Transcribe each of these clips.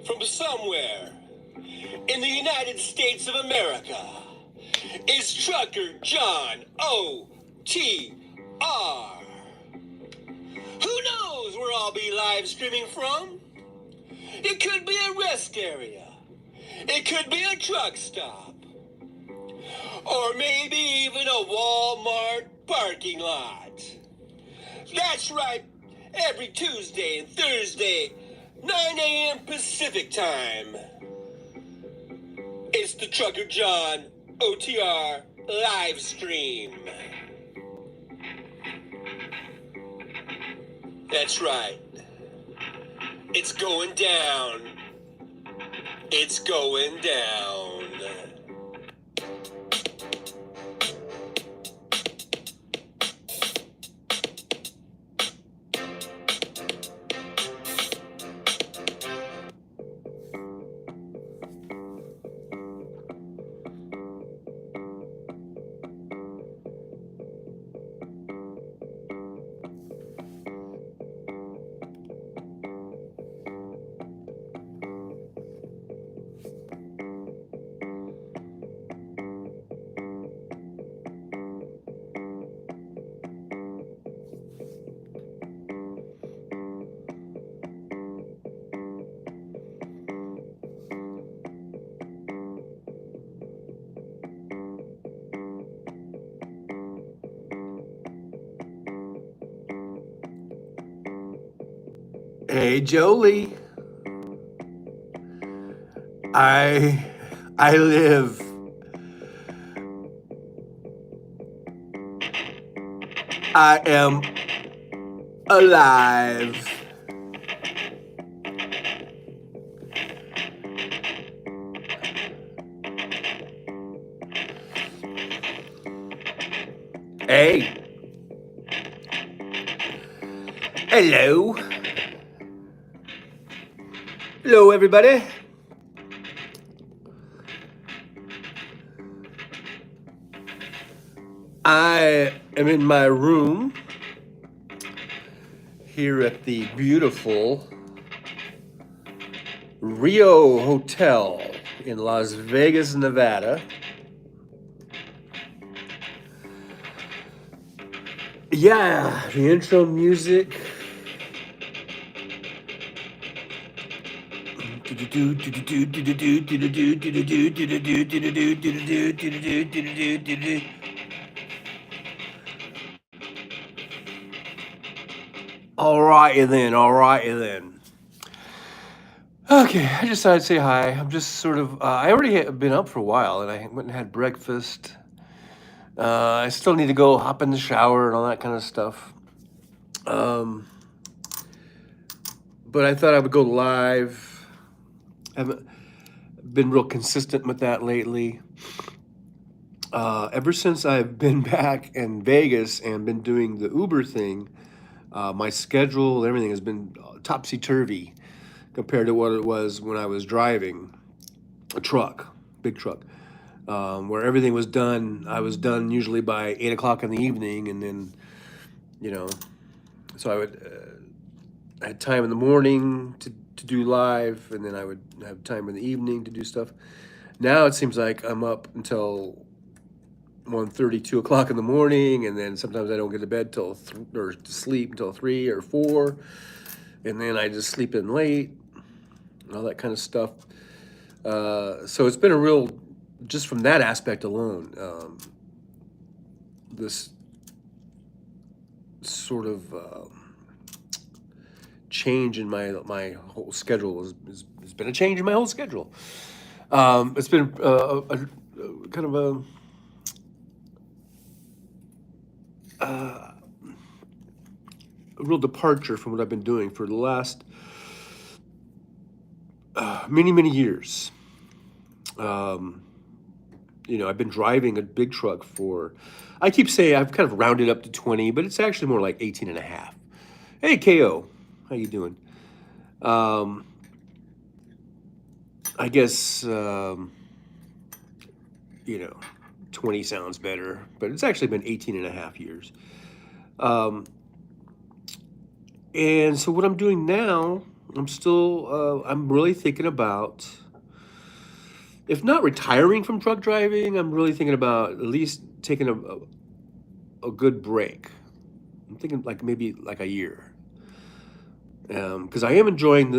from somewhere in the United States of America is Trucker John O.T.R. Who knows where I'll be live streaming from? It could be a rest area. It could be a truck stop. Or maybe even a Walmart parking lot. That's right. Every Tuesday and Thursday, 9 a.m. Pacific time. It's the Trucker John OTR live stream. That's right. It's going down. It's going down. Hey Jolie, I live. I am alive. Hey. Hello. Hello, everybody. I am in my room here at the beautiful Rio Hotel in Las Vegas, Nevada. Yeah, the intro music. Alrighty then. Okay, I just thought I'd say hi. I'm just sort of, I already have been up for a while and I went and had breakfast. I still need to go hop in the shower and all that kind of stuff. But I thought I would go live. I haven't been real consistent with that lately. Ever since I've been back in Vegas and been doing the Uber thing, my schedule, everything has been topsy-turvy compared to what it was when I was driving a truck, big truck, where everything was done. I was done usually by 8 o'clock in the evening, and then, so I had time in the morning to do live, and then I would have time in the evening to do stuff. Now it seems like I'm up until 1:30, 2 o'clock in the morning, and then sometimes I don't get to bed till or to sleep until 3 or 4, and then I just sleep in late, and all that kind of stuff. So it's been a real, just from that aspect alone, this sort of change in my whole schedule has been a change in my whole schedule. It's been a kind of a real departure from what I've been doing for the last many years. I've been driving a big truck for, I keep saying I've kind of rounded up to 20, but it's actually more like 18 and a half. Hey, KO, how you doing? I guess, 20 sounds better, but it's actually been 18 and a half years. And so what I'm doing now I'm really thinking about, if not retiring from truck driving, I'm really thinking about at least taking a good break. I'm thinking like maybe like a year. Because I am enjoying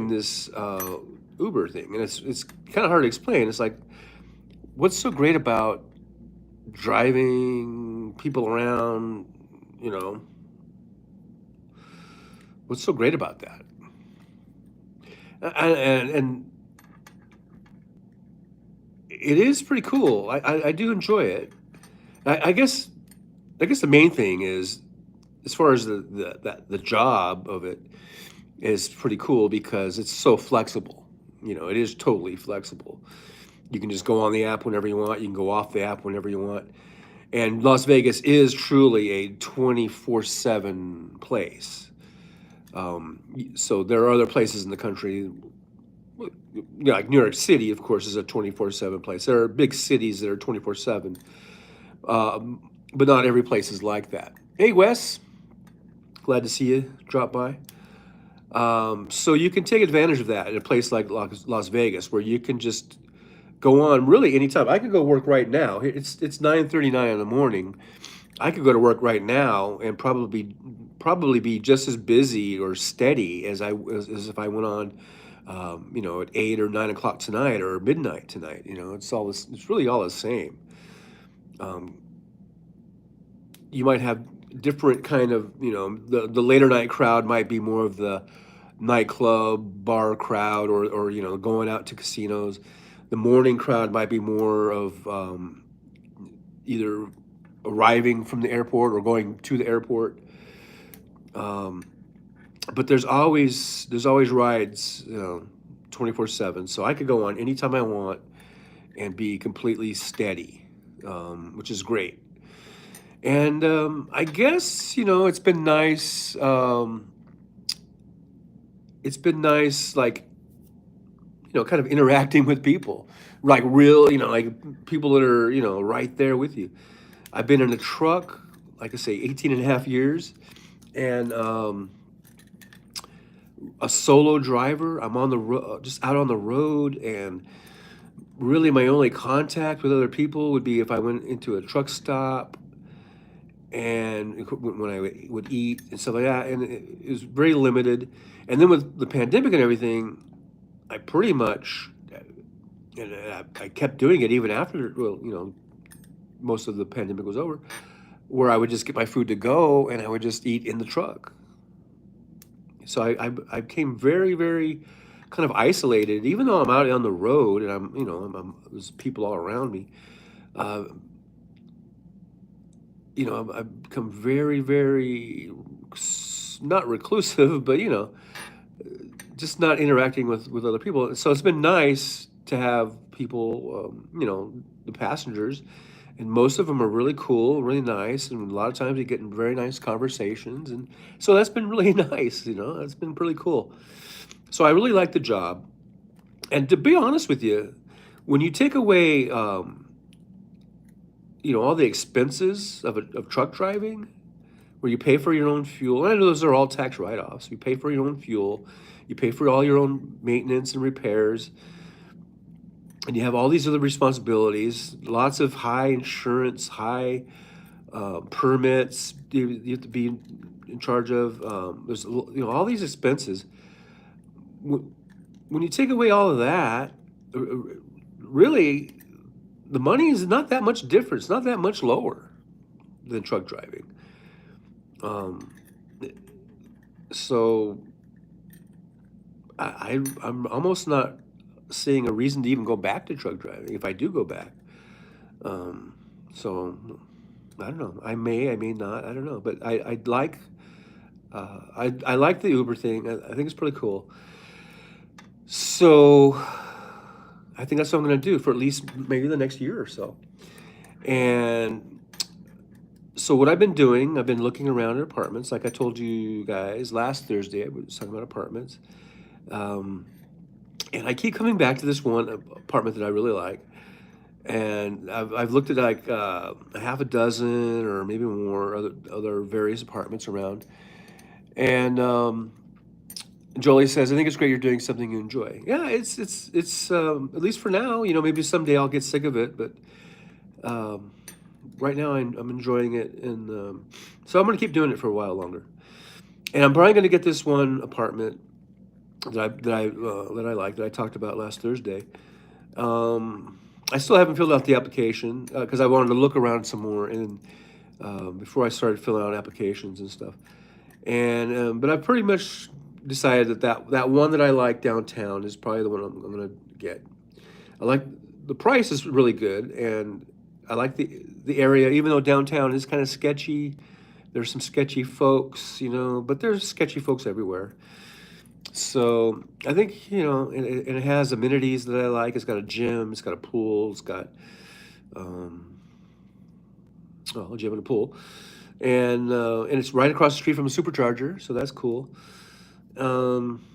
this Uber thing, and it's kind of hard to explain. It's like, what's so great about driving people around? You know, what's so great about that? And it is pretty cool. I do enjoy it. I guess the main thing is, as far as the job of it, is pretty cool because it's so flexible. It is totally flexible. You can just go on the app whenever you want. You can go off the app whenever you want. And Las Vegas is truly a 24/7 place. So there are other places in the country, like New York City, of course, is a 24/7 place. There are big cities that are 24/7, but not every place is like that. Hey, Wes, glad to see you drop by. So you can take advantage of that in a place like Las Vegas, where you can just go on really anytime. I could go work right now. It's 9:39 in the morning. I could go to work right now and probably be just as busy or steady as if I went on, at 8 or 9 o'clock tonight or midnight tonight. It's really all the same. Um, you might have different kind of, the later night crowd might be more of the nightclub bar crowd, or going out to casinos. The morning crowd might be more of either arriving from the airport or going to the airport. Um, but there's always rides, 24/7. So I could go on anytime I want and be completely steady, which is great. And I guess it's been nice, like, kind of interacting with people, like real, like people that are right there with you. I've been in a truck, like I say, 18 and a half years, and a solo driver. I'm on the road, just out on the road, and really my only contact with other people would be if I went into a truck stop and when I would eat and stuff like that, and it was very limited. And then with the pandemic and everything, I pretty much, and I kept doing it even after, well, most of the pandemic was over, where I would just get my food to go and I would just eat in the truck. So I became very, very kind of isolated, even though I'm out on the road and there's people all around me. Uh, I've become very, very not reclusive, but just not interacting with other people. So it's been nice to have people, the passengers, and most of them are really cool, really nice, and a lot of times you get in very nice conversations, and so that's been really nice. That's been pretty cool. So I really like the job, and to be honest with you, when you take away, all the expenses of truck driving, where you pay for your own fuel. And I know those are all tax write-offs. You pay for your own fuel, you pay for all your own maintenance and repairs, and you have all these other responsibilities. Lots of high insurance, high permits you have to be in charge of. There's all these expenses. When you take away all of that, really, the money is not that much different. It's not that much lower than truck driving. Um, so I'm almost not seeing a reason to even go back to truck driving if I do go back. Um, so I don't know. I may not. I don't know. But I like the Uber thing. I think it's pretty cool. So I think that's what I'm going to do for at least maybe the next year or so. And so what I've been doing, I've been looking around at apartments. Like I told you guys last Thursday, I was talking about apartments. Um, and I keep coming back to this one apartment that I really like. And I've looked at like a half a dozen or maybe more other various apartments around. And Jolie says, "I think it's great you're doing something you enjoy." Yeah, it's at least for now. Maybe someday I'll get sick of it, but um, right now I'm enjoying it, and so I'm gonna keep doing it for a while longer. And I'm probably gonna get this one apartment that I like that I talked about last Thursday. I still haven't filled out the application because I wanted to look around some more and before I started filling out applications and stuff. And but I've pretty much decided that one that I like downtown is probably the one I'm gonna get. I like the price is really good, and I like the area, even though downtown is kind of sketchy. There's some sketchy folks, but there's sketchy folks everywhere. So I think it has amenities that I like. It's got a gym, it's got a pool, it's got um, well, a gym and a pool, and it's right across the street from a supercharger, so that's cool. Um,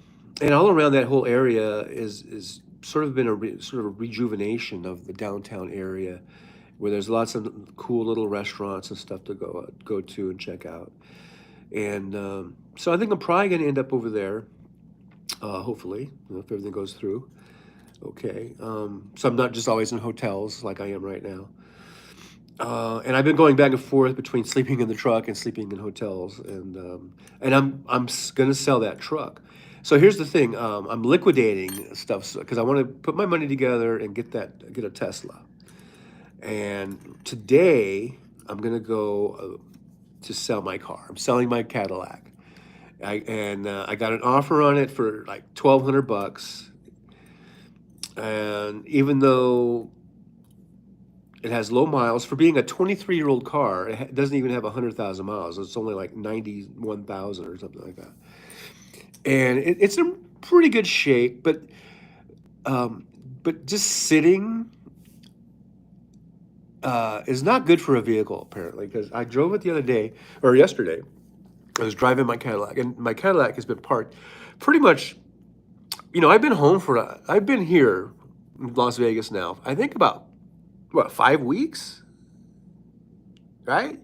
and all around that whole area is sort of been sort of a rejuvenation of the downtown area, where there's lots of cool little restaurants and stuff to go to and check out. And so I think I'm probably going to end up over there, hopefully, if everything goes through. Okay. So I'm not just always in hotels like I am right now. And I've been going back and forth between sleeping in the truck and sleeping in hotels, and I'm gonna sell that truck. So here's the thing: I'm liquidating stuff because I want to put my money together and get a Tesla. And today I'm gonna go to sell my car. I'm selling my Cadillac. I got an offer on it for like $1,200, and even though it has low miles for being a 23-year-old car. It doesn't even have 100,000 miles. It's only like 91,000 or something like that. And it's in pretty good shape, um, but just sitting is not good for a vehicle apparently. Because I drove it the other day or yesterday. I was driving my Cadillac, and my Cadillac has been parked pretty much. I've been here in Las Vegas now. I think about what, 5 weeks, right?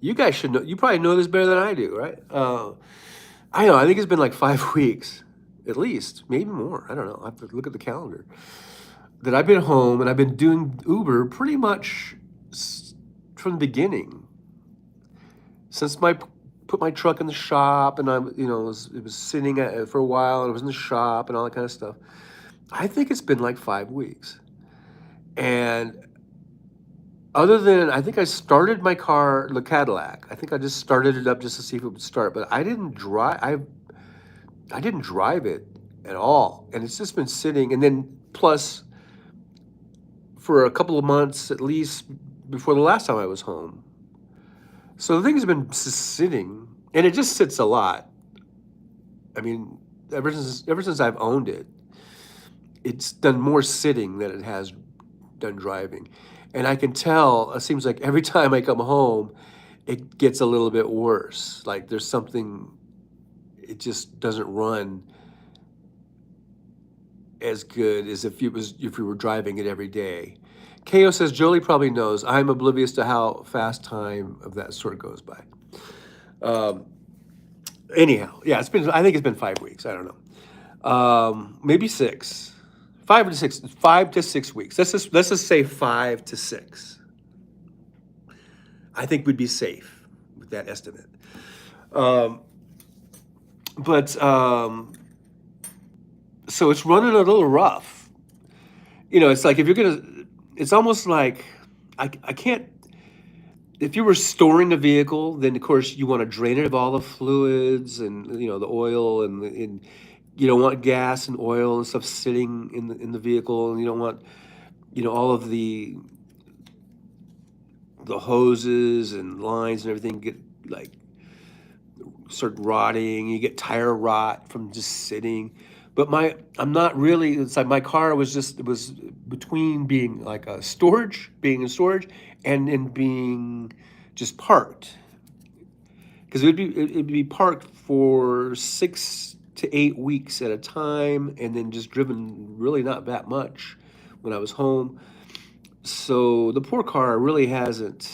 You guys should know. You probably know this better than I do, right? I know. I think it's been like 5 weeks, at least, maybe more. I don't know. I have to look at the calendar. That I've been home and I've been doing Uber pretty much from the beginning. Since put my truck in the shop, and it was sitting for a while, and it was in the shop and all that kind of stuff. I think it's been like 5 weeks, and other than I think I started my car, the Cadillac. I think I just started it up just to see if it would start, but I didn't drive. I didn't drive it at all, and it's just been sitting. And then plus, for a couple of months at least before the last time I was home, so the thing's been sitting, and it just sits a lot. I mean, ever since I've owned it, it's done more sitting than it has done driving. And I can tell, it seems like every time I come home, it gets a little bit worse. Like there's something, it just doesn't run as good as if you were driving it every day. KO says Jolie probably knows. I'm oblivious to how fast time of that sort goes by. Um, Anyhow, yeah, I think it's been 5 weeks. I don't know. Maybe six. 5 to 6. 5 to 6 weeks. Let's just say 5 to 6. I think we'd be safe with that estimate. Um, but so it's running a little rough. It's like if you're gonna, it's almost like I can't. If you were storing a vehicle, then of course you want to drain it of all the fluids and the oil, and you don't want gas and oil and stuff sitting in the vehicle, and you don't want all of the hoses and lines and everything get like start rotting. You get tire rot from just sitting. But I'm not really. It's like my car it was between being like being in storage, and in being just parked. Because it'd be parked for 6 to 8 weeks at a time, and then just driven really not that much when I was home. So the poor car really hasn't.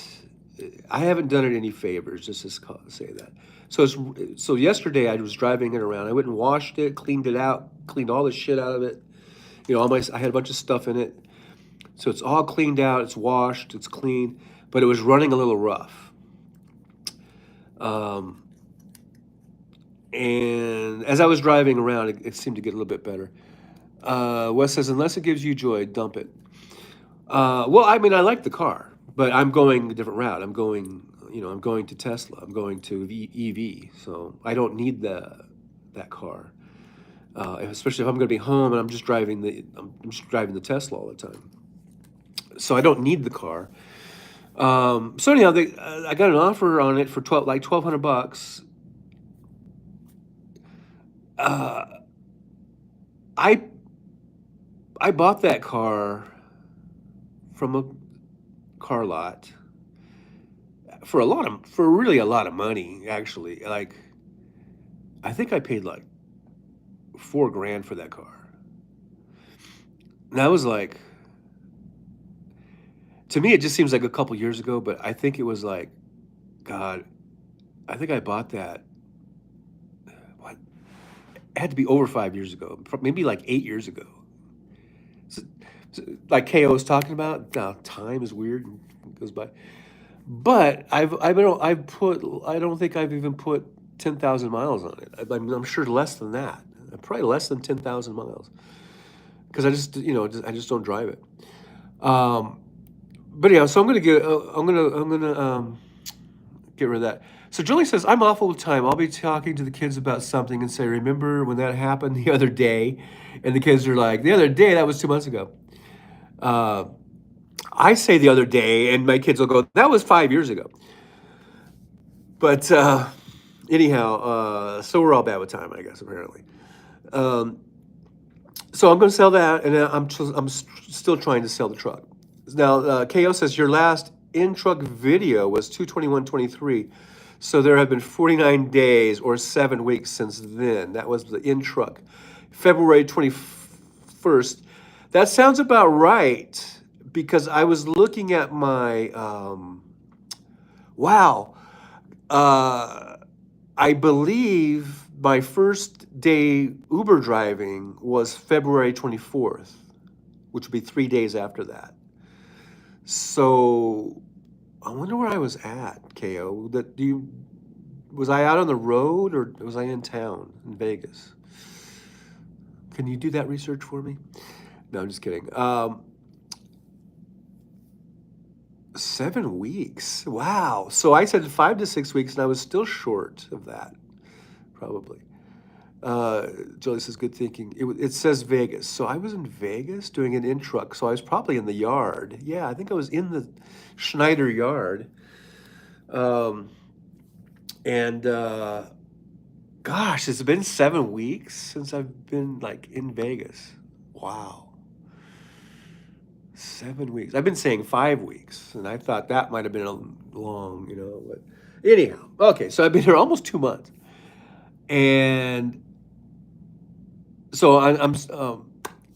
I haven't done it any favors. Just to say that. So yesterday I was driving it around. I went and washed it, cleaned it out, cleaned all the shit out of it. I had a bunch of stuff in it. So it's all cleaned out, it's washed, it's clean, but it was running a little rough. Um, and as I was driving around, it seemed to get a little bit better. Wes says, unless it gives you joy, dump it. Well, I mean, I like the car, but I'm going a different route. I'm going to Tesla. I'm going to EV, so I don't need that car. Especially if I'm going to be home and I'm just driving the Tesla all the time. So I don't need the car. So anyhow, I got an offer on it for $1,200. Uh, I I bought that car from a car lot for really a lot of money, actually. Like, I think I paid like 4 grand for that car. And that was like, to me, it just seems like a couple years ago, but I think it was like, God, I think I bought that. What? It had to be over 5 years ago, maybe like 8 years ago. So, like KO was talking about, now time is weird and goes by. But I don't think I've even put 10,000 miles on it. I'm sure less than that. Probably less than 10,000 miles because I just don't drive it. Um, but yeah, so I'm gonna get rid of that. So Julie says, I'm awful with time. I'll be talking to the kids about something and say, remember when that happened the other day? And the kids are like, the other day, that was 2 months ago. Uh, I say the other day, and my kids will go, that was 5 years ago. But anyhow, so we're all bad with time, I guess, apparently. Um, so I'm going to sell that, and I'm still trying to sell the truck. Now, KO says, your last in-truck video was 2/21/23. So there have been 49 days or 7 weeks since then. That was the in-truck. February 21st. That sounds about right because I was looking at my, wow. I believe my first day Uber driving was February 24th, which would be 3 days after that. So I wonder where I was at, KO. Was I out on the road or was I in town in Vegas? Can you do that research for me? No, I'm just kidding. 7 weeks. Wow. So I said 5 to 6 weeks, and I was still short of that, probably. Jolie says, good thinking. It says Vegas. So I was in Vegas doing an in-truck, so I was probably in the yard. Yeah, I think I was in the Schneider yard. And gosh, it's been 7 weeks since I've been like in Vegas. Wow. 7 weeks. I've been saying 5 weeks, and I thought that might have been a long, but anyhow. Okay, so I've been here almost 2 months. And so I'm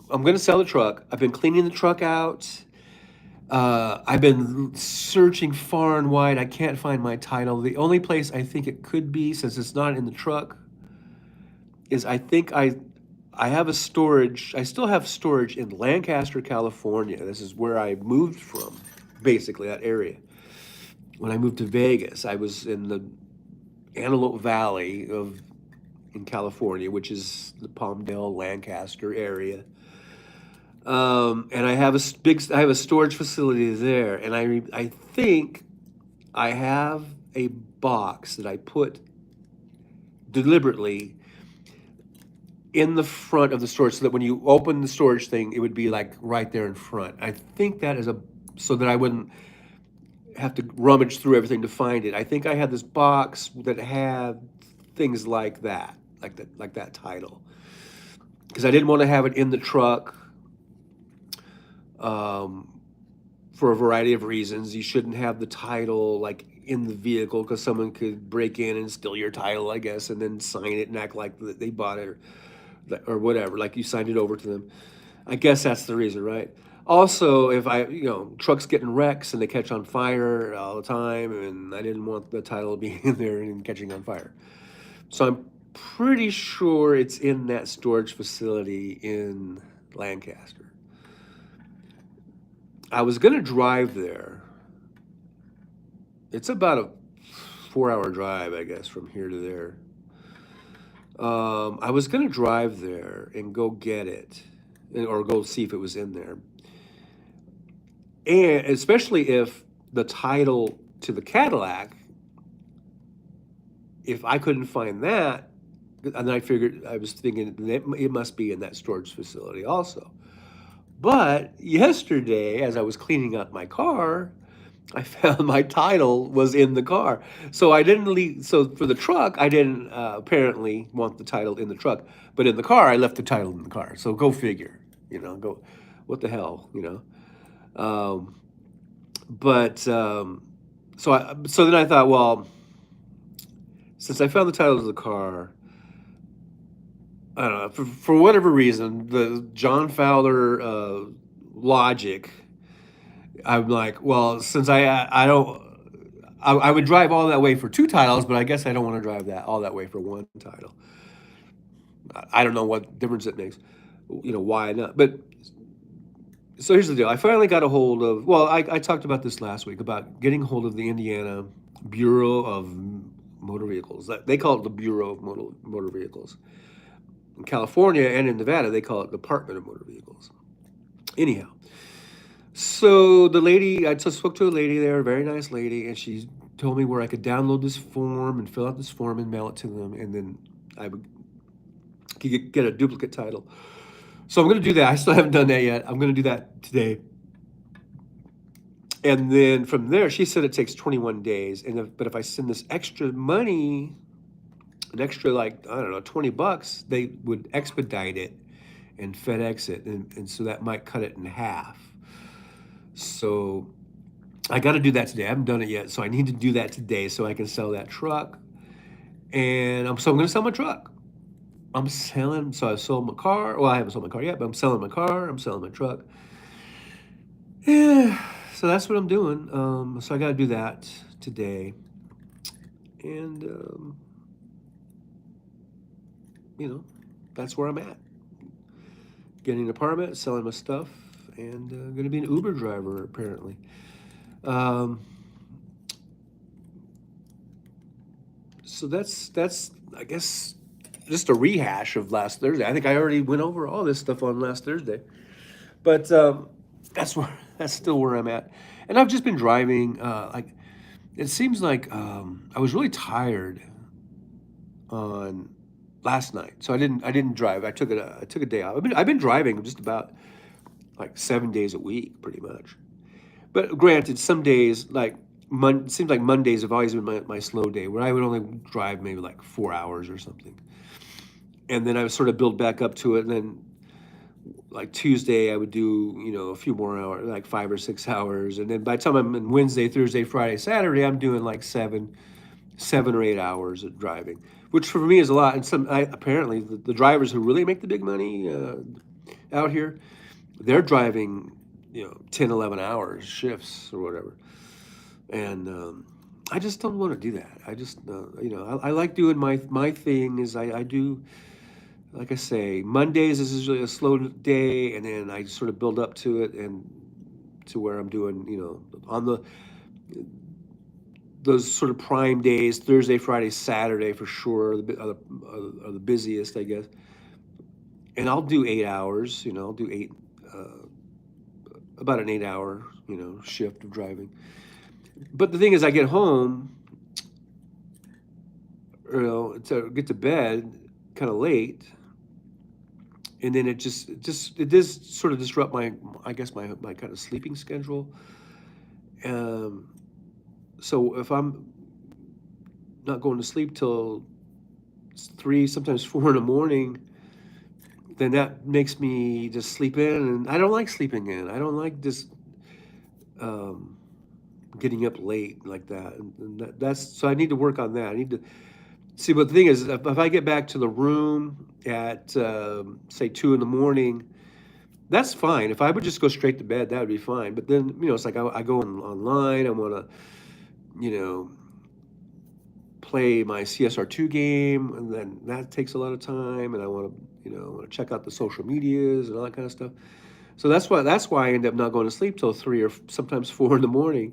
going to sell the truck. I've been cleaning the truck out. I've been searching far and wide. I can't find my title. The only place I think it could be, since it's not in the truck, is I think I have a storage. I still have storage in Lancaster, California. This is where I moved from, basically, that area. When I moved to Vegas, I was in the Antelope Valley in California, which is the Palmdale, Lancaster area. And I have a storage facility there, and I think I have a box that I put deliberately in the front of the storage so that when you open the storage thing, it would be like right there in front. I think that is so that I wouldn't have to rummage through everything to find it. I think I had this box that had things like that title, because I didn't want to have it in the truck. For a variety of reasons. You shouldn't have the title like in the vehicle because someone could break in and steal your title, I guess, and then sign it and act like they bought it or whatever, like you signed it over to them. I guess that's the reason, right? Also, if trucks get in wrecks and they catch on fire all the time, and I didn't want the title being in there and catching on fire. So I'm pretty sure it's in that storage facility in Lancaster. I was gonna drive there. It's about a 4-hour drive, I guess, from here to there. I was gonna drive there and go get it, or go see if it was in there, and especially if the title to the Cadillac, if I couldn't find that, and I was thinking that it must be in that storage facility also. But yesterday, as I was cleaning up my car, I found my title was in the car. So I didn't leave. So for the truck, I didn't apparently want the title in the truck, but in the car, I left the title in the car. So go figure. Go. What the hell? Um, but so then I thought, well, since I found the title of the car, I don't know, for whatever reason, the John Fowler logic, I'm like, well, since I don't, I would drive all that way for two titles, but I guess I don't want to drive that all that way for one title. I don't know what difference it makes, why not? But so here's the deal. I finally got a hold of, well, I talked about this last week about getting a hold of the Indiana Bureau of Motor Vehicles. They call it the Bureau of Motor Vehicles. In California and in Nevada, they call it Department of Motor Vehicles. Anyhow, so the lady, I just spoke to a lady there, a very nice lady, and she told me where I could download this form and fill out this form and mail it to them, and then I would get a duplicate title. So I'm going to do that. I still haven't done that yet. I'm going to do that today. And then from there, she said it takes 21 days. But if I send this extra money, an extra, like, I don't know, $20, they would expedite it and FedEx it. And so that might cut it in half. So I got to do that today. I haven't done it yet. So I need to do that today so I can sell that truck. And I'm going to sell my truck. So I sold my car. Well, I haven't sold my car yet, but I'm selling my car. I'm selling my truck. Yeah, so that's what I'm doing. So I got to do that today. And, that's where I'm at. Getting an apartment, selling my stuff, and going to be an Uber driver, apparently. So that's I guess, just a rehash of last Thursday. I think I already went over all this stuff on last Thursday, but that's still where I'm at. And I've just been driving. It seems like I was really tired on last night, so I didn't drive. I took a day off. I've been driving just about like 7 days a week, pretty much. But granted, some days like it seems like Mondays have always been my slow day, where I would only drive maybe like 4 hours or something. And then I would sort of build back up to it. And then like Tuesday, I would do, a few more hours, like 5 or 6 hours. And then by the time I'm in Wednesday, Thursday, Friday, Saturday, I'm doing like 7 or 8 hours of driving, which for me is a lot. And apparently the drivers who really make the big money out here, they're driving, 10, 11 hours shifts or whatever. And I just don't want to do that. I just, I like doing my thing is I do, like I say, Mondays is usually a slow day, and then I sort of build up to it and to where I'm doing, on those sort of prime days, Thursday, Friday, Saturday for sure, are the busiest, I guess. And I'll do 8 hours, I'll do about an 8 hour, shift of driving. But the thing is, I get home, to get to bed kind of late, and then it does sort of disrupt my kind of sleeping schedule. So if I'm not going to sleep till 3, sometimes 4 in the morning, then that makes me just sleep in, and I don't like sleeping in. I don't like just getting up late like that, and that's so I need to work on that. I need to see. But the thing is, if I get back to the room at say 2 in the morning, That's fine. If I would just go straight to bed, that would be fine. But then, it's like I go online. I want to, you know, play my CSR2 game, and then that takes a lot of time. And I want to, want to check out the social medias and all that kind of stuff. So that's why I end up not going to sleep till 3 or sometimes 4 in the morning,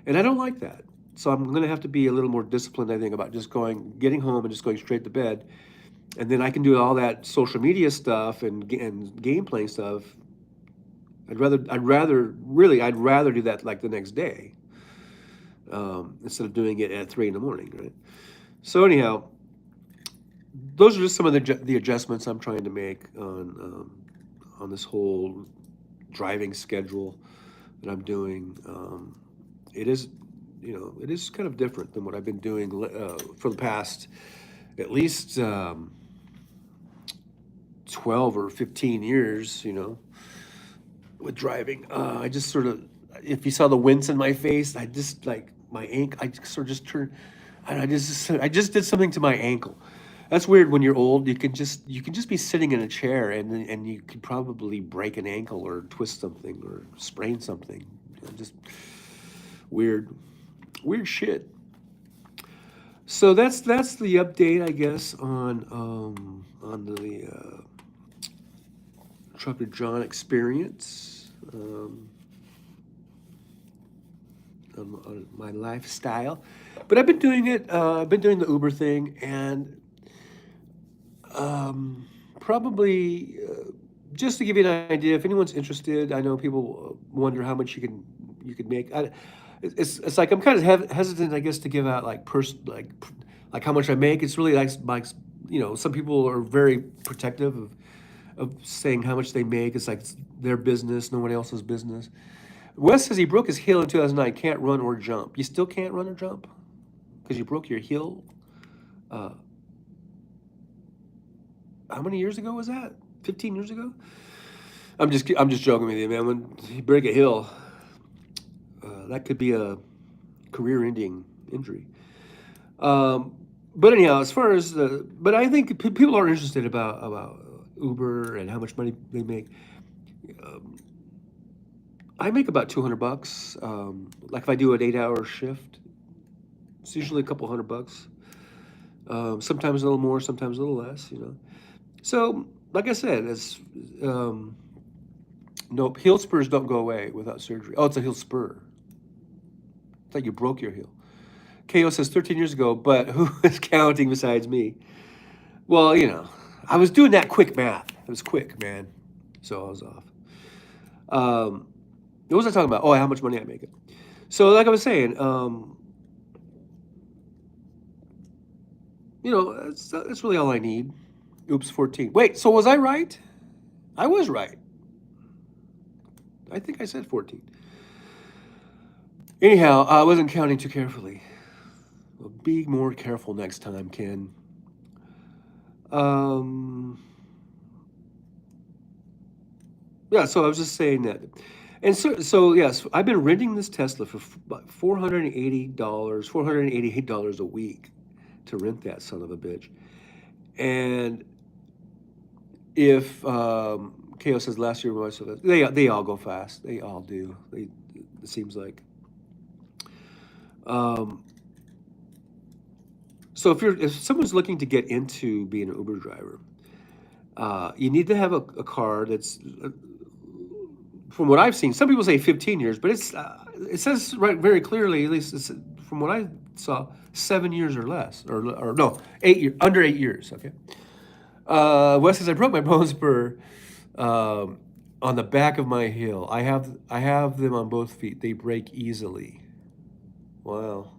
and I don't like that. So I'm going to have to be a little more disciplined, I think, about just getting home and just going straight to bed, and then I can do all that social media stuff and game playing stuff. I'd rather do that like the next day, instead of doing it at 3 in the morning, right? So anyhow, those are just some of the adjustments I'm trying to make on this whole driving schedule that I'm doing. It is, it is kind of different than what I've been doing for the past at least 12 or 15 years. With driving, I just sort of, if you saw the wince in my face, I just like my ankle. I just sort of just turned. I just did something to my ankle. That's weird when you're old. You can just be sitting in a chair and you could probably break an ankle or twist something or sprain something. Just weird, weird shit. So that's the update, I guess, on the Trucker John experience, on my lifestyle. But I've been doing it. I've been doing the Uber thing, and probably, just to give you an idea, if anyone's interested, I know people wonder how much you could make. It's like I'm kind of hesitant, I guess, to give out like like how much I make. It's really like some people are very protective of saying how much they make. It's like it's their business, no one else's business. Wes says he broke his heel in 2009. Can't run or jump. You still can't run or jump because you broke your heel. Uh, how many years ago was that? 15 years ago? I'm just joking with you, man. When you break a heel, that could be a career-ending injury. Um, but anyhow, as far as but I think people are interested about Uber and how much money they make. Um, I make about $200. Like if I do an 8-hour shift, it's usually a couple $100. Sometimes a little more, sometimes a little less. So, like I said, it's nope. Heel spurs don't go away without surgery. Oh, it's a heel spur. I thought you broke your heel. KO says 13 years ago, but who is counting besides me? Well, I was doing that quick math. It was quick, man. So I was off. Um, what was I talking about? Oh, how much money I make it. So, like I was saying, that's really all I need. Oops, 14. Wait, so was I right? I was right. I think I said 14. Anyhow, I wasn't counting too carefully. Well, be more careful next time, Ken. Um, yeah, so I was just saying that. And so yes, I've been renting this Tesla for about $480, $488 a week to rent that son of a bitch. And if KO says last year was so fast, they all go fast. They all do. It seems like. Um, so if someone's looking to get into being an Uber driver, you need to have a car that's, from what I've seen, some people say 15 years, but it says right very clearly, at least from what I saw, 7 years or less, or no, 8 years, under 8 years. Okay. Wes says I broke my bone spur on the back of my heel. I have them on both feet. They break easily. Wow.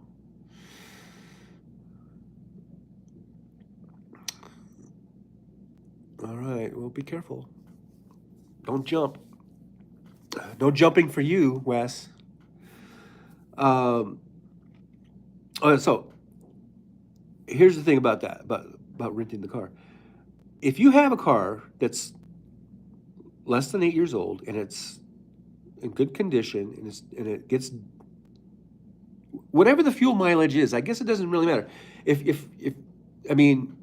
All right. Well, be careful. Don't jump. No jumping for you, Wes. Um, so here's the thing about that, about renting the car. If you have a car that's less than 8 years old and it's in good condition and it gets whatever the fuel mileage is, I guess it doesn't really matter. If I mean,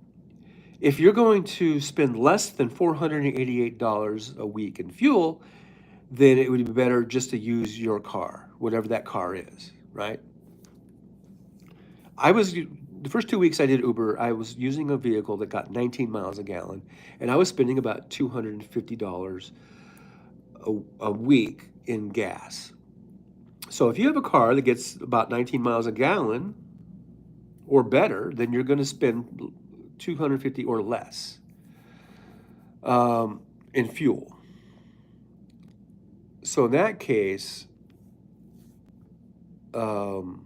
If you're going to spend less than $488 a week in fuel, then it would be better just to use your car, whatever that car is, right? The first 2 weeks I did Uber, I was using a vehicle that got 19 miles a gallon, and I was spending about $250 a week in gas. So if you have a car that gets about 19 miles a gallon or better, then you're going to spend 250 or less in fuel. So in that case, um,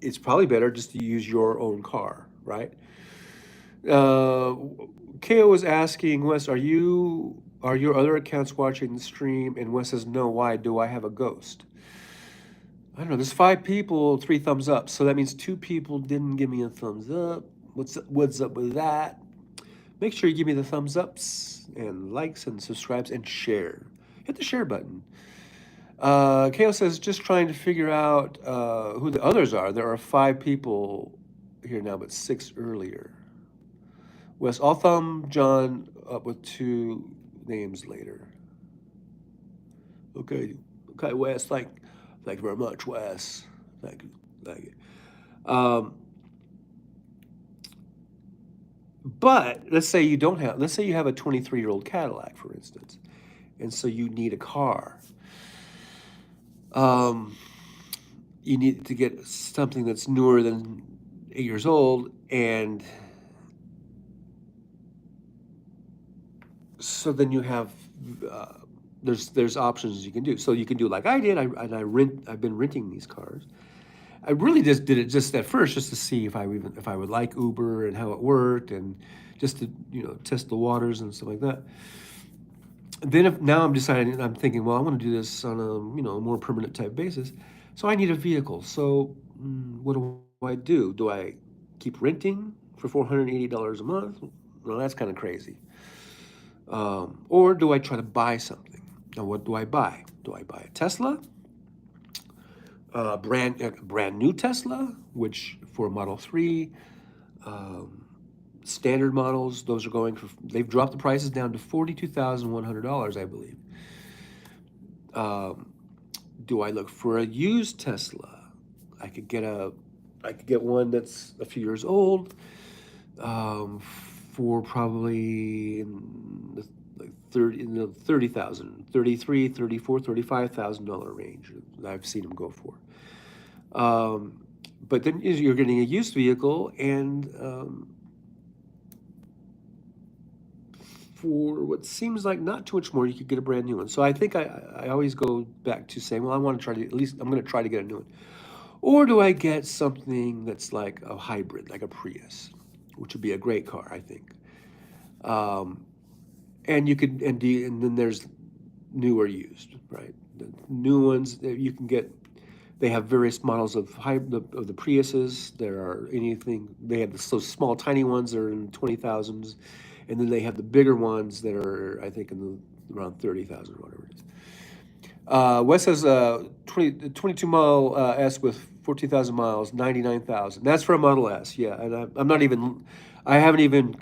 it's probably better just to use your own car, right? Uh, KO was asking Wes, are your other accounts watching the stream? And Wes says, no. Why? Do I have a ghost? I don't know. There's 5 people, 3 thumbs up. So that means 2 people didn't give me a thumbs up. What's up with that? Make sure you give me the thumbs ups and likes and subscribes and share. Hit the share button. KO says, just trying to figure out who the others are. There are 5 people here now, but 6 earlier. Wes, I'll thumb John up with 2 names later. Okay, Wes. Thank you very much, Wes. Thank you. But let's say let's say you have a 23-year-old Cadillac, for instance, and so you need a car. You need to get something that's newer than 8 years old, and so then you have there's options you can do. So you can do like I did. I've been renting these cars. I really just did it just at first just to see if I would like Uber and how it worked, and just to test the waters and stuff like that. Then now I'm thinking, well, I want to do this on a more permanent type basis. So I need a vehicle. So what do I do? Do I keep renting for $480 a month? Well, that's kind of crazy. Or do I try to buy something? Now, what do I buy? Do I buy a Tesla? Brand new Tesla, which for Model 3, standard models, those are going for, they've dropped the prices down to $42,100, I believe. Do I look for a used Tesla? I could get one that's a few years old, for probably in the 30,000, 33, 34, $35,000 range. I've seen them go for. But then you're getting a used vehicle, and for what seems like not too much more, you could get a brand new one. So I think I always go back to saying, well, I want to try to, at least I'm going to try to get a new one. Or do I get something that's like a hybrid, like a Prius, which would be a great car, I think. And you could, and then there's new or used, right? The new ones that you can get, they have various models of the Priuses. There are they have those small, tiny ones that are in 20,000s, and then they have the bigger ones that are, I think, around 30,000 or whatever it is. Wes has a 22 Model S with 14,000 miles, 99,000. That's for a Model S, yeah. And I haven't even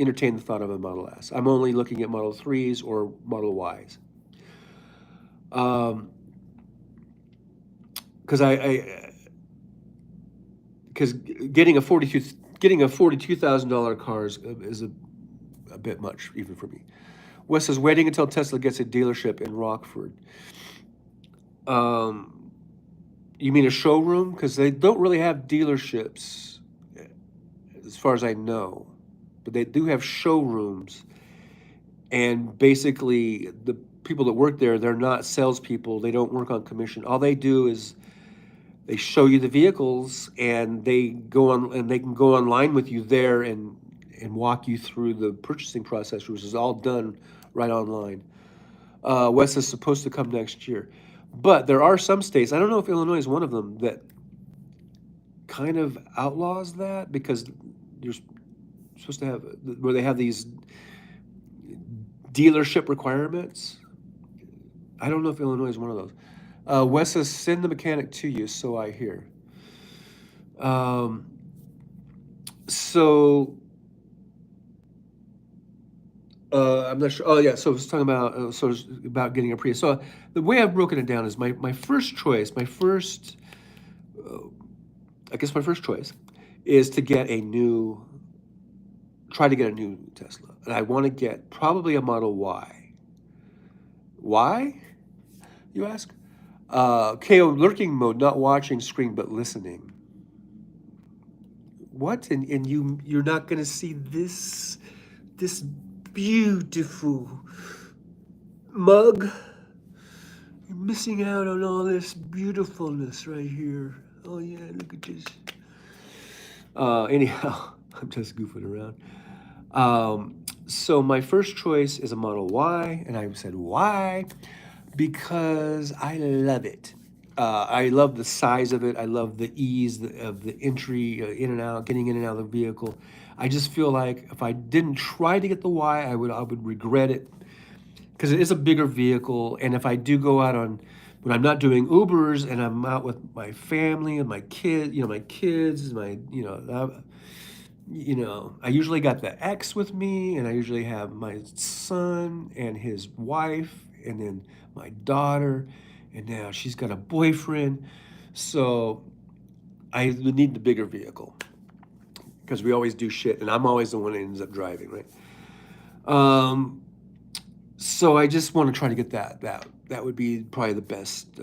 entertained the thought of a Model S. I'm only looking at Model 3s or Model Ys. Because getting a $42,000 car is a bit much even for me. Wes says waiting until Tesla gets a dealership in Rockford. You mean a showroom? Because they don't really have dealerships, as far as I know, but they do have showrooms. And basically, the people that work there, they're not salespeople. They don't work on commission. All they do is they show you the vehicles, and they can go online with you there and walk you through the purchasing process, which is all done right online. Wes is supposed to come next year, but there are some states, I don't know if Illinois is one of them, that kind of outlaws that, because you're supposed to have, where they have these dealership requirements. I don't know if Illinois is one of those. Wes says, send the mechanic to you, so I hear. So I'm not sure. Oh yeah, so I was talking about it's about getting a Prius. So the way I've broken it down is my first choice, I guess my first choice is to get a new, try to get a new Tesla, and I want to get probably a Model Y. Why, you ask? KO lurking mode, not watching screen but listening. What? And you're not gonna see this beautiful mug. You're missing out on all this beautifulness right here. Oh yeah, look at this. Anyhow, I'm just goofing around. So my first choice is a Model Y, and I said why? Because I love it. I love the size of it. I love the ease of the entry in and out, getting in and out of the vehicle. I just feel like if I didn't try to get the Y, I would regret it because it is a bigger vehicle. And if I do go out on, when I'm not doing Ubers and I'm out with my family and my kid, my kids, I usually got the ex with me, and I usually have my son and his wife, and then my daughter, and now she's got a boyfriend. So I would need the bigger vehicle because we always do shit, and I'm always the one that ends up driving, right? Um, so I just want to try to get that. That would be probably the best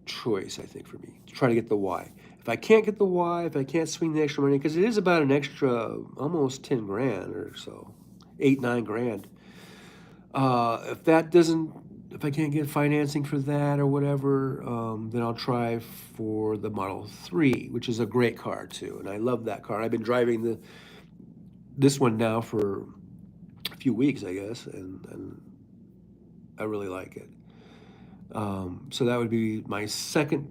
choice, I think, for me, to try to get the Y. If I can't get the Y, if I can't swing the extra money, because it is about an extra almost 10 grand or so, 8, 9 grand. If that doesn't, if I can't get financing for that or whatever, then I'll try for the Model 3, which is a great car too. And I love that car. I've been driving this one now for a few weeks, I guess, and I really like it. So that would be my second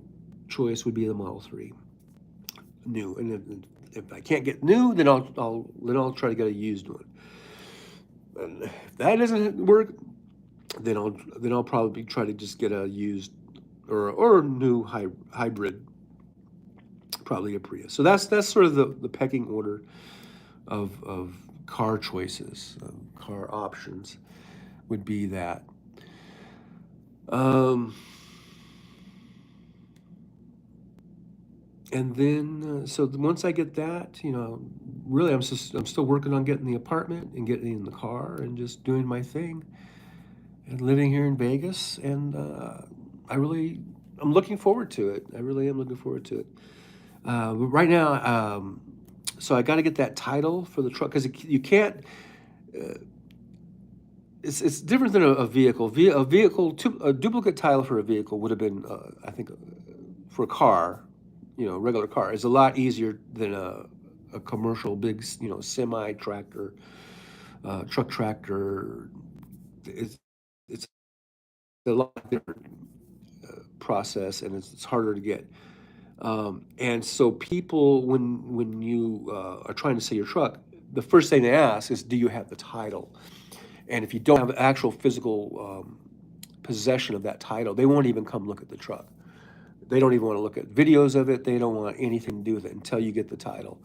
choice would be the Model 3, new. And if I can't get new, then I'll try to get a used one. And if that doesn't work, then I'll probably try to just get a used or a new hybrid, probably a Prius. So that's sort of the pecking order of car choices, car options would be that. Um, and then so once I get that, really I'm still working on getting the apartment and getting in the car and just doing my thing and living here in Vegas. And I'm looking forward to it. I really am looking forward to it. But right now, so I got to get that title for the truck because you can't. Uh, it's different than a vehicle. A duplicate title for a vehicle would have been, I think, for a car, regular car, is a lot easier than a commercial big, semi tractor, truck tractor. It's a lot different process, and it's harder to get. And so people, when you are trying to sell your truck, the first thing they ask is, "Do you have the title?" And if you don't have actual physical possession of that title, they won't even come look at the truck. They don't even want to look at videos of it. They don't want anything to do with it until you get the title.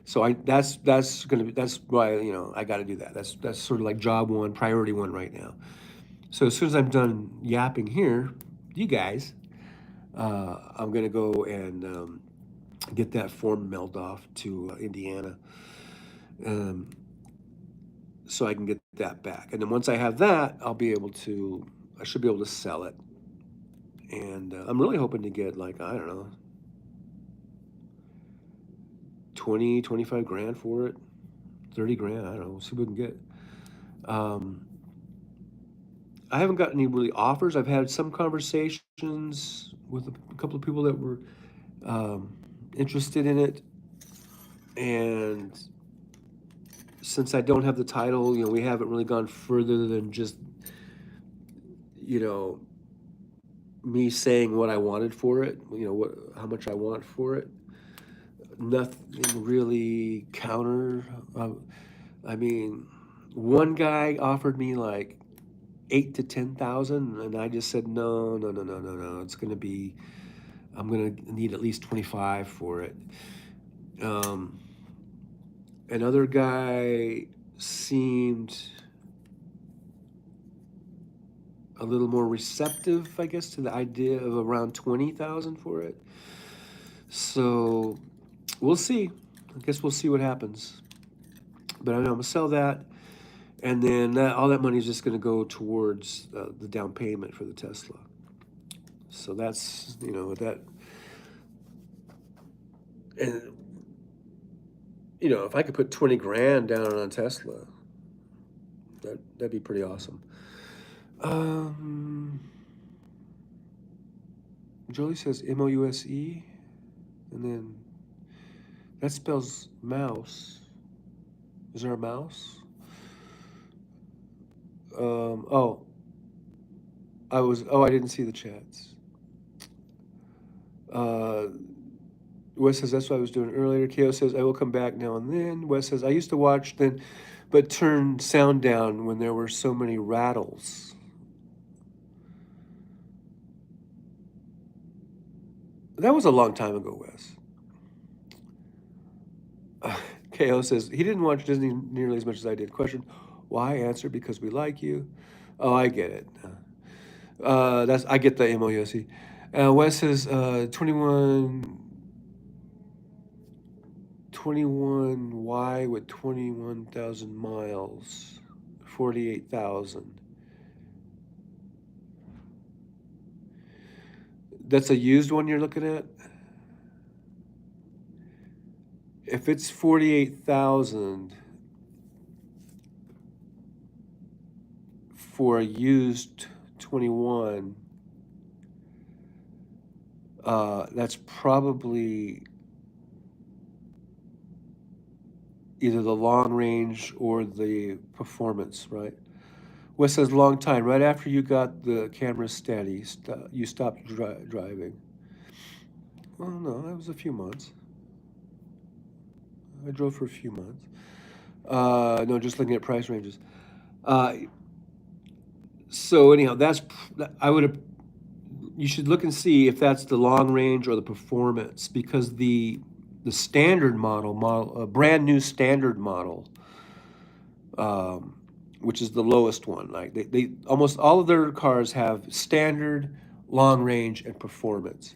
So that's why I got to do that. That's sort of like job one, priority one right now. So as soon as I'm done yapping here, you guys, I'm gonna go and get that form mailed off to Indiana, um, so I can get that back. And then once I have that, I should be able to sell it. And I'm really hoping to get like, I don't know, 20, 25 grand for it, 30 grand. I don't know. We'll see what we can get. Um, I haven't got any really offers. I've had some conversations with a couple of people that were um, interested in it. And since I don't have the title, we haven't really gone further than just, you know, me saying what I wanted for it, how much I want for it. Nothing really counter. I mean, one guy offered me like 8 to 10,000, and I just said no, no, no, no, no, no. I'm gonna need at least 25 for it. Um, Another guy seemed a little more receptive, I guess, to the idea of around 20,000 for it. So we'll see. I guess we'll see what happens. But I know I'm gonna sell that, and then all that money is just gonna go towards the down payment for the Tesla. So that's that, and if I could put 20 grand down on a Tesla, that'd be pretty awesome. Jolie says MOUSE, and then that spells mouse. Is there a mouse? Oh, I didn't see the chats. Wes says that's what I was doing earlier. Keo says I will come back now and then. Wes says I used to watch then, but turn sound down when there were so many rattles. That was a long time ago, Wes. Ko says he didn't watch Disney nearly as much as I did. Question, why? Answer, because we like you. Oh, I get it. I get the MOUSE. Wes says 21Y with 21,000 miles, 48,000. That's a used one you're looking at? If it's 48,000 for a used 21, that's probably either the long range or the performance, right? Wes says long time. Right after you got the camera steady, you stopped driving. Well, no, that was a few months. I drove for a few months. No, just looking at price ranges. So anyhow, you should look and see if that's the long range or the performance, because the standard model, a brand new standard model, which is the lowest one. Like they almost all of their cars have standard, long range, and performance.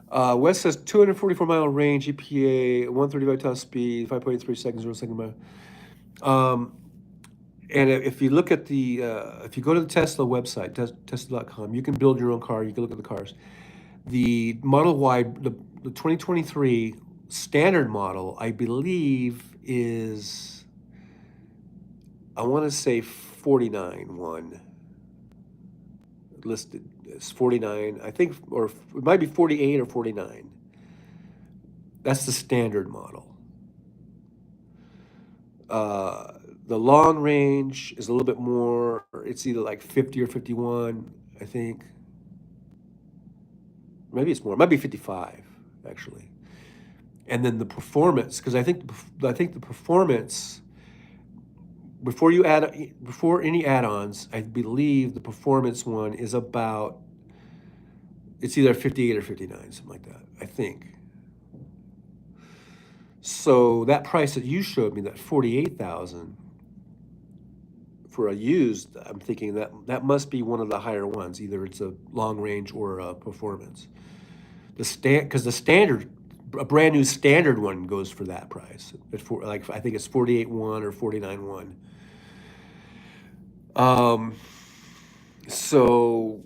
West says 244-mile range, EPA, 135 top speed, 5.83 seconds, 0 second mile. And if you look at if you go to the Tesla website, tesla.com, you can build your own car. You can look at the cars. The Model Y, the 2023 standard model, I believe is, I want to say 49 listed. It's 49, I think, or it might be 48 or 49. That's the standard model. The long range is a little bit more, it's either like 50 or 51, I think. Maybe it's more, it might be 55, actually. And then the performance, because I think the performance, before any add-ons, I believe the performance one is about, it's either 58 or 59, something like that, I think. So that price that you showed me, that 48,000 for a used, I'm thinking that must be one of the higher ones. Either it's a long range or a performance. Because the standard, a brand new standard one goes for that price. Like I think it's 48.1 or 49.1. So,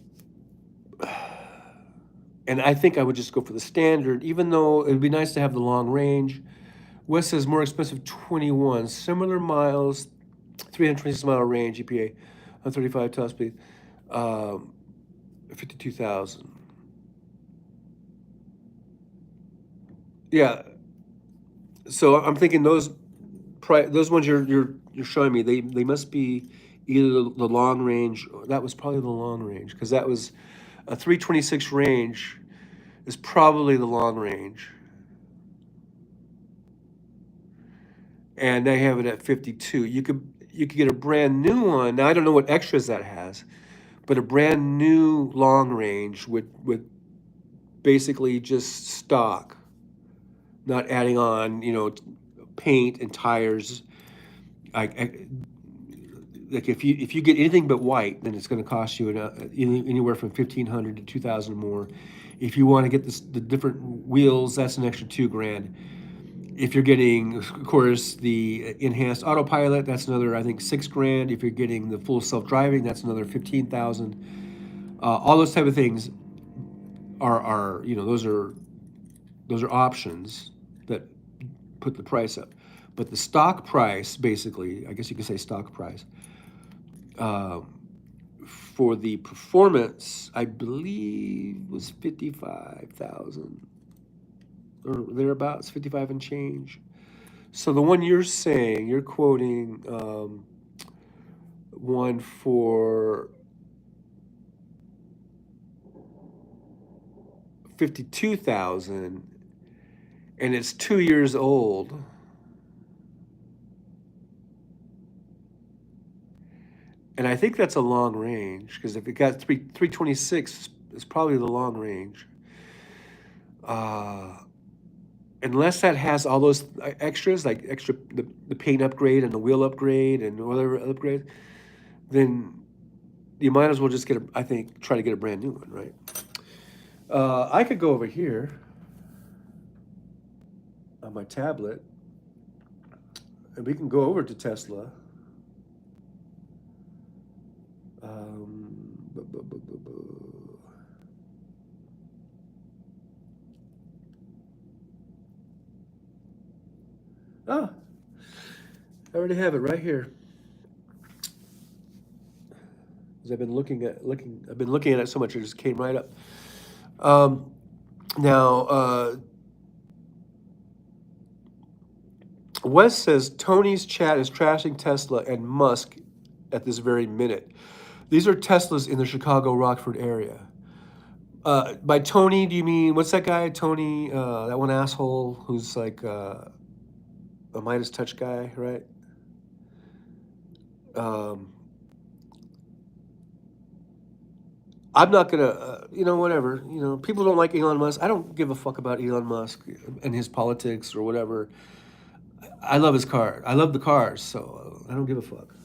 and I think I would just go for the standard, even though it would be nice to have the long range. West says more expensive 21, similar miles, 326-mile range, EPA, 135 top speed, 52,000. Yeah. So I'm thinking those ones you're showing me, they must be either the long range. That was probably the long range, because that was a 326 range is probably the long range. And they have it at 52. You could get a brand new one. Now I don't know what extras that has, but a brand new long range with basically just stock, not adding on, paint and tires. I like if you get anything but white, then it's going to cost you anywhere from 1,500 to 2,000 more. If you want to get the different wheels, that's an extra $2,000. If you're getting, of course, the enhanced autopilot, that's another, I think, $6,000. If you're getting the full self-driving, that's another 15,000. All those type of things are those are options that put the price up. But the stock price, basically, I guess you could say stock price, for the performance, I believe was 55,000 or thereabouts, 55 and change. So the one you're saying, you're quoting one for 52,000, and it's 2 years old. And I think that's a long range because if it got 326, it's probably the long range. Unless that has all those extras, like the paint upgrade and the wheel upgrade and whatever upgrade, then you might as well just I think, try to get a brand new one, right? I could go over here on my tablet and we can go over to Tesla. Bu- bu- bu- bu- bu. Ah, I already have it right here. 'Cause I've been looking at it so much it just came right up. Now, Wes says Tony's chat is trashing Tesla and Musk at this very minute. These are Teslas in the Chicago Rockford area. By Tony, do you mean what's that guy? Tony, that one asshole who's like a Midas Touch guy, right? I'm not gonna, whatever. People don't like Elon Musk. I don't give a fuck about Elon Musk and his politics or whatever. I love his car. I love the cars, so I don't give a fuck.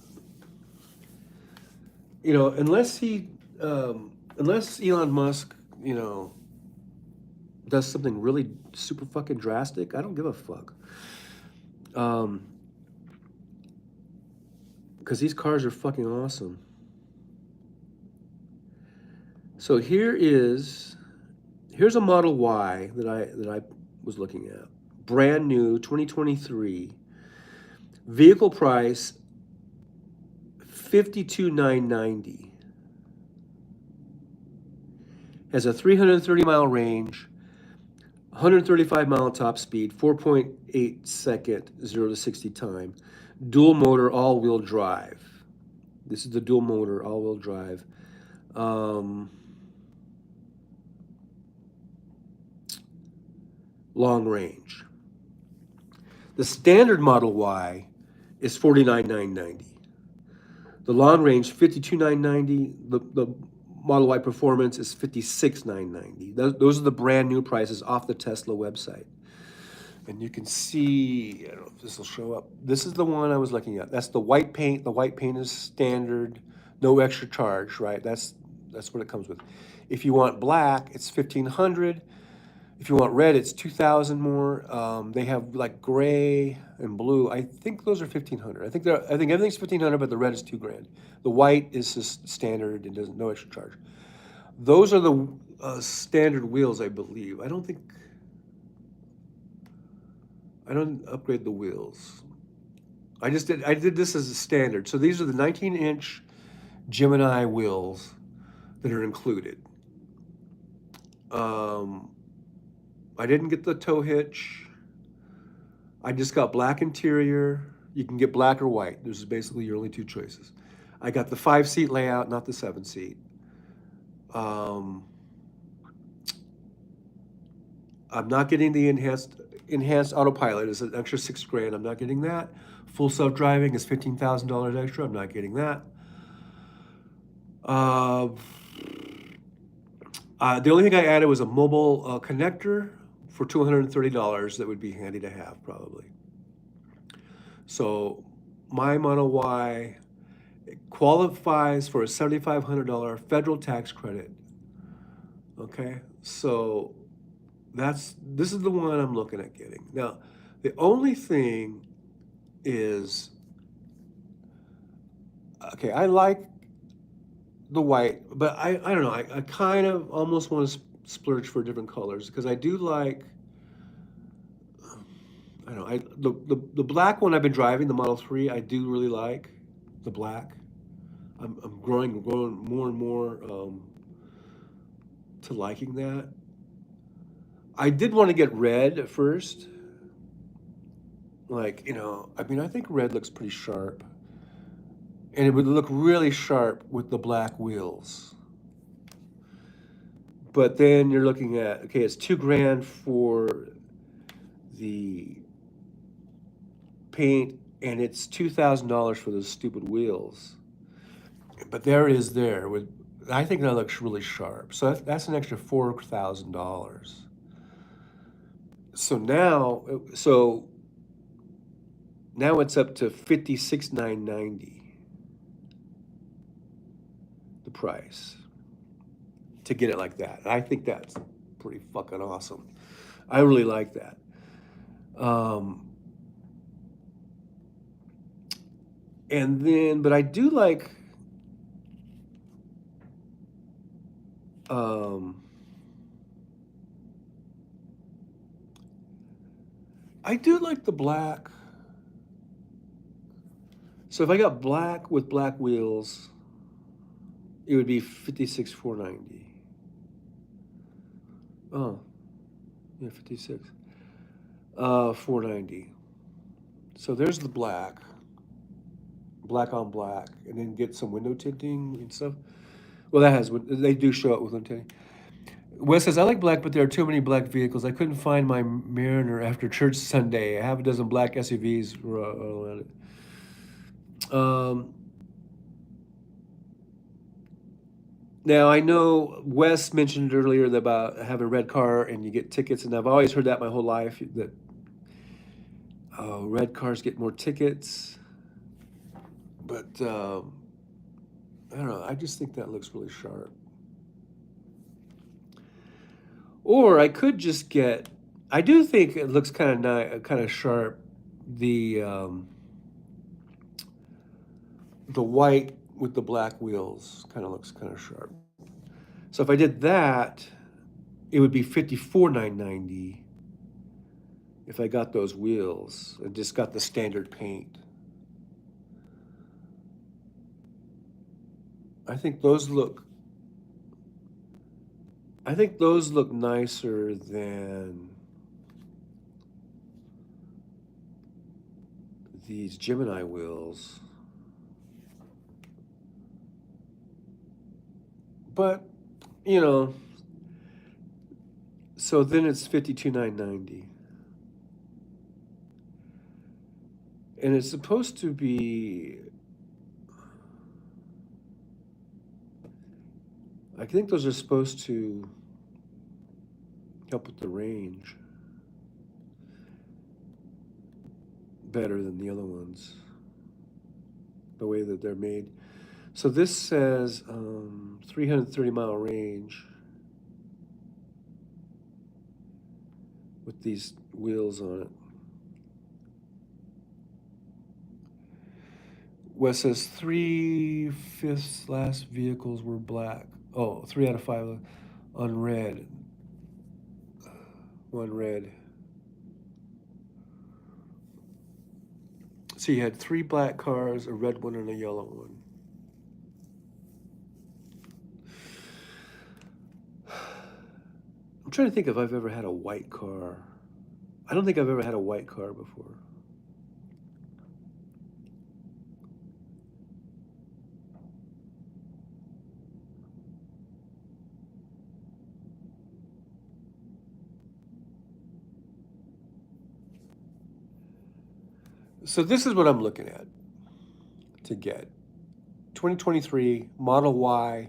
Unless unless Elon Musk, does something really super fucking drastic, I don't give a fuck. Because these cars are fucking awesome. So here's a Model Y that I was looking at, brand new, 2023, vehicle price $52,990. Has a 330-mile range, 135-mile top speed, 4.8 second 0 to 60 time, dual motor, all-wheel drive. This is the dual motor, all-wheel drive. Long range. The standard Model Y is $49,990. The long range, $52,990. The Model Y Performance is $56,990. Those are the brand new prices off the Tesla website. And you can see, I don't know if this will show up. This is the one I was looking at. That's the white paint. The white paint is standard, no extra charge, right? That's what it comes with. If you want black, it's $1,500. If you want red, it's 2,000 more. They have like gray and blue. I think those are 1,500. I think everything's 1,500, but the red is $2,000. The white is just standard and doesn't no extra charge. Those are the standard wheels, I believe. I don't upgrade the wheels. I did this as a standard. So these are the 19-inch Gemini wheels that are included. I didn't get the tow hitch. I just got black interior. You can get black or white. Those are basically your only two choices. I got the 5-seat layout, not the 7-seat. I'm not getting the enhanced autopilot. It's an extra $6,000. I'm not getting that. Full self-driving is $15,000 extra. I'm not getting that. The only thing I added was a mobile connector for $230. That would be handy to have, probably. So my Model Y qualifies for a $7,500 federal tax credit. Okay, so this is the one I'm looking at getting. Now, the only thing is, okay, I like the white, but I don't know. I kind of almost want to splurge for different colors because I do like. I don't know. The black one I've been driving, the Model 3, I do really like the black. I'm growing more and more to liking that. I did want to get red at first. Like, I mean, I think red looks pretty sharp. And it would look really sharp with the black wheels. But then you're looking at, okay, it's $2,000 for the paint, and it's $2,000 for those stupid wheels. But there it is there. I think that looks really sharp. So that's an extra $4,000. So now it's up to $56,990, the price, to get it like that. I think that's pretty fucking awesome. I really like that. And then, but I do like, I do like the black. So if I got black with black wheels, it would be $56,490. Oh, yeah, 56. 490. So there's the black on black, and then get some window tinting and stuff. Well, they do show it with window tinting. Wes says, I like black, but there are too many black vehicles. I couldn't find my Mariner after church Sunday. I have a dozen black SUVs around it. Now, I know Wes mentioned earlier about having a red car and you get tickets, and I've always heard that my whole life, that red cars get more tickets. But I don't know. I just think that looks really sharp. Or I could just get. I do think it looks kind of nice, kind of sharp. The white with the black wheels kind of looks kind of sharp. So if I did that, it would be $54,990 if I got those wheels and just got the standard paint. I think those look nicer than these Gemini wheels. But, so then it's $52,990. And it's supposed to be, I think those are supposed to help with the range better than the other ones, the way that they're made. So this says 330-mile range with these wheels on it. Wes says 3/5 last vehicles were black. Oh, 3 out of 5 on red. One red. So you had 3 black cars, a red one, and a yellow one. I'm trying to think if I've ever had a white car. I don't think I've ever had a white car before. So this is what I'm looking at to get. 2023 Model Y.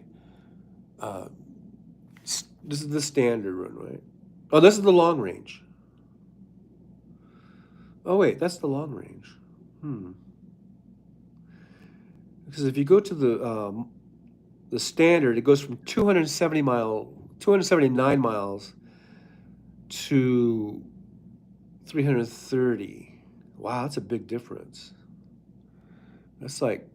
This is the standard one, right? Oh, this is the long range. Oh, wait, that's the long range. Because if you go to the standard, it goes from 279 miles to 330. Wow, that's a big difference. That's like,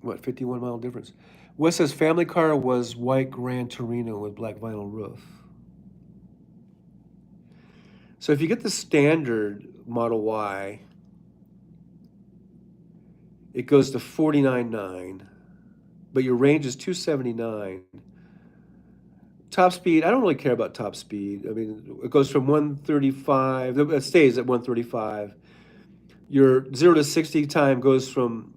what, 51-mile difference. Wes says family car was white Gran Torino with black vinyl roof. So if you get the standard Model Y, it goes to 49.9, but your range is 279. Top speed, I don't really care about top speed. I mean, it goes from 135, it stays at 135. Your 0 to 60 time goes from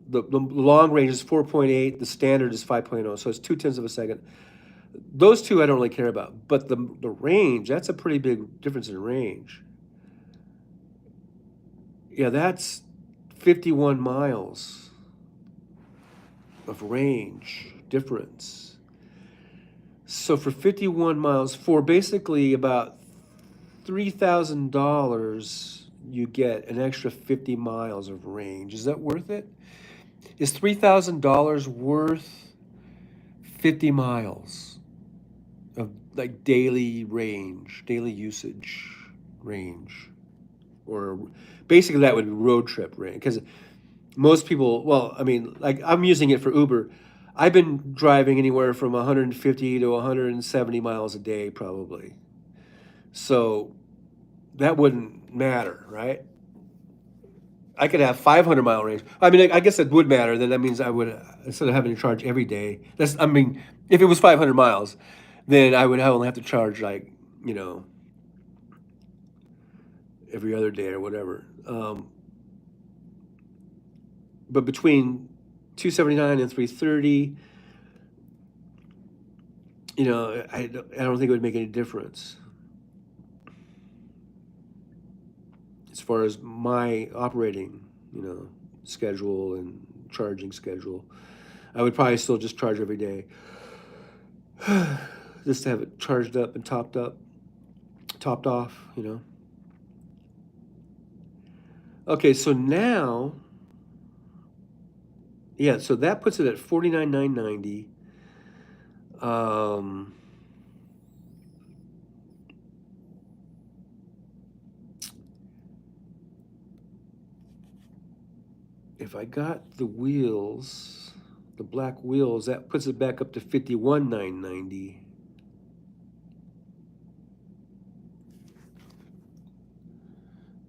the long range is 4.8, the standard is 5.0, so it's 0.2 of a second. Those two I don't really care about, but the range, that's a pretty big difference in range. Yeah, that's 51 miles of range difference. So for 51 miles, for basically about $3,000, you get an extra 50 miles of range. Is that worth it? Is $3,000 worth 50 miles of like daily range, daily usage range? Or basically that would be road trip range. Because most people, well, I mean, like I'm using it for Uber. I've been driving anywhere from 150 to 170 miles a day, probably. So that wouldn't matter, right? I could have 500-mile range. I mean, I guess it would matter. Then that means I would, instead of having to charge every day. That's, I mean, if it was 500 miles, then I would only have to charge like, you know, every other day or whatever. But between 279 and 330, you know, I don't think it would make any difference as far as my operating, you know, schedule and charging schedule. I would probably still just charge every day, just to have it charged up and topped off, you know. Okay, so now, yeah, so that puts it at 49,990. If I got the wheels, the black wheels, that puts it back up to 51,990.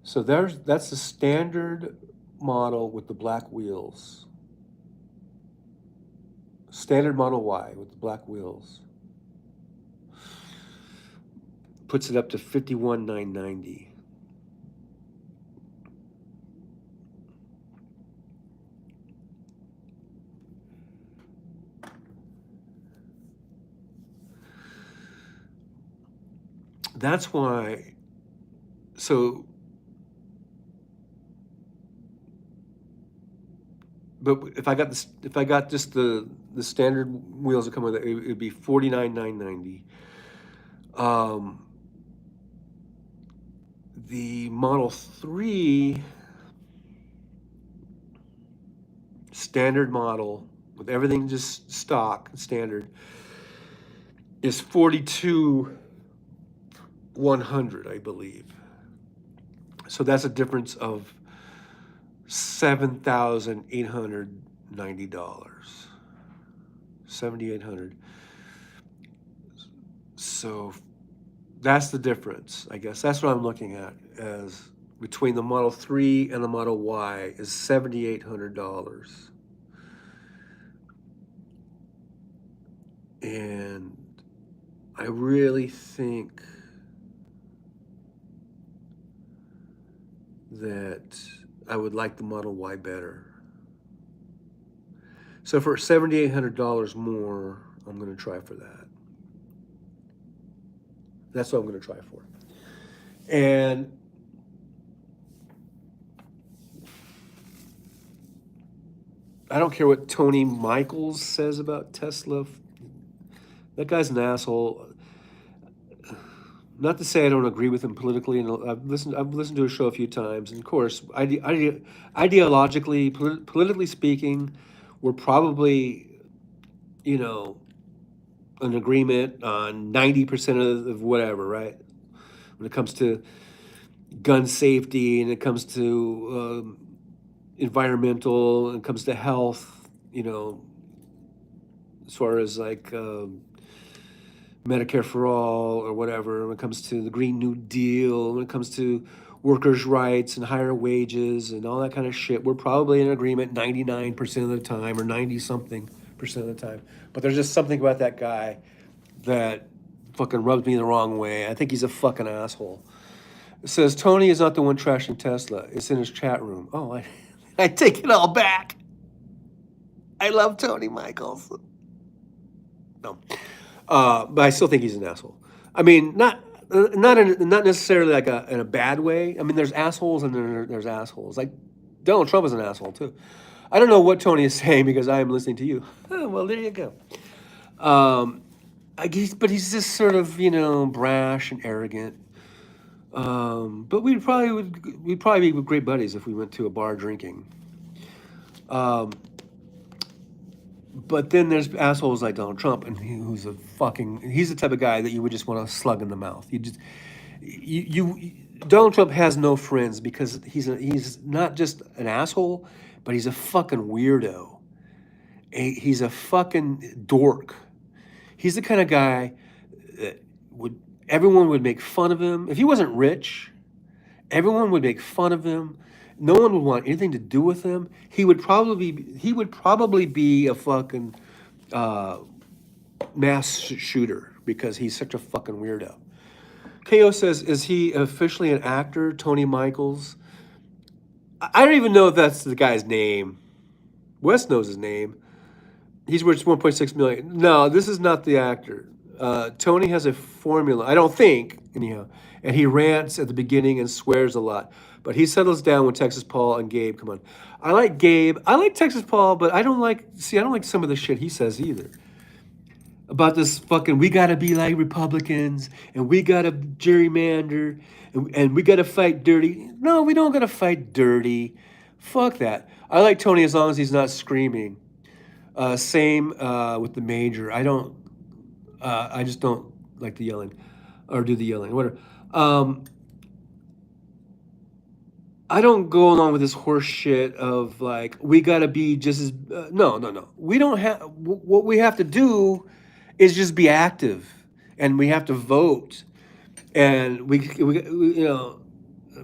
So that's the standard model with the black wheels. Standard Model Y with the black wheels. Puts it up to 51,990. That's why, so, but if I got just the standard wheels that come with it, it would be 49,990. The Model 3 standard model with everything just stock standard is 42,100, I believe. So that's a difference of $7,890. 7,800. So that's the difference, I guess. That's what I'm looking at as between the Model 3 and the Model Y is $7,800. And I really think that I would like the Model Y better. So for $7,800 more, I'm going to try for that. That's what I'm going to try for. And I don't care what Tony Michaels says about Tesla. That guy's an asshole. Not to say I don't agree with him politically, and I've listened to his show a few times, and of course, ideologically, politically speaking, we're probably, you know, an agreement on 90% of whatever, right? When it comes to gun safety, and it comes to environmental, and it comes to health, you know, as far as like Medicare for all or whatever, when it comes to the Green New Deal, when it comes to workers' rights and higher wages and all that kind of shit, we're probably in agreement 99% of the time, or 90 something percent of the time. But there's just something about that guy that fucking rubs me the wrong way. I think he's a fucking asshole. It says Tony is not the one trashing Tesla. It's in his chat room. Oh, I take it all back. I love Tony Michaels. No. But I still think he's an asshole. I mean, not necessarily like in a bad way. I mean, there's assholes and there's assholes. Like Donald Trump is an asshole too. I don't know what Tony is saying because I am listening to you. Oh, well, there you go. But he's just sort of, you know, brash and arrogant. But we'd probably be great buddies if we went to a bar drinking. But then there's assholes like Donald Trump, and he's the type of guy that you would just want to slug in the mouth. Donald Trump has no friends because he's not just an asshole, but he's a fucking weirdo. He's a fucking dork. He's the kind of guy that everyone would make fun of him. If he wasn't rich, everyone would make fun of him. No one would want anything to do with him. He would probably be a fucking mass shooter because he's such a fucking weirdo. KO says, is he officially an actor, Tony Michaels? I don't even know if that's the guy's name. Wes knows his name. He's worth 1.6 million. No, this is not the actor. Tony has a formula, I don't think, anyhow. And he rants at the beginning and swears a lot. But he settles down with Texas Paul and Gabe. Come on. I like Gabe. I like Texas Paul, but I don't like some of the shit he says either. About this fucking, we got to be like Republicans, and we got to gerrymander, and we got to fight dirty. No, we don't got to fight dirty. Fuck that. I like Tony as long as he's not screaming. Same with the Major. I just don't like the yelling, or do the yelling, whatever. I don't go along with this horse shit of like, we got to be just as, no. We don't have, what we have to do is just be active, and we have to vote. And we you know,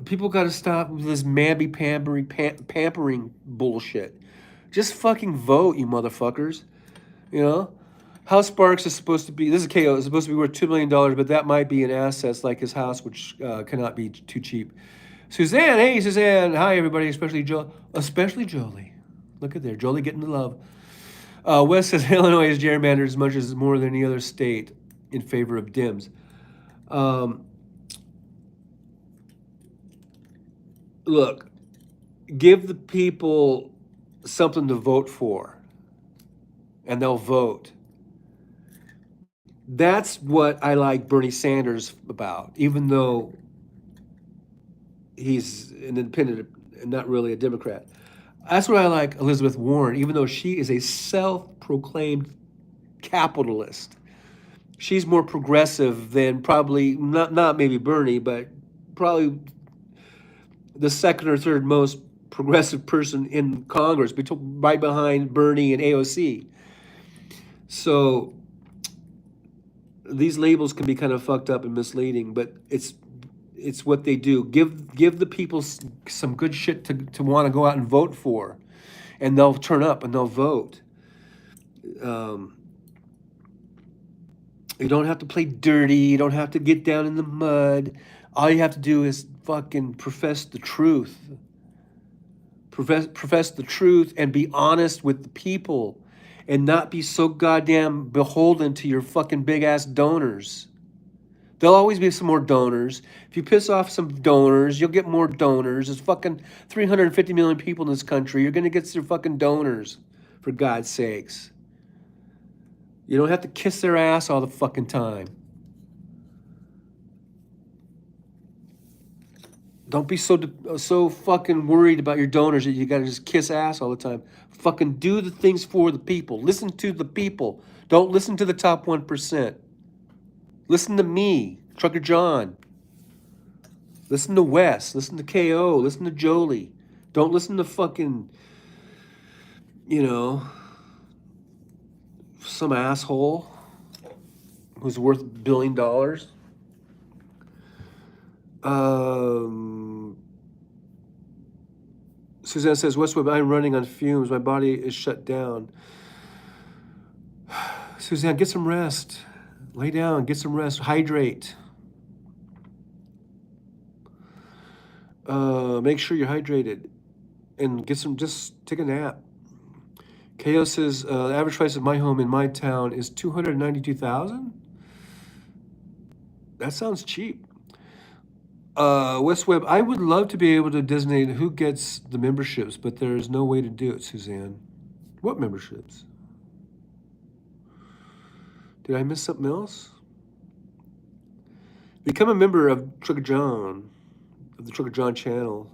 people got to stop with this pampering bullshit. Just fucking vote, you motherfuckers. You know? House Sparks is supposed to be, this is KO, is supposed to be worth $2 million, but that might be in assets like his house, which cannot be too cheap. Suzanne, hey Suzanne, hi everybody, especially Jolie. Look at there, Jolie getting the love. Wes says Illinois is gerrymandered as much as more than any other state in favor of Dems. Look, give the people something to vote for, and they'll vote. That's what I like Bernie Sanders about, even though he's an independent and not really a Democrat. That's what I like Elizabeth Warren, even though she is a self-proclaimed capitalist. She's more progressive than probably, not maybe Bernie, but probably the second or third most progressive person in Congress, right behind Bernie and AOC. So these labels can be kind of fucked up and misleading, but it's what they do. Give the people some good shit to want to go out and vote for, and they'll turn up and they'll vote. You don't have to play dirty. You don't have to get down in the mud. All you have to do is fucking profess the truth. Profess the truth and be honest with the people, and not be so goddamn beholden to your fucking big ass donors. There'll always be some more donors. If you piss off some donors, you'll get more donors. There's fucking 350 million people in this country. You're going to get some fucking donors, for God's sakes. You don't have to kiss their ass all the fucking time. Don't be so fucking worried about your donors that you gotta just kiss ass all the time. Fucking do the things for the people. Listen to the people. Don't listen to the top 1%. Listen to me, Trucker John. Listen to Wes. Listen to KO. Listen to Jolie. Don't listen to fucking, you know, some asshole who's worth $1 billion. Suzanne says, Westwood, I'm running on fumes. My body is shut down. Suzanne, get some rest. Lay down, get some rest. Hydrate. Make sure you're hydrated. And just take a nap. KO says, the average price of my home in my town is $292,000. That sounds cheap. West Webb, I would love to be able to designate who gets the memberships, but there's no way to do it, Suzanne. What memberships? Did I miss something else? Become a member of Trucker John, of the Trucker John channel.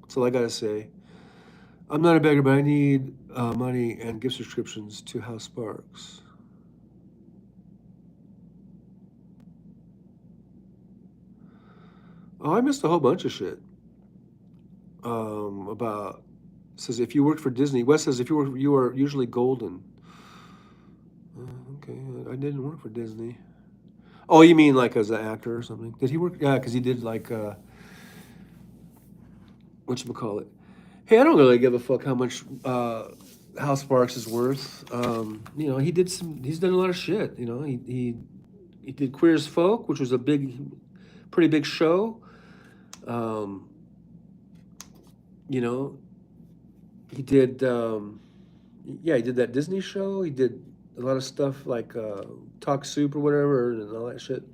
That's all I gotta say. I'm not a beggar, but I need money and gift subscriptions to House Sparks. Oh, I missed a whole bunch of shit. About says if you worked for Disney. Wes says if you are usually golden. Okay, I didn't work for Disney. Oh, you mean like as an actor or something? Did he work? Yeah, because he did like whatchamacallit. Hey, I don't really give a fuck how much House Sparks is worth. You know, he's done a lot of shit. You know, he did Queer as Folk, which was a pretty big show. You know, he did, he did that Disney show. He did a lot of stuff like Talk Soup or whatever and all that shit.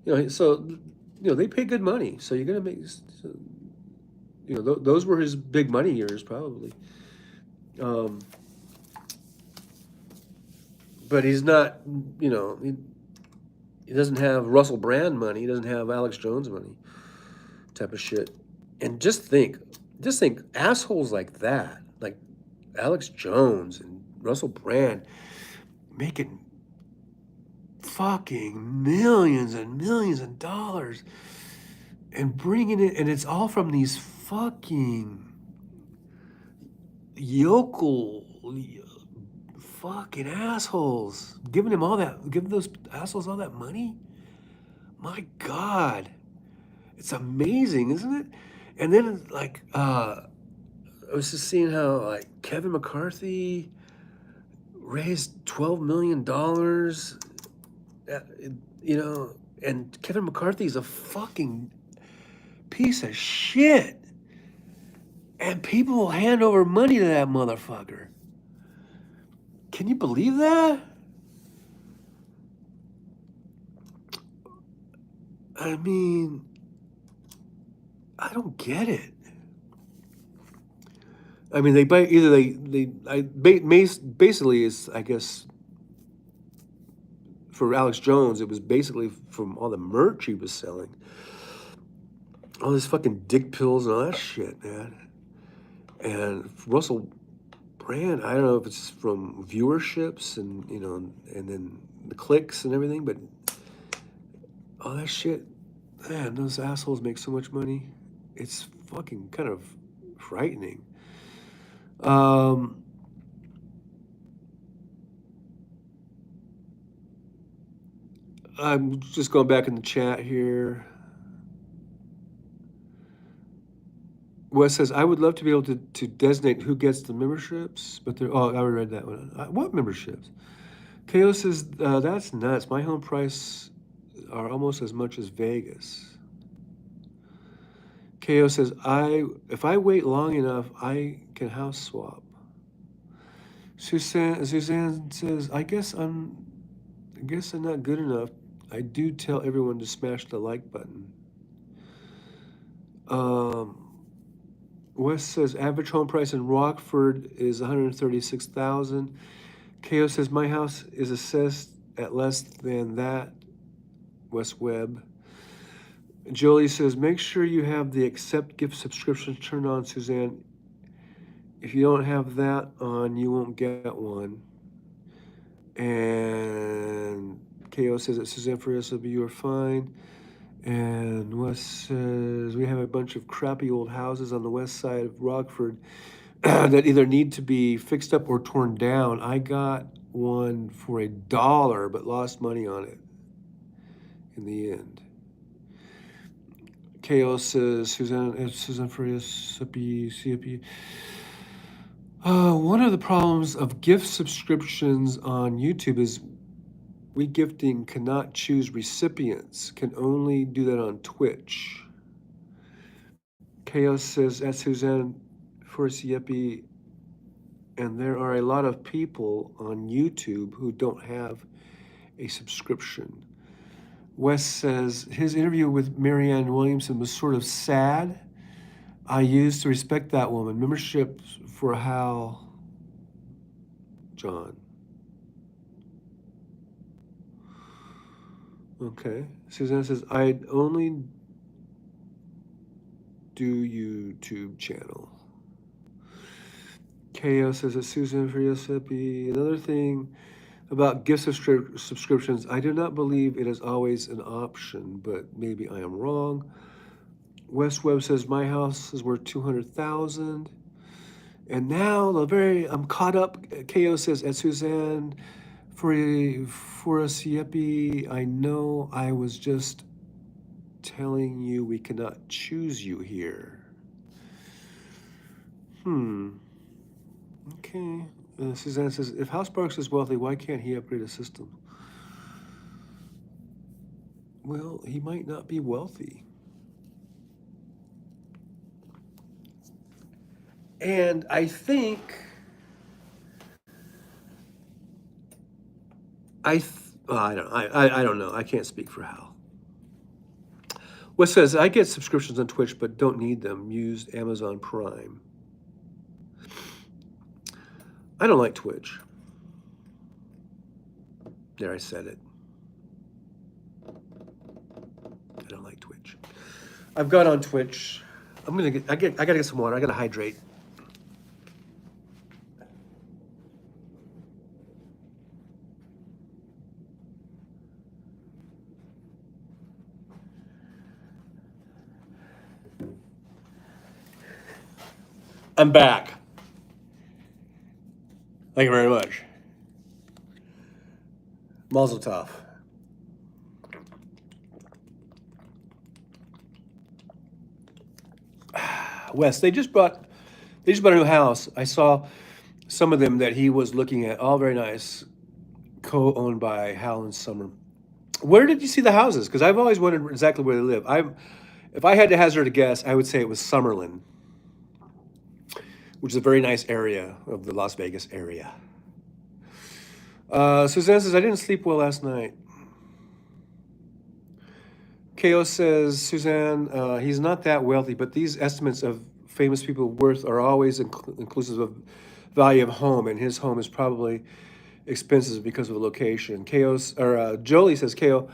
You know, so, you know, they pay good money. So you're going to make, you know, those were his big money years probably. But he's not, you know, he doesn't have Russell Brand money. He doesn't have Alex Jones money type of shit. And just think assholes like that, like Alex Jones and Russell Brand making fucking millions and millions of dollars and bringing it, and it's all from these fucking yokel fucking assholes giving those assholes all that money. My God, it's amazing, isn't it? And then like I was just seeing how like Kevin McCarthy raised $12 million. You know, and Kevin McCarthy's a fucking piece of shit. And people will hand over money to that motherfucker. Can you believe that? I mean, I don't get it. I mean, basically is, I guess, for Alex Jones, it was basically from all the merch he was selling. All this fucking dick pills and all that shit, man. And Russell Brand, I don't know if it's from viewerships and, you know, and then the clicks and everything, but all that shit, man, those assholes make so much money. It's fucking kind of frightening. I'm just going back in the chat here. Wes says, I would love to be able to designate who gets the memberships, but I already read that one. What memberships? KO says, that's nuts. My home price are almost as much as Vegas. KO says, if I wait long enough, I can house swap. Suzanne says, I guess I'm not good enough. I do tell everyone to smash the like button. Wes says average home price in Rockford is $136,000. KO says my house is assessed at less than that. Wes Webb. Jolie says, make sure you have the accept gift subscriptions turned on, Suzanne. If you don't have that on, you won't get one. And KO says that Suzanne for SLB, you are fine. And Wes says, we have a bunch of crappy old houses on the west side of Rockford that either need to be fixed up or torn down. I got one for $1, but lost money on it in the end. KO says, Suzanne Farias, CFP. One of the problems of gift subscriptions on YouTube is we gifting cannot choose recipients, can only do that on Twitch. KO says, at Suzanne Farias, and there are a lot of people on YouTube who don't have a subscription. Wes says, his interview with Marianne Williamson was sort of sad. I used to respect that woman. Membership for how, John? Okay. Suzanne says, I'd only do YouTube channel. KO says that Susan for Yosepi. Another thing about gift subscriptions, I do not believe it is always an option, but maybe I am wrong. West Webb says my house is worth $200,000. And now I'm caught up. KO says at Suzanne for a Siepi, I know I was just telling you we cannot choose you here. Okay. Suzanne says, if House Sparks is wealthy, why can't he upgrade a system? Well, he might not be wealthy. And I think I don't know. I can't speak for Hal. Wes says, I get subscriptions on Twitch, but don't need them. Use Amazon Prime. I don't like Twitch. There, I said it. I don't like Twitch. I've got on Twitch. I gotta get some water. I gotta hydrate. I'm back. Thank you very much. Mazel tov. Wes, they just bought a new house. I saw some of them that he was looking at, all very nice, co-owned by Hal and Summer. Where did you see the houses? Because I've always wondered exactly where they live. If I had to hazard a guess, I would say it was Summerlin, which is a very nice area of the Las Vegas area. Suzanne says, I didn't sleep well last night. KO says, Suzanne, he's not that wealthy, but these estimates of famous people's worth are always inclusive of value of home, and his home is probably expensive because of the location. Jolie says, KO,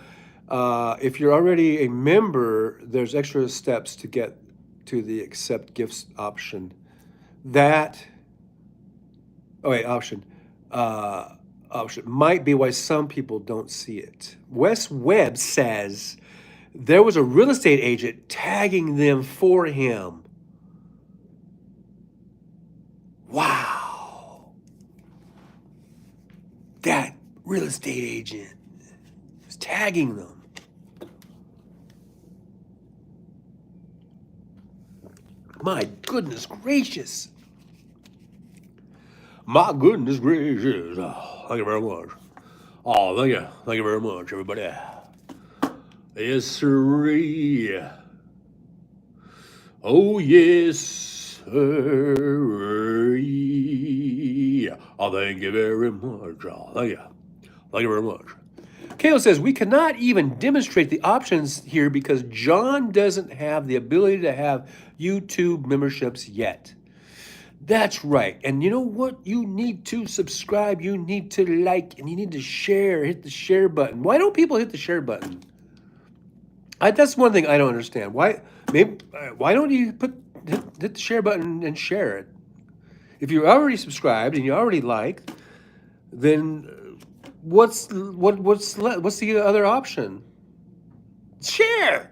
if you're already a member, there's extra steps to get to the accept gifts option. Option might be why some people don't see it. Wes Webb says there was a real estate agent tagging them for him. Wow. That real estate agent is tagging them. My goodness gracious. My goodness gracious. Oh, thank you very much. Oh, thank you. Thank you very much, everybody. Yes, sir. Oh, yes, sir. Oh, thank you very much. Oh, thank you. Thank you very much. Kale says, we cannot even demonstrate the options here because John doesn't have the ability to have YouTube memberships yet. That's right. And you know what? You need to subscribe, you need to like, and you need to share. Hit the share button. Why don't people hit the share button? That's one thing I don't understand. Why don't you hit the share button and share it? If you're already subscribed and you already like, then what's the other option? Share.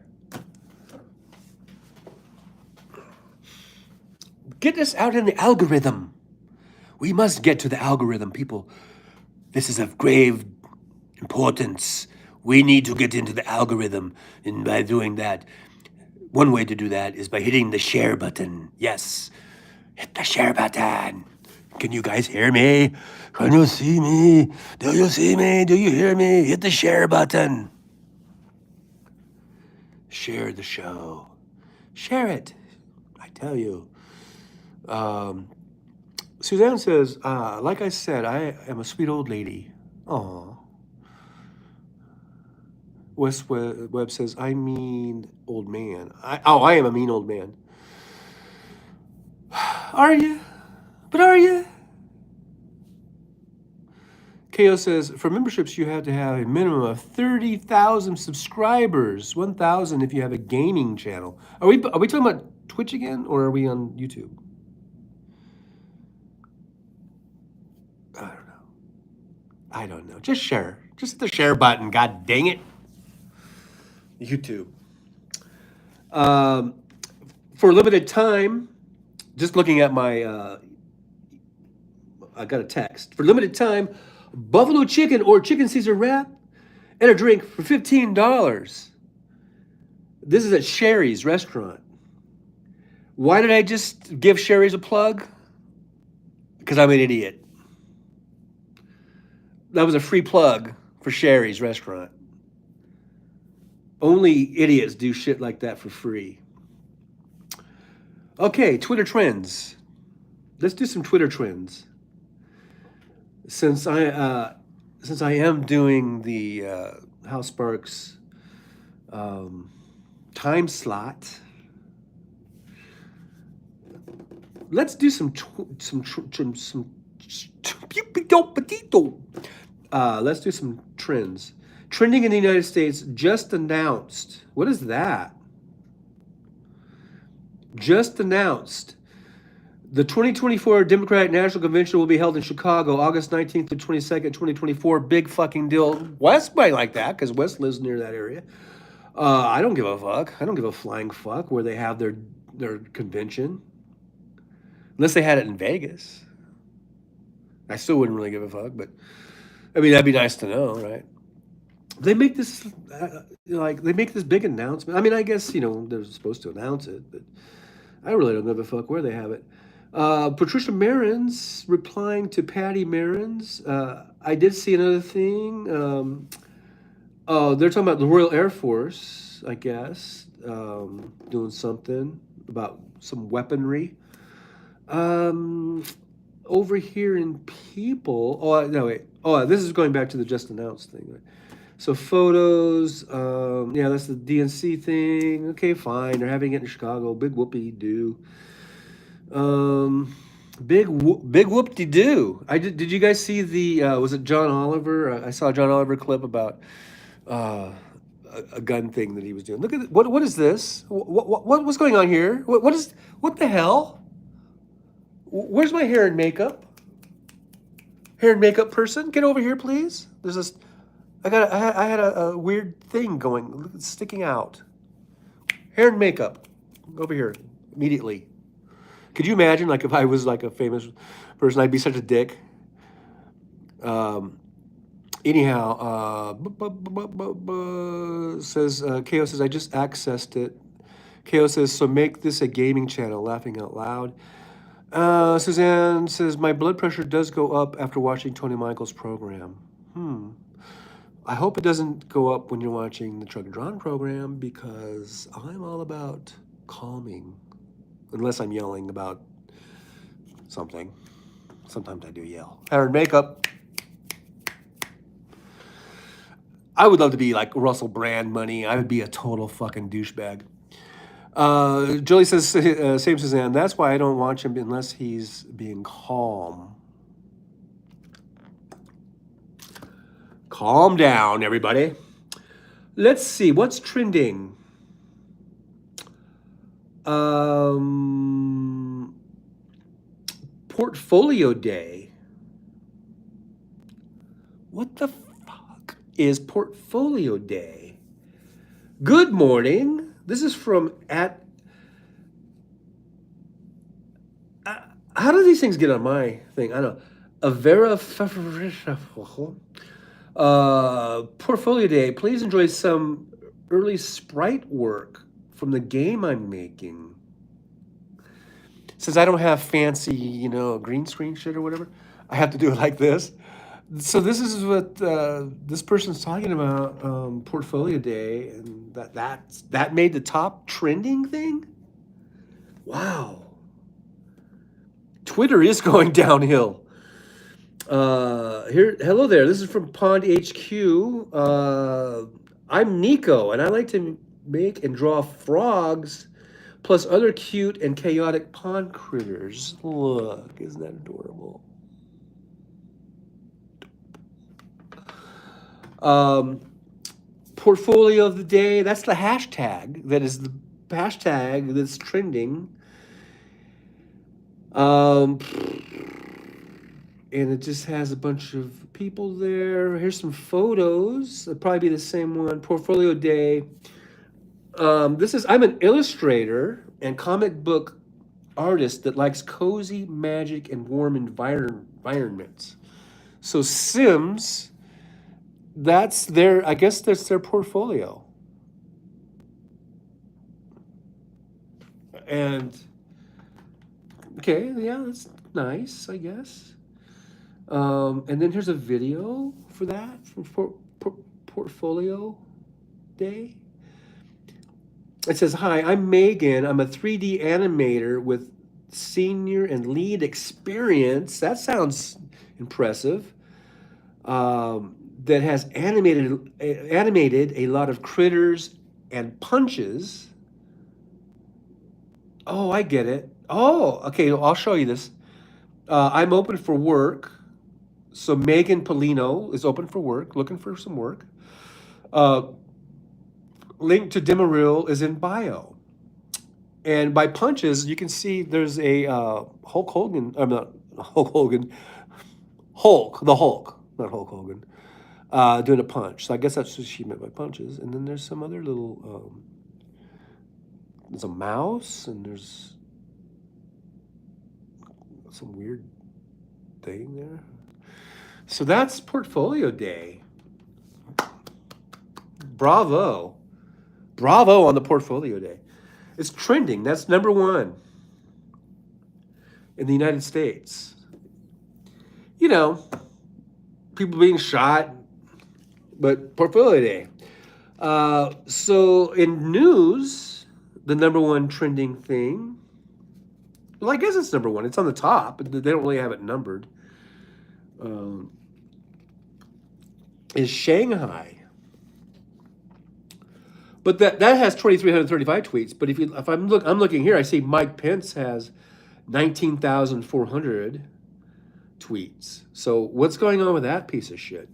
Get us out in the algorithm. We must get to the algorithm, people. This is of grave importance. We need to get into the algorithm, and by doing that, one way to do that is by hitting the share button. Yes, hit the share button. Can you guys hear me? Can you see me? Do you see me? Do you hear me? Hit the share button. Share the show. Share it. I tell you. Suzanne says, like I said, I am a sweet old lady. Aw. Wes Webb says, I mean old man. I am a mean old man. Are you? But are you? KO says, for memberships, you have to have a minimum of 30,000 subscribers. 1,000 if you have a gaming channel. Are we talking about Twitch again, or are we on YouTube? I don't know. Just share. Just the share button. God dang it. YouTube. For a limited time, just looking at my, I got a text. For limited time, buffalo chicken or chicken Caesar wrap and a drink for $15. This is at Sherry's restaurant. Why did I just give Sherry's a plug? Because I'm an idiot. That was a free plug for Sherry's restaurant. Only idiots do shit like that for free. Okay, Twitter trends. Let's do some Twitter trends. Since I am doing the House Sparks time slot, let's do let's do some trends. Trending in the United States just announced. What is that? Just announced. The 2024 Democratic National Convention will be held in Chicago, August 19th to 22nd, 2024. Big fucking deal. Wes might like that because Wes lives near that area. I don't give a fuck. I don't give a flying fuck where they have their convention. Unless they had it in Vegas. I still wouldn't really give a fuck, but I mean, that'd be nice to know, right? They make this they make this big announcement. I mean, I guess, they're supposed to announce it, but I really don't give a fuck where they have it. Patricia Marins replying to Patty Marins. I did see another thing. They're talking about the Royal Air Force, I guess, doing something about some weaponry. Over here in People. Oh, no, wait. Oh, this is going back to the just announced thing. Right? So photos. Yeah, that's the DNC thing. Okay, fine. They're having it in Chicago. Big whoopie-doo. Big whoop-de-doo. Did you guys see the, was it John Oliver? I saw a John Oliver clip about a gun thing that he was doing. Look at what is this? What's going on here? What the hell? Where's my hair and makeup? Hair and makeup person, get over here, please. There's this. I had a weird thing sticking out. Hair and makeup, over here immediately. Could you imagine, like, if I was like a famous person, I'd be such a dick. Anyhow, says KO says I just accessed it. KO says so make this a gaming channel. Laughing out loud. Suzanne says, my blood pressure does go up after watching Tony Michael's program. I hope it doesn't go up when you're watching the Chuck and John program because I'm all about calming. Unless I'm yelling about something. Sometimes I do yell. Hair and makeup. I would love to be like Russell Brand money. I would be a total fucking douchebag. Julie says, same Suzanne, that's why I don't watch him unless he's being calm. Calm down, everybody. Let's see, what's trending? Um, Portfolio Day. What the fuck is Portfolio Day? Good morning. This is from at. How do these things get on my thing? I don't know. Avera. Portfolio Day. Please enjoy some early sprite work from the game I'm making. Since I don't have fancy, green screen shit or whatever, I have to do it like this. So this is what this person's talking about, Portfolio Day, and that made the top trending thing. Wow, Twitter is going downhill. Hello there. This is from Pond HQ. I'm Nico, and I like to make and draw frogs, plus other cute and chaotic pond critters. Look, isn't that adorable? Portfolio of the day. That's the hashtag. That is the hashtag that's trending. And it just has a bunch of people there. Here's some photos. It'll probably be the same one. Portfolio day. I'm an illustrator and comic book artist that likes cozy magic and warm environments. So Sims, I guess that's their portfolio. And okay, yeah, that's nice, I guess. And then here's a video for that from Portfolio Day. It says, "Hi, I'm Megan. I'm a 3D animator with senior and lead experience." That sounds impressive. That has animated a lot of critters and punches. Oh, I get it. Oh, okay. I'll show you this. I'm open for work. So Megan Polino is open for work, looking for some work. Link to Demaril is in bio. And by punches, you can see there's a Hulk Hogan. I'm not Hulk Hogan. The Hulk, not Hulk Hogan, doing a punch. So I guess that's what she meant by punches. And then there's some other little. There's a mouse, and there's some weird thing there. So that's Portfolio Day. Bravo. Bravo on the Portfolio Day. It's trending. That's number one in the United States. People being shot, but Portfolio Day. So in news, the number one trending thing, well, I guess it's number one. It's on the top, but they don't really have it numbered, is Shanghai. But that has 2,335 tweets. But if I'm looking here, I see Mike Pence has 19,400 tweets. So what's going on with that piece of shit?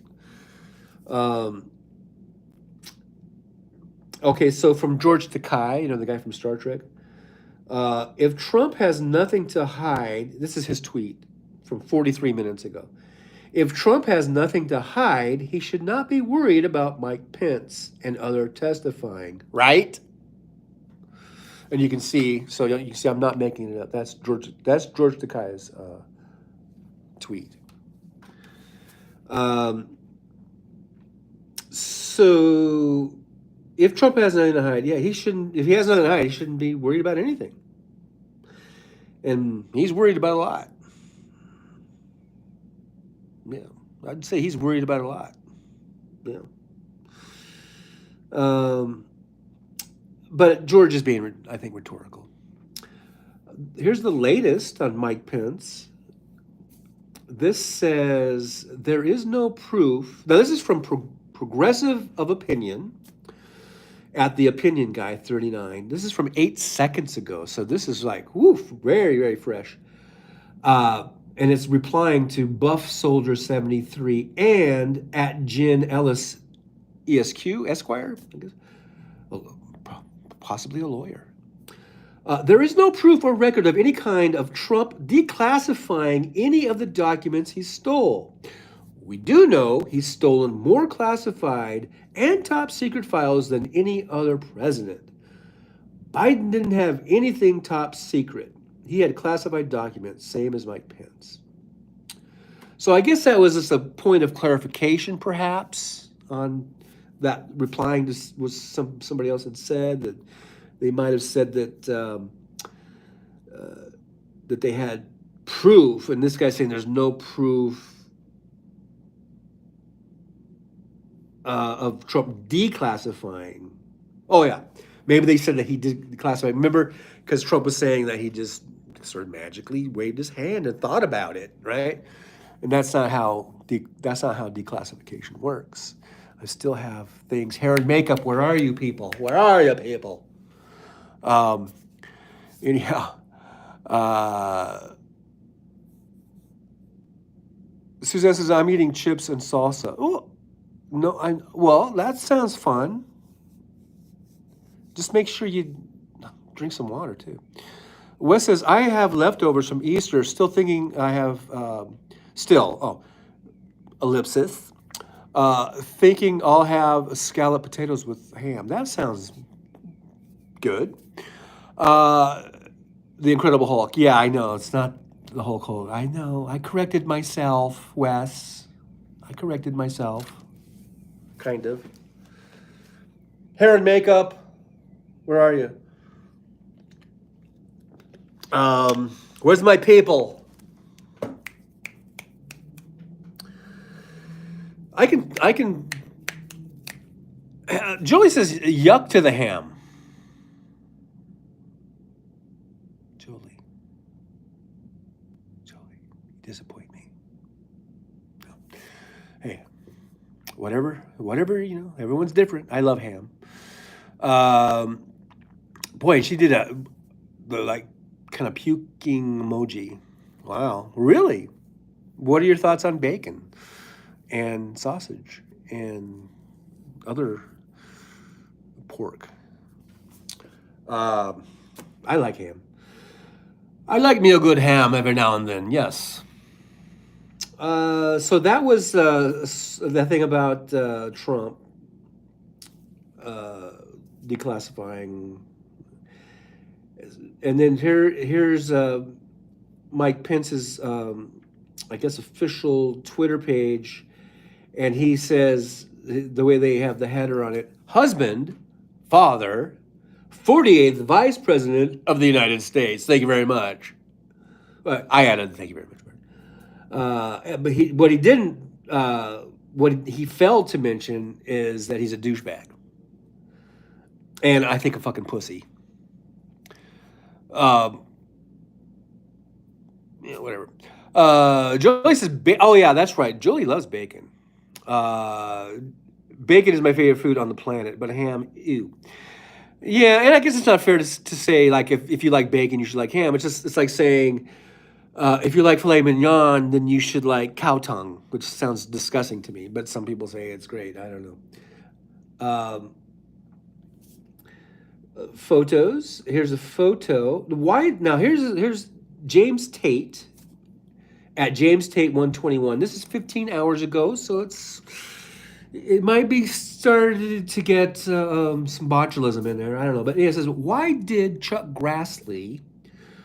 Okay, so from George Takei, the guy from Star Trek. If Trump has nothing to hide, this is his tweet from 43 minutes ago. If Trump has nothing to hide, he should not be worried about Mike Pence and other testifying, right? And you can see, I'm not making it up. That's George Takei's tweet. So if Trump has nothing to hide, he shouldn't. If he has nothing to hide, he shouldn't be worried about anything. And he's worried about a lot. Yeah, I'd say he's worried about a lot. Yeah. But George is being, I think, rhetorical. Here's the latest on Mike Pence. This says there is no proof. Now, this is from Progressive of Opinion at the Opinion Guy 39. This is from 8 seconds ago. So this is like, very, very fresh. And it's replying to Buff Soldier 73 and at Jen Ellis ESQ, Esquire, I guess. Possibly a lawyer. There is no proof or record of any kind of Trump declassifying any of the documents he stole. We do know he's stolen more classified and top secret files than any other president. Biden didn't have anything top secret. He had classified documents, same as Mike Pence. So I guess that was just a point of clarification, perhaps, on that, replying to what somebody else had said, that they might have said that they had proof, and this guy's saying there's no proof of Trump declassifying. Oh yeah, maybe they said that he did declassify. Remember, because Trump was saying that he just sort of magically waved his hand and thought about it, right? And that's not how declassification works. I still have things. Hair and makeup. Where are you people? Where are you people? Anyhow, Suzanne says I'm eating chips and salsa. Oh, no, well, that sounds fun. Just make sure you drink some water too. Wes says I have leftovers from Easter. Still thinking I have ellipsis. Thinking I'll have scalloped potatoes with ham. That sounds good. The Incredible Hulk. Yeah, I know. It's not the Hulk Hogan. I know. I corrected myself, Wes. I corrected myself. Kind of. Hair and makeup. Where are you? Where's my people? I can. Julie says, yuck to the ham. Julie, you disappoint me. No. Hey, whatever, everyone's different. I love ham. Boy, she did the like kind of puking emoji. Wow, really? What are your thoughts on bacon and sausage and other pork? I like ham. I like me a good ham every now and then. Yes. So that was the thing about Trump declassifying. And then here's Mike Pence's, I guess, official Twitter page, and he says, the way they have the header on it, husband, father, 48th Vice President of the United States. Thank you very much. I added thank you very much. But what he failed to mention is that he's a douchebag. And I think a fucking pussy. Whatever. Jolie says, oh yeah, that's right. Jolie loves bacon. Bacon is my favorite food on the planet, but ham, ew. Yeah, and I guess it's not fair to say, like, if you like bacon, you should like ham. It's like saying, if you like filet mignon, then you should like cow tongue, which sounds disgusting to me, but some people say it's great. I don't know. Photos. Here's a photo. Here's James Tate at James Tate 121. This is 15 hours ago, so it might be started to get some botulism in there. I don't know, but it says, why did Chuck Grassley,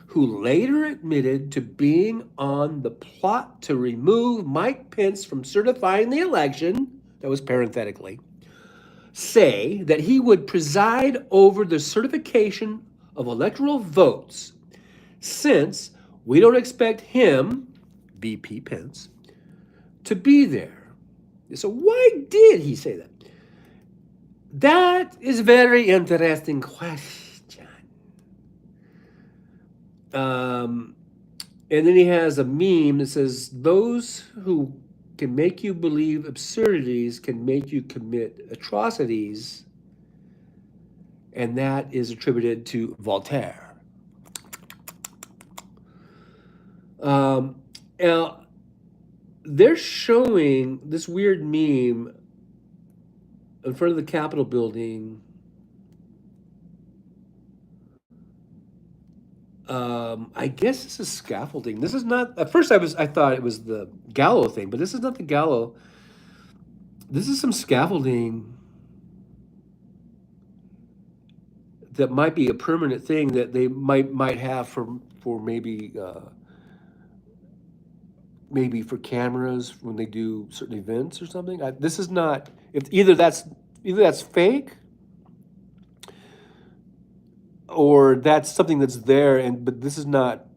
who later admitted to being on the plot to remove Mike Pence from certifying the election, that was parenthetically, say that he would preside over the certification of electoral votes, since we don't expect him, VP Pence, to be there? So why did he say that? That is a very interesting question. And then he has a meme that says, those who can make you believe absurdities can make you commit atrocities. And that is attributed to Voltaire. Now, they're showing this weird meme in front of the Capitol building I guess this is scaffolding. This is not. At first, I thought it was the gallows thing, but this is not the gallows. This is some scaffolding that might be a permanent thing that they might have for maybe for cameras when they do certain events or something. This is not. If either that's fake or that's something that's there, and but this is not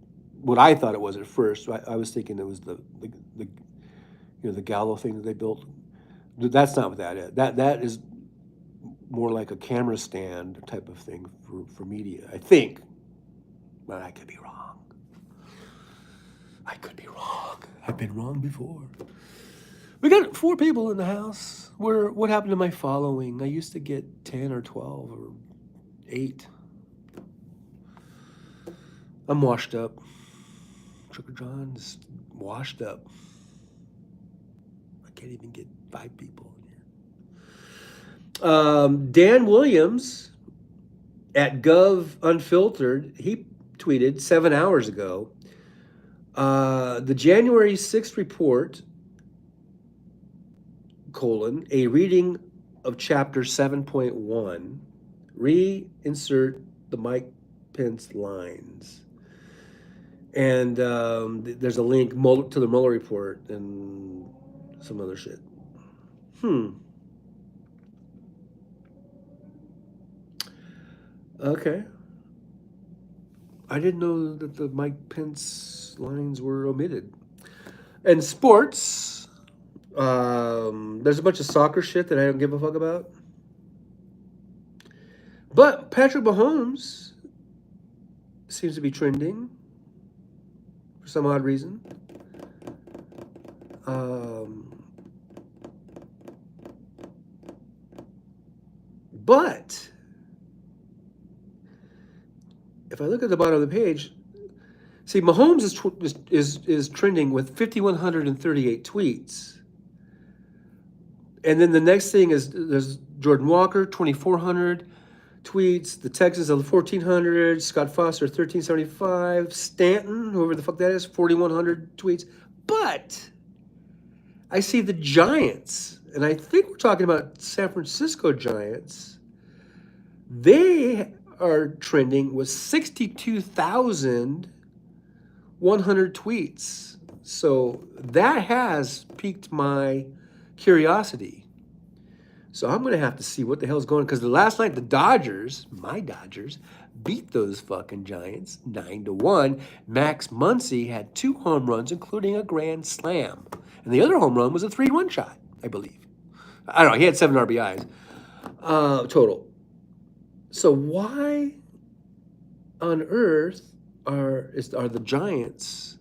what I thought it was at first. I was thinking it was the the gallows thing that they built. That's not what that is. That is more like a camera stand type of thing for media, I think. But I could be wrong. I could be wrong. I've been wrong before. We got 4 people in the house. What happened to my following? I used to get 10 or 12 or 8. I'm washed up. Trucker John is washed up. I can't even get 5 people in here. Dan Williams at Gov Unfiltered, he tweeted 7 hours ago, the January 6th report, a reading of chapter 7.1, reinsert the Mike Pence lines. And there's a link to the Mueller report and some other shit. Okay. I didn't know that the Mike Pence lines were omitted. And sports, there's a bunch of soccer shit that I don't give a fuck about. But Patrick Mahomes seems to be trending for some odd reason. But if I look at the bottom of the page, see, Mahomes is trending with 5,138 tweets. And then the next thing is there's Jordan Walker, 2,400 tweets. The Texans are 1,400. Scott Foster, 1,375. Stanton, whoever the fuck that is, 4,100 tweets. But I see the Giants, and I think we're talking about San Francisco Giants. They are trending with 62,100 tweets. So that has piqued my curiosity. So I'm going to have to see what the hell's going on. Because the last night, the Dodgers, my Dodgers, beat those fucking Giants 9-1. Max Muncy had 2 home runs, including a grand slam. And the other home run was a 3-1 shot, I believe. I don't know. He had 7 RBIs total. So why on earth are the Giants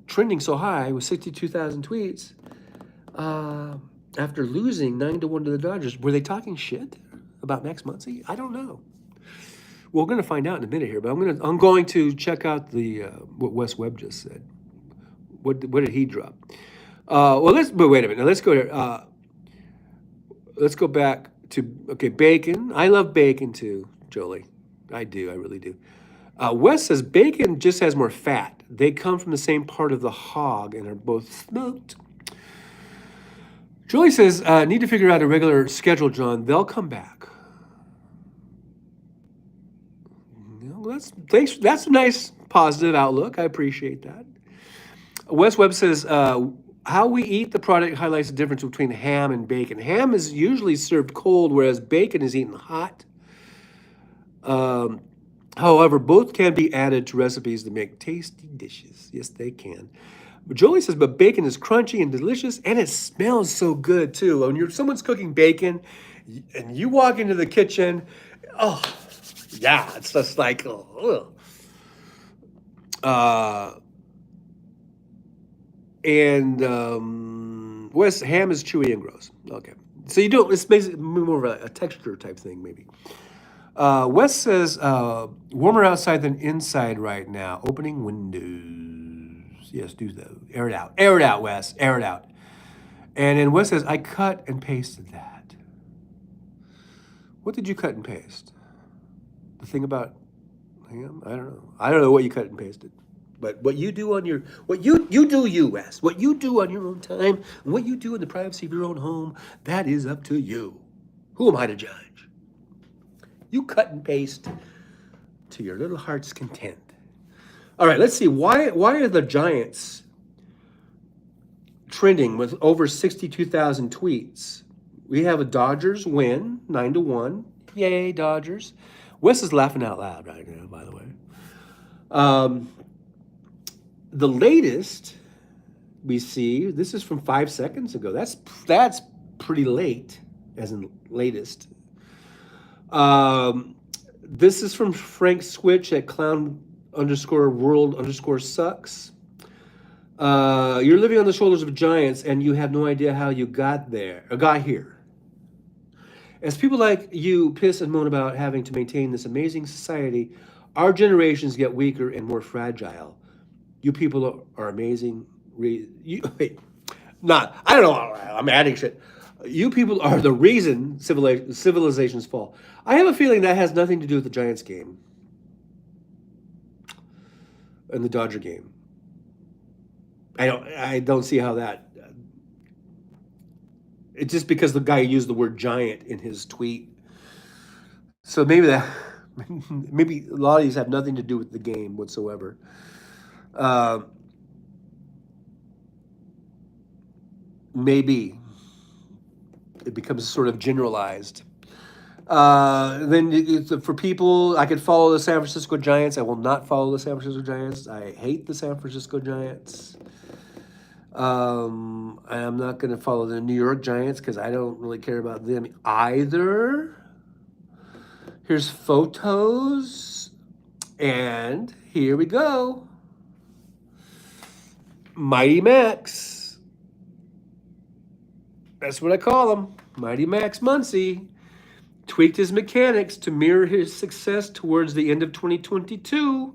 trending so high with 62,000 tweets after losing 9-1 to the Dodgers? Were they talking shit about Max Muncy? I don't know. Well, we're going to find out in a minute here, but I'm going to check out the what Wes Webb just said. What did he drop? But wait a minute. Now let's go here. Let's go back to bacon. I love bacon too, Jolie. I do. I really do. Wes says bacon just has more fat. They come from the same part of the hog and are both smoked. Jolie says, need to figure out a regular schedule, John. They'll come back. That's a nice positive outlook. I appreciate that. Wes Webb says, how we eat the product highlights the difference between ham and bacon. Ham is usually served cold, whereas bacon is eaten hot. However, both can be added to recipes to make tasty dishes. Yes, they can. But Jolie says, but bacon is crunchy and delicious, and it smells so good, too. When someone's cooking bacon, and you walk into the kitchen, oh, yeah, it's just like, oh, and West ham is chewy and gross. Okay, so it's basically more of a texture type thing, maybe. Wes says warmer outside than inside right now. Opening windows. Yes, do that. Air it out. Air it out, Wes. Air it out. And then Wes says, I cut and pasted that. What did you cut and paste? The thing about him, I don't know. I don't know what you cut and pasted. But what you do on your, what you do, you, Wes. What you do on your own time, and what you do in the privacy of your own home, that is up to you. Who am I to judge? You cut and paste to your little heart's content. All right, let's see. Why are the Giants trending with over 62,000 tweets? We have a Dodgers win, 9-1. Yay, Dodgers. Wes is laughing out loud right now, by the way. The latest we see, this is from 5 seconds ago. That's pretty late, as in latest. This is from Frank Switch at clown_world_sucks. You're living on the shoulders of giants and you have no idea how you got there, or got here. As people like you piss and moan about having to maintain this amazing society, our generations get weaker and more fragile. You people are amazing. I don't know. I'm adding shit. You people are the reason civilizations fall. I have a feeling that has nothing to do with the Giants game and the Dodger game. I don't see how that. It's just because the guy used the word giant in his tweet. So maybe a lot of these have nothing to do with the game whatsoever. Maybe it becomes sort of generalized. Then for people, I could follow the San Francisco Giants. I will not follow the San Francisco Giants. I hate the San Francisco Giants. I'm not going to follow the New York Giants because I don't really care about them either. Here's photos. And here we go. Mighty Max. That's what I call him. Mighty Max Muncy tweaked his mechanics to mirror his success towards the end of 2022.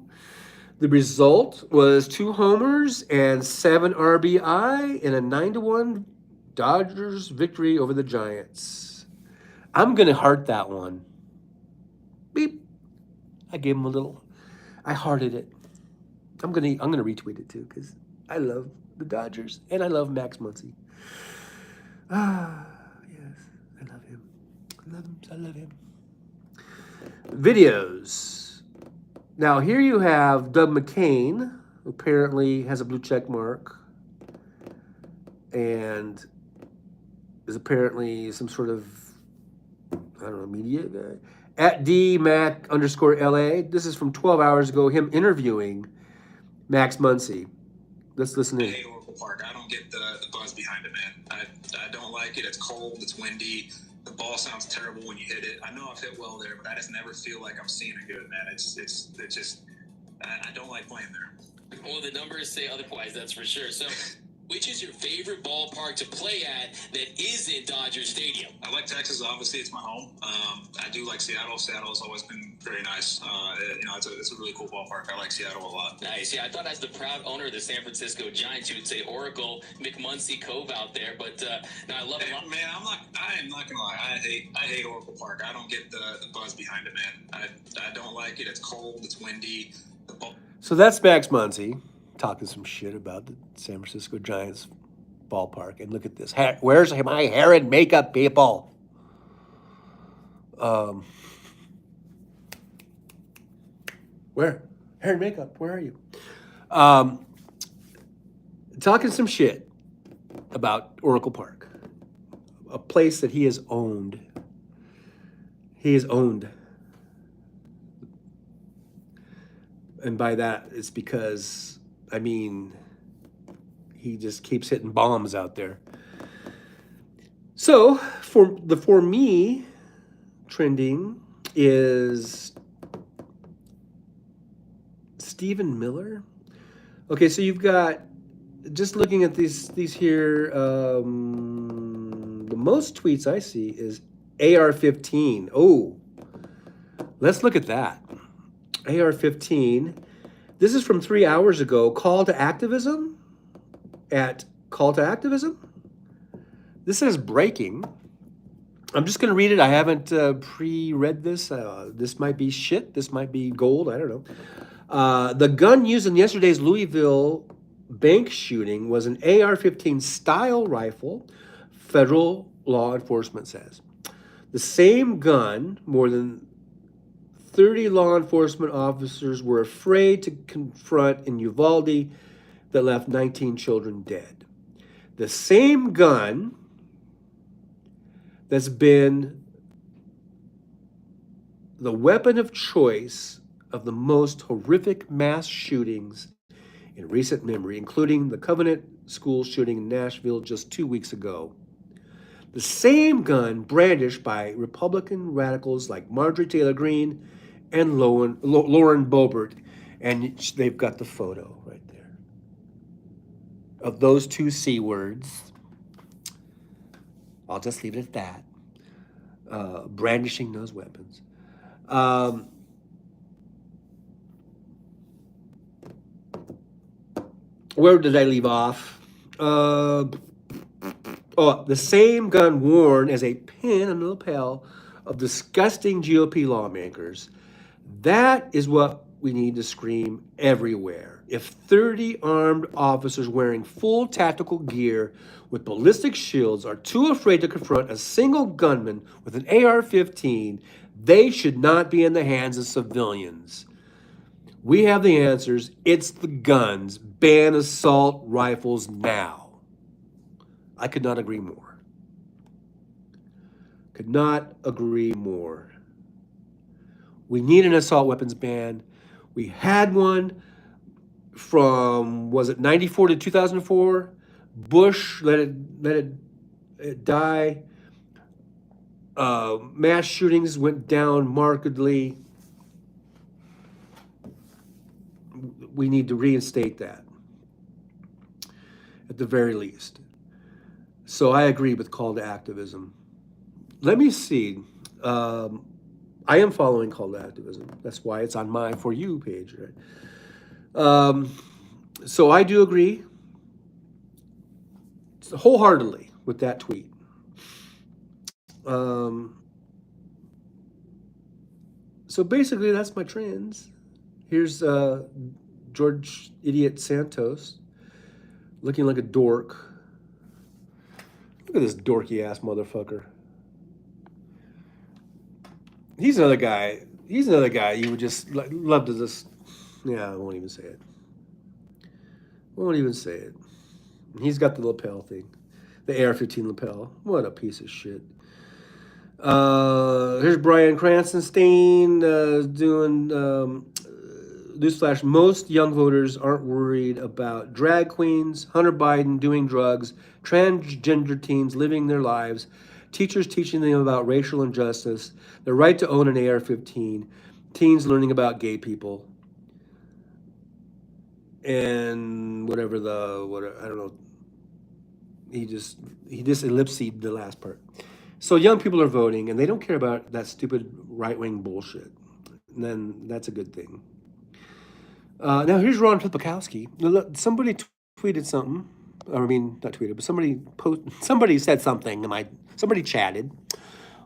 The result was 2 homers and 7 RBI in a 9-1 Dodgers victory over the Giants. I'm gonna heart that one. Beep. I gave him a little. I hearted it. I'm gonna retweet it too because I love the Dodgers and I love Max Muncy. Ah, yes, I love him. I love him. Videos. Now here you have Doug McCain, who apparently has a blue check mark and is apparently some sort of, I don't know, media guy. At DMac_LA. This is from 12 hours ago, him interviewing Max Muncy. Let's listen in. I hate Oracle Park. I don't get the buzz behind it, man. I don't like it. It's cold. It's windy. The ball sounds terrible when you hit it. I know I've hit well there, but I just never feel like I'm seeing it good, man. It's just I don't like playing there. Well, the numbers say otherwise, that's for sure. So, which is your favorite ballpark to play at that isn't Dodger Stadium? I like Texas. Obviously, it's my home. I do like Seattle. Seattle's always been very nice. It's a really cool ballpark. I like Seattle a lot. Nice. Yeah, I thought as the proud owner of the San Francisco Giants, you would say Oracle, McMuncy Cove out there. But no, I love it. Man, I am not gonna lie. I hate Oracle Park. I don't get the buzz behind it, man. I don't like it. It's cold. It's windy. So that's Max Muncy talking some shit about the San Francisco Giants ballpark. And look at this. Where's my hair and makeup, people? Where? Hair and makeup. Where are you? Talking some shit about Oracle Park, a place that he has owned. He has owned. And by that, it's because, I mean, he just keeps hitting bombs out there. So, for me, trending is Stephen Miller. Okay, so you've got, just looking at these here, the most tweets I see is AR-15. Oh, let's look at that. AR-15. This is from 3 hours ago. Call to activism at Call to Activism. This says breaking. I'm just going to read it. I haven't pre-read this. This might be shit. This might be gold. I don't know. The gun used in yesterday's Louisville bank shooting was an AR-15 style rifle, federal law enforcement says. The same gun, more than 30 law enforcement officers were afraid to confront in Uvalde, that left 19 children dead. The same gun that's been the weapon of choice of the most horrific mass shootings in recent memory, including the Covenant school shooting in Nashville just 2 weeks ago. The same gun brandished by Republican radicals like Marjorie Taylor Greene and Lauren Boebert. And they've got the photo right there of those two C words. I'll just leave it at that. Brandishing those weapons. Where did I leave off? The same gun worn as a pin on the lapel of disgusting GOP lawmakers. That is what we need to scream everywhere. If 30 armed officers wearing full tactical gear with ballistic shields are too afraid to confront a single gunman with an AR-15, they should not be in the hands of civilians. We have the answers. It's the guns. Ban assault rifles now. I could not agree more. Could not agree more. We need an assault weapons ban. We had one from, was it 94 to 2004? Bush let it die. Mass shootings went down markedly. We need to reinstate that, at the very least. So I agree with call to activism. Let me see. I am following call to activism. That's why it's on my For You page, right? So I do agree wholeheartedly with that tweet. So basically, that's my trends. Here's George Idiot Santos looking like a dork. Look at this dorky ass motherfucker. He's another guy. He's another guy you would just love to just. Yeah, I won't even say it. Won't even say it. He's got the lapel thing, the AR-15 lapel. What a piece of shit. Here's Brian Cranston doing newsflash. Most young voters aren't worried about drag queens, Hunter Biden doing drugs, transgender teens living their lives, teachers teaching them about racial injustice, the right to own an AR-15, teens learning about gay people, and whatever I don't know. He just ellipsed the last part. So young people are voting, and they don't care about that stupid right-wing bullshit. And then that's a good thing. Now here's Ron Pipakowski. Somebody tweeted something. I mean, not tweeted, but somebody said something. Somebody chatted.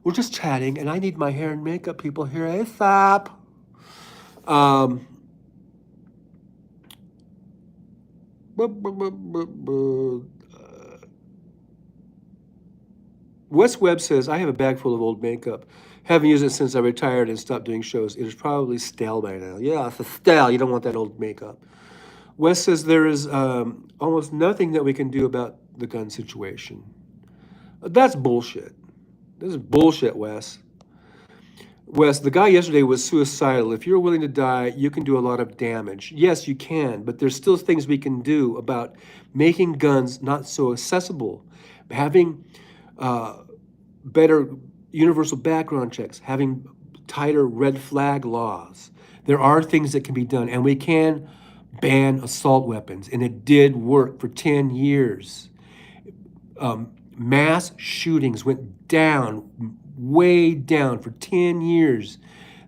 We're just chatting, and I need my hair and makeup people here ASAP. Wes Webb says, I have a bag full of old makeup. Haven't used it since I retired and stopped doing shows. It is probably stale by now. Yeah, it's stale. You don't want that old makeup. Wes says there is almost nothing that we can do about the gun situation. That's bullshit. This is bullshit, Wes. Wes, the guy yesterday was suicidal. If you're willing to die, you can do a lot of damage. Yes, you can, but there's still things we can do about making guns not so accessible, having better universal background checks, having tighter red flag laws. There are things that can be done, and we can ban assault weapons, and it did work for 10 years. Mass shootings went down, way down for 10 years.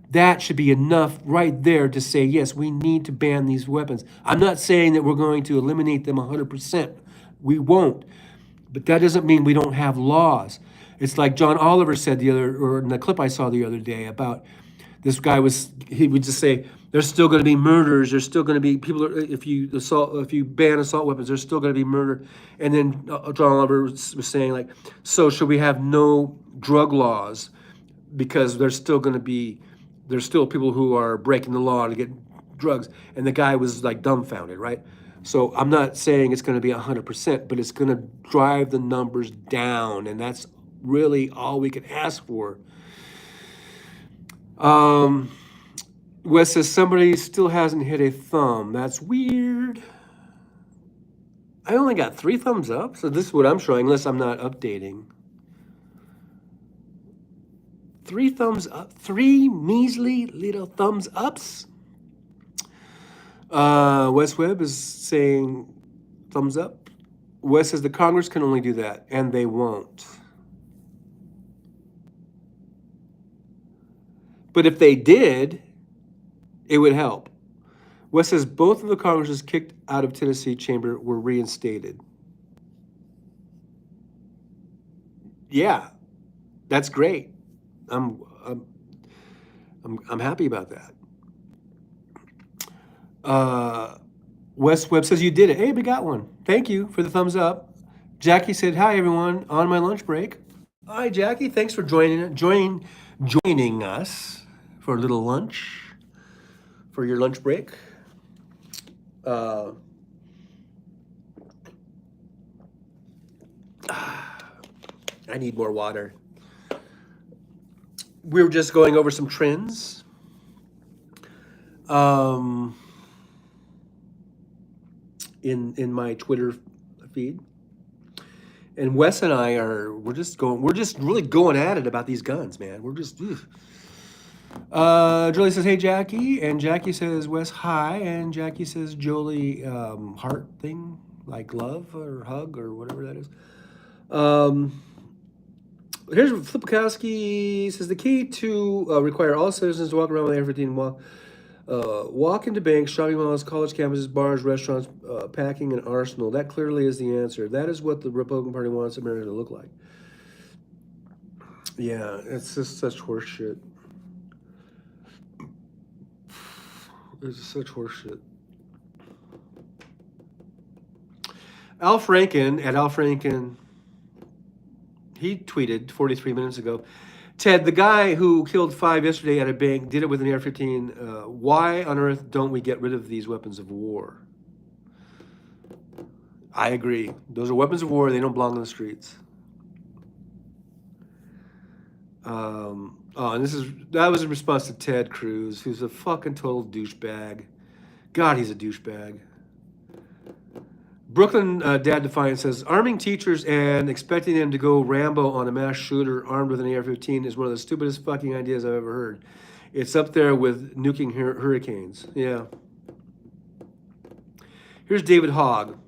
That should be enough right there to say, yes, we need to ban these weapons. I'm not saying that we're going to eliminate them 100%. We won't. But that doesn't mean we don't have laws. It's like John Oliver said or in the clip I saw the other day about this guy he would just say, there's still going to be murders. There's still going to be people. If you ban assault weapons, there's still going to be murder. And then John Oliver was saying like, so should we have no drug laws because there's still people who are breaking the law to get drugs. And the guy was like dumbfounded, right? So I'm not saying it's going to be 100%, but it's going to drive the numbers down, and that's really all we can ask for. Wes says somebody still hasn't hit a thumb. That's weird. I only got 3 thumbs up, so this is what I'm showing, unless I'm not updating. 3 thumbs up, 3 measly little thumbs ups. Wes Webb is saying thumbs up. Wes says the Congress can only do that, and they won't. But if they did, it would help. Wes says both of the Congresses kicked out of Tennessee chamber were reinstated. Yeah, that's great. I'm happy about that. Wes Webb says you did it. Hey, we got one. Thank you for the thumbs up. Jackie said, hi everyone, on my lunch break. Hi Jackie, thanks for joining us for a little lunch, for your lunch break. I need more water. We were just going over some trends. In my Twitter feed. And Wes and I we're just really going at it about these guns, man. We're just, Julie says, hey, Jackie. And Jackie says, Wes, hi. And Jackie says, Jolie, heart thing, like love or hug or whatever that is. Here's Flipkowski says, the key to require all citizens to walk around with AR-15 walk into banks, shopping malls, college campuses, bars, restaurants, packing an arsenal. That clearly is the answer. That is what the Republican Party wants America to look like. Yeah, it's just such horseshit. It's just such horseshit. Al Franken, he tweeted 43 minutes ago, Ted, the guy who killed 5 yesterday at a bank did it with an AR-15. Why on earth don't we get rid of these weapons of war? I agree. Those are weapons of war. They don't belong in the streets. And that was in response to Ted Cruz, who's a fucking total douchebag. God, he's a douchebag. Brooklyn Dad Defiant says, arming teachers and expecting them to go Rambo on a mass shooter armed with an AR-15 is one of the stupidest fucking ideas I've ever heard. It's up there with nuking hurricanes. Yeah. Here's David Hogg.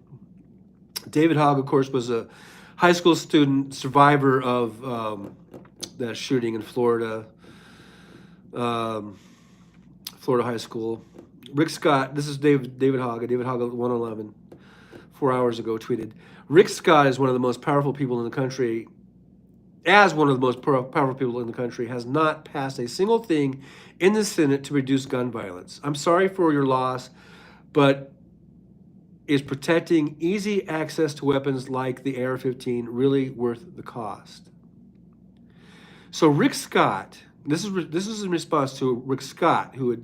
David Hogg, of course, was a high school student, survivor of that shooting in Florida. Florida high school. Rick Scott, this is David Hogg, David Hogg 111. 4 hours ago tweeted, Rick Scott is one of the most powerful people in the country, has not passed a single thing in the Senate to reduce gun violence. I'm sorry for your loss, but is protecting easy access to weapons like the AR-15 really worth the cost? So Rick Scott, this is in response to Rick Scott, who had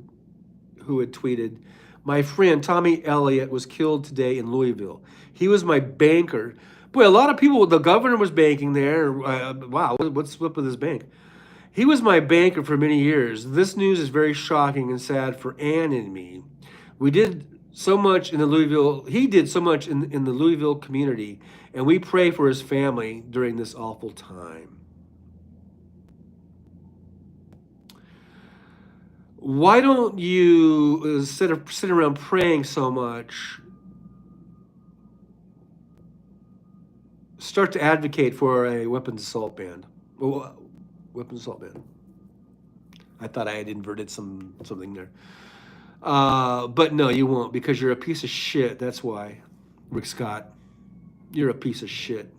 tweeted, my friend Tommy Elliott was killed today in Louisville. He was my banker. Boy, a lot of people, the governor was banking there. Wow, what's up with this bank? He was my banker for many years. This news is very shocking and sad for Ann and me. We did so much in the Louisville, he did so much in the Louisville community, and we pray for his family during this awful time. Why don't you, instead of sitting around praying so much, start to advocate for a weapons assault ban? Weapons assault ban. I thought I had inverted something there. But no, you won't, because you're a piece of shit. That's why, Rick Scott. You're a piece of shit.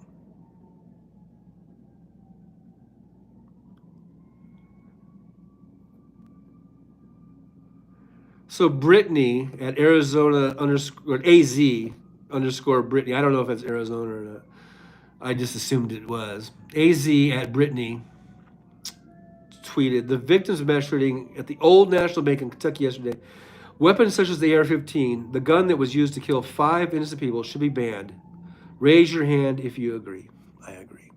So Brittany at Arizona underscore AZ underscore Brittany. I don't know if it's Arizona or not. I just assumed it was. AZ at Brittany tweeted, the victims of mass shooting at the Old National Bank in Kentucky yesterday, weapons such as the AR-15, the gun that was used to kill 5 innocent people, should be banned. Raise your hand if you agree. I agree.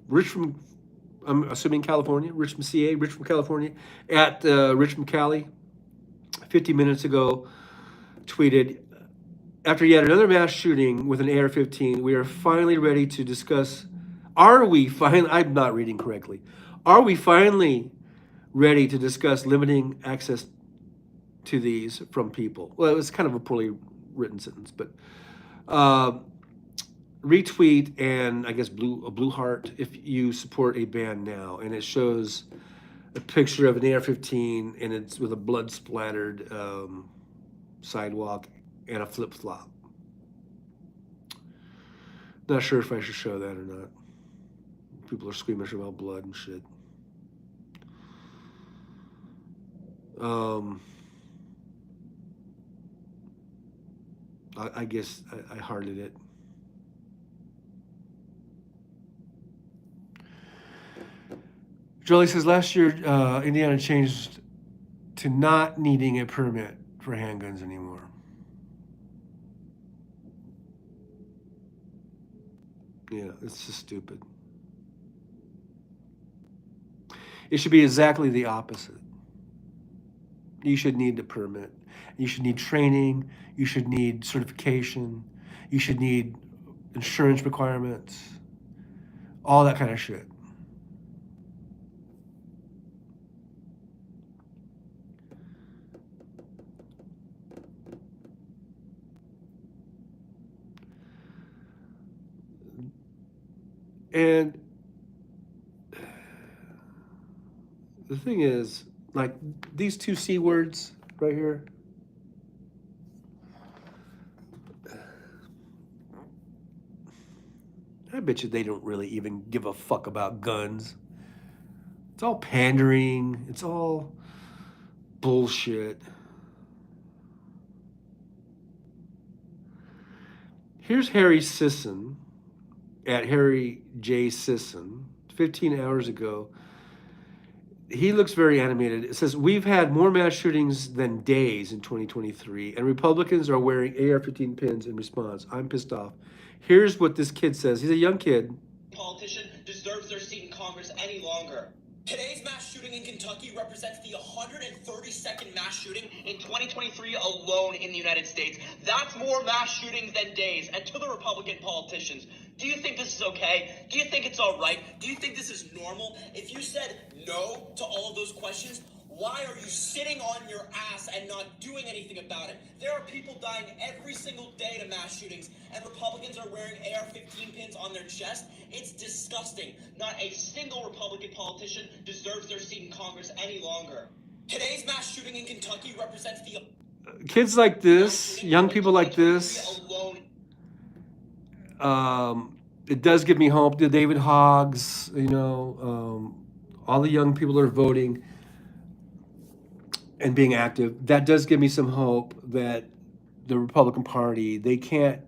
Rich from, I'm assuming California, Rich from CA, Rich from California, at Rich from Cali, 50 minutes ago, tweeted, after yet another mass shooting with an AR-15, we are finally ready to discuss, I'm not reading correctly, are we finally ready to discuss limiting access to these from people? Well, it was kind of a poorly written sentence, but retweet and I guess a blue heart if you support a ban now, and it shows a picture of an AR-15 and it's with a blood splattered sidewalk and a flip flop. Not sure if I should show that or not. People are squeamish about blood and shit. I guess I hearted it. Jolie says last year Indiana changed to not needing a permit for handguns anymore. Yeah, it's just stupid. It should be exactly the opposite. You should need a permit. You should need training. You should need certification. You should need insurance requirements. All that kind of shit. And the thing is, like, these 2 C words right here, I bet you they don't really even give a fuck about guns. It's all pandering. It's all bullshit. Here's Harry Sisson at Harry J. Sisson, 15 hours ago. He looks very animated. It says, we've had more mass shootings than days in 2023, and Republicans are wearing AR-15 pins in response. I'm pissed off. Here's what this kid says. He's a young kid. Politician deserves their seat in Congress any longer. Today's mass shooting in Kentucky represents the 132nd mass shooting in 2023 alone in the United States. That's more mass shootings than days. And to the Republican politicians, do you think this is okay? Do you think it's all right? Do you think this is normal? If you said no to all of those questions, why are you sitting on your ass and not doing anything about it? There are people dying every single day to mass shootings, and Republicans are wearing AR-15 pins on their chest. It's disgusting. Not a single Republican politician deserves their seat in Congress any longer. Today's mass shooting in Kentucky represents the... Kids like this, young people like this, it does give me hope. The David Hoggs, all the young people are voting and being active. That does give me some hope that the Republican Party, they can't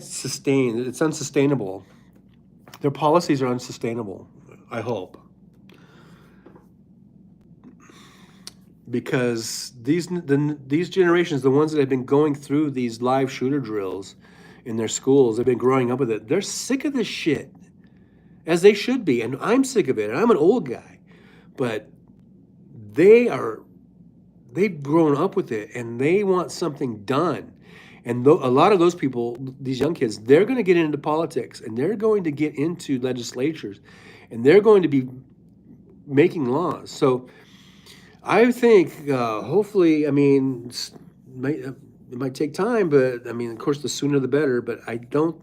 sustain, it's unsustainable. Their policies are unsustainable, I hope. Because these generations, the ones that have been going through these live shooter drills in their schools, they've been growing up with it. They're sick of this shit, as they should be. And I'm sick of it. And I'm an old guy, but they've grown up with it, and they want something done. And a lot of those people, these young kids, they're going to get into politics, and they're going to get into legislatures, and they're going to be making laws. So I think, hopefully, I mean, it might take time, but I mean, of course, the sooner the better. But I don't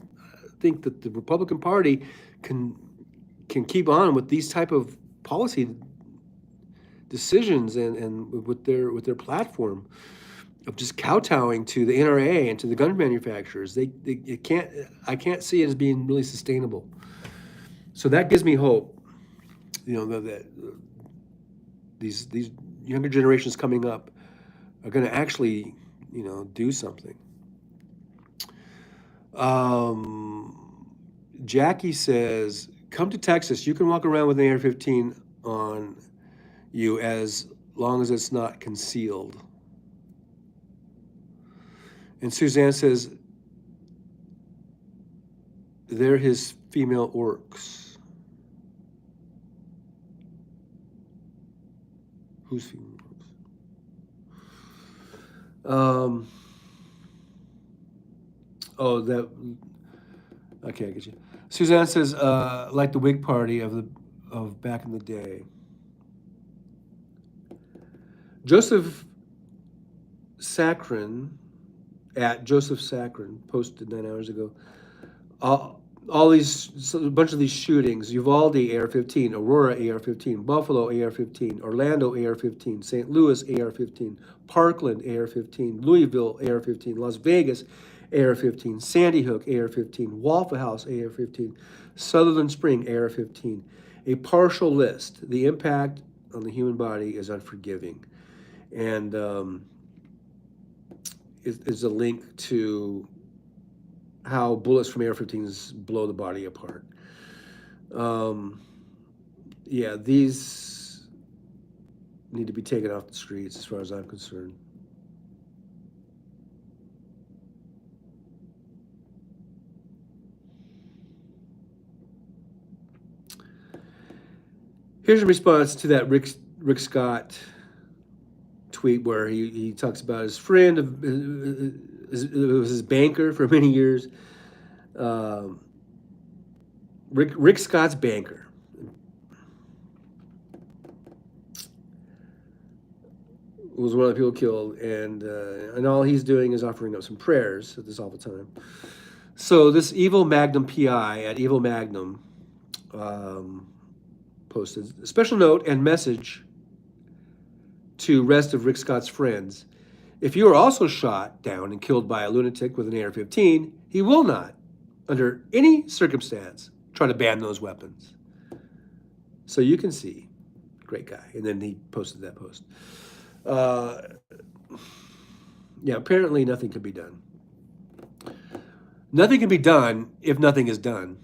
think that the Republican Party can keep on with these type of policy decisions and with their platform. of just kowtowing to the NRA and to the gun manufacturers. It can't. I can't see it as being really sustainable. So that gives me hope. That these younger generations coming up are going to actually, do something. Jackie says, "Come to Texas. You can walk around with an AR-15 on you as long as it's not concealed." And Suzanne says, "They're his female orcs." Who's female orcs? Oh, that. Okay, I get you. Suzanne says, like the Whig Party of back in the day. Joseph Saccharin at Joseph Saccharin posted 9 hours ago. All these, a bunch of these shootings: Uvalde AR-15, Aurora AR-15, Buffalo AR-15, Orlando AR-15, St. Louis AR-15, Parkland AR-15, Louisville AR-15, Las Vegas AR-15, Sandy Hook AR-15, Waffle House AR-15, Sutherland Spring AR-15. A partial list. The impact on the human body is unforgiving. And is a link to how bullets from AR-15s blow the body apart. Yeah, these need to be taken off the streets as far as I'm concerned. Here's a response to that Rick Scott tweet where he talks about his friend, it was his banker for many years. Rick Scott's banker was one of the people killed, and all he's doing is offering up some prayers at this awful time. So this Evil Magnum PI at Evil Magnum posted a special note and message to rest of Rick Scott's friends. If you are also shot down and killed by a lunatic with an AR-15, he will not, under any circumstance, try to ban those weapons. So you can see, great guy. And then he posted that post. Yeah, apparently nothing can be done. Nothing can be done if nothing is done.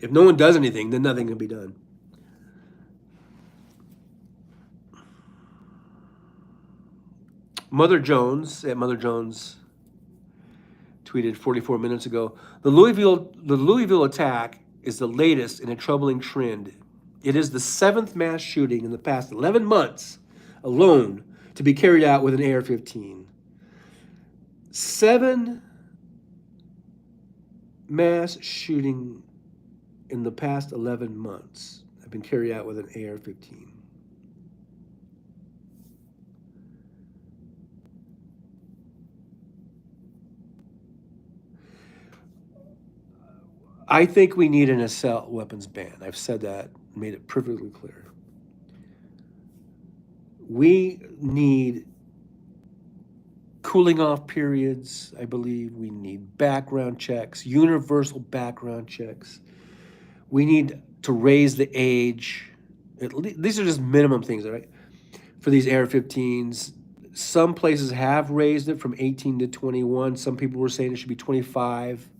If no one does anything, then nothing can be done. Mother Jones at Mother Jones tweeted 44 minutes ago, the Louisville attack is the latest in a troubling trend. It is the 7th mass shooting in the past 11 months alone to be carried out with an AR-15. 7 mass shooting in the past 11 months have been carried out with an AR-15. I think we need an assault weapons ban. I've said that, made it perfectly clear. We need cooling off periods, I believe. We need background checks, universal background checks. We need to raise the age. These are just minimum things, right? For these AR-15s. Some places have raised it from 18 to 21. Some people were saying it should be 25.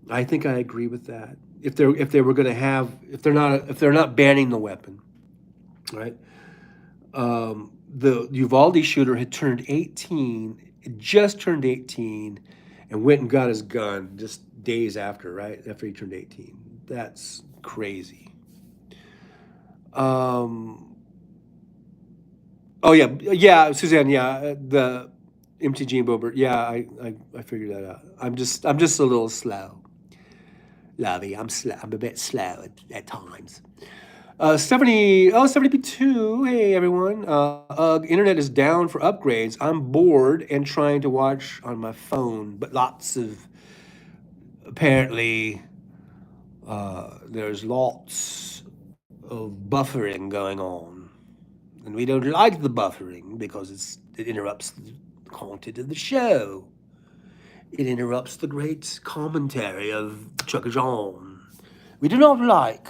I think I agree with that. If they were going to have, if they're not banning the weapon, right? The Uvalde shooter had turned 18, just turned 18, and went and got his gun just days after, right? After he turned 18. That's crazy. Oh yeah, Suzanne, yeah, the MTG and Bobert, yeah, I figured that out. I'm just a little slow. Lovey, I'm a bit slow at times. 72. Hey everyone. Internet is down for upgrades. I'm bored and trying to watch on my phone, but apparently there's lots of buffering going on, and we don't like the buffering because it interrupts content of the show. It interrupts the great commentary of Chuck John. We do not like,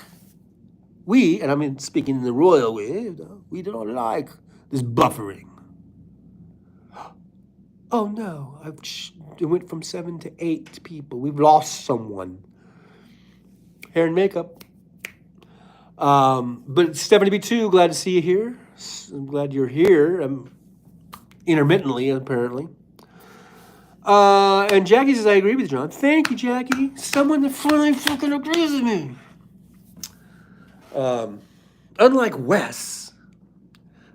and I mean speaking in the royal way, we do not like this buffering. Oh no, it went from 7 to 8 people. We've lost someone. Hair and makeup. But Stephanie B2, glad to see you here. I'm glad you're here. Intermittently, apparently. And Jackie says, I agree with John. Thank you, Jackie. Someone that finally fucking agrees with me. Unlike Wes,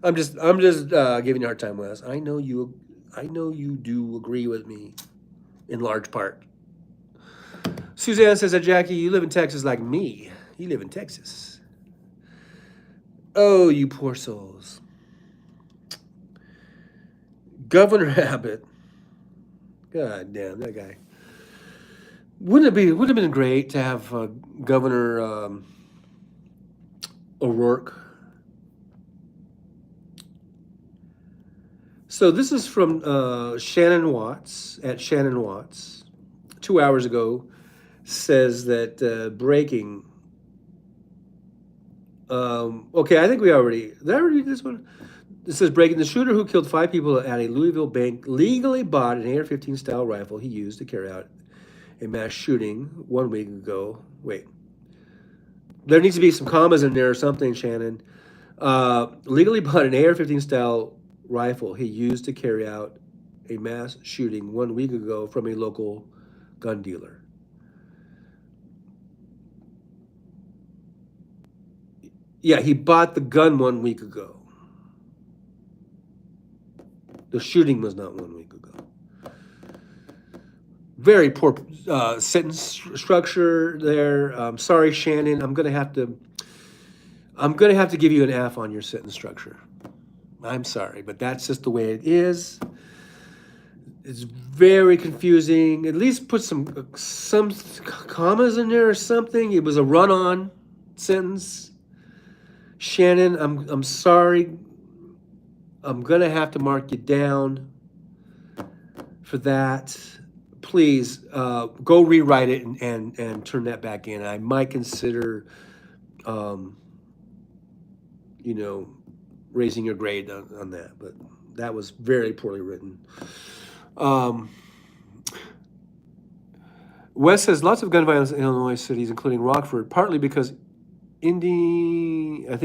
I'm just giving you a hard time, Wes. I know you do agree with me in large part. Suzanne says that Jackie, you live in Texas like me. You live in Texas. Oh, you poor souls. Governor Abbott. God damn, that guy. Wouldn't have been great to have Governor O'Rourke. So this is from Shannon Watts, at Shannon Watts, 2 hours ago, says that breaking. Okay, I think did I already read this one? It says breaking, the shooter who killed 5 people at a Louisville bank legally bought an AR-15 style rifle he used to carry out a mass shooting 1 week ago. Wait, there needs to be some commas in there or something, Shannon. Legally bought an AR-15 style rifle he used to carry out a mass shooting 1 week ago from a local gun dealer. Yeah, he bought the gun 1 week ago. The shooting was not 1 week ago. Very poor sentence structure there. Sorry, Shannon. I'm gonna have to give you an F on your sentence structure. I'm sorry, but that's just the way it is. It's very confusing. At least put some commas in there or something. It was a run-on sentence. Shannon, I'm sorry. I'm gonna have to mark you down for that. Please go rewrite it and turn that back in. I might consider, raising your grade on that, but that was very poorly written. Wes says lots of gun violence in Illinois cities, including Rockford, partly because Indiana.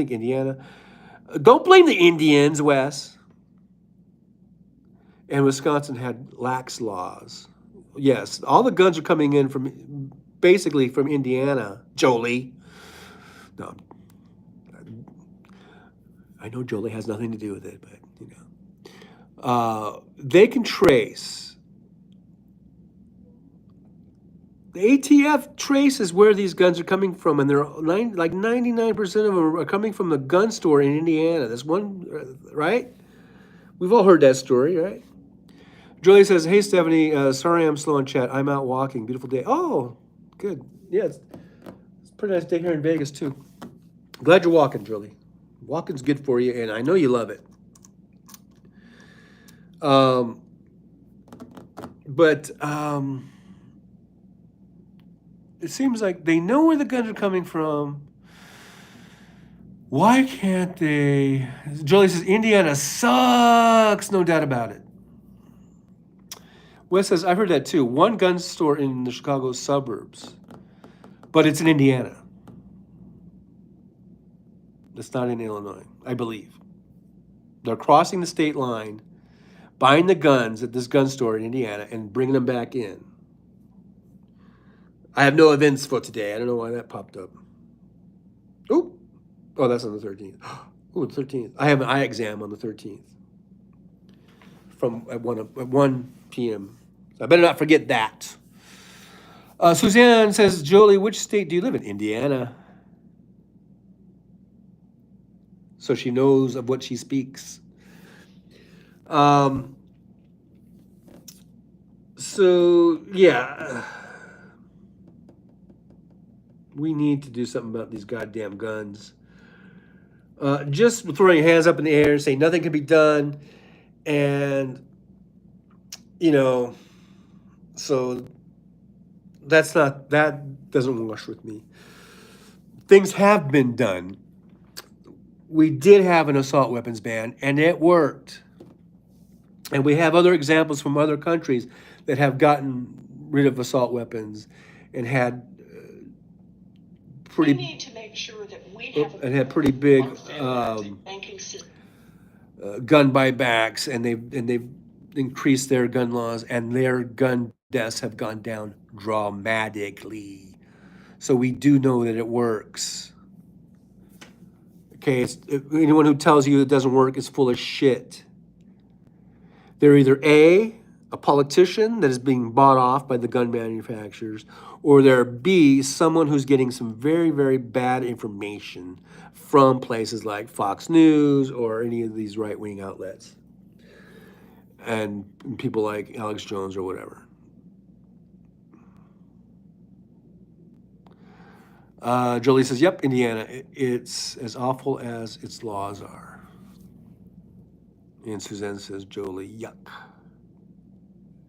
Don't blame the Indians, Wes. And Wisconsin had lax laws. Yes, all the guns are coming in from Indiana, Jolie. No, I know Jolie has nothing to do with it, but they can trace. The ATF traces where these guns are coming from, and they're like 99% of them are coming from the gun store in Indiana. That's one, right? We've all heard that story, right? Julie says, hey, Stephanie, sorry I'm slow in chat. I'm out walking. Beautiful day. Oh, good. Yeah, it's a pretty nice day here in Vegas, too. Glad you're walking, Julie. Walking's good for you, and I know you love it. But it seems like they know where the guns are coming from. Why can't they? Julie says, Indiana sucks. No doubt about it. Wes says, I've heard that too. One gun store in the Chicago suburbs, but it's in Indiana. It's not in Illinois, I believe. They're crossing the state line, buying the guns at this gun store in Indiana, and bringing them back in. I have no events for today. I don't know why that popped up. Oh, that's on the 13th. Oh, the 13th. I have an eye exam on the 13th at 1 p.m. I better not forget that. Suzanne says, Jolie, which state do you live in? Indiana. So she knows of what she speaks. So, yeah. We need to do something about these goddamn guns. Just throwing your hands up in the air and saying nothing can be done. And you know, so that doesn't wash with me. Things have been done. We did have an assault weapons ban, and it worked. And we have other examples from other countries that have gotten rid of assault weapons and had We pretty need to make sure that we have and had pretty big banking system. gun buybacks, and they've increased their gun laws, and their gun deaths have gone down dramatically. So we do know that it works. Okay, anyone who tells you it doesn't work is full of shit. They're either a politician that is being bought off by the gun manufacturers, or they're B, someone who's getting some very, very bad information from places like Fox News or any of these right-wing outlets, and people like Alex Jones or whatever. Jolie says, yep, Indiana, it's as awful as its laws are. And Suzanne says, Jolie, yuck.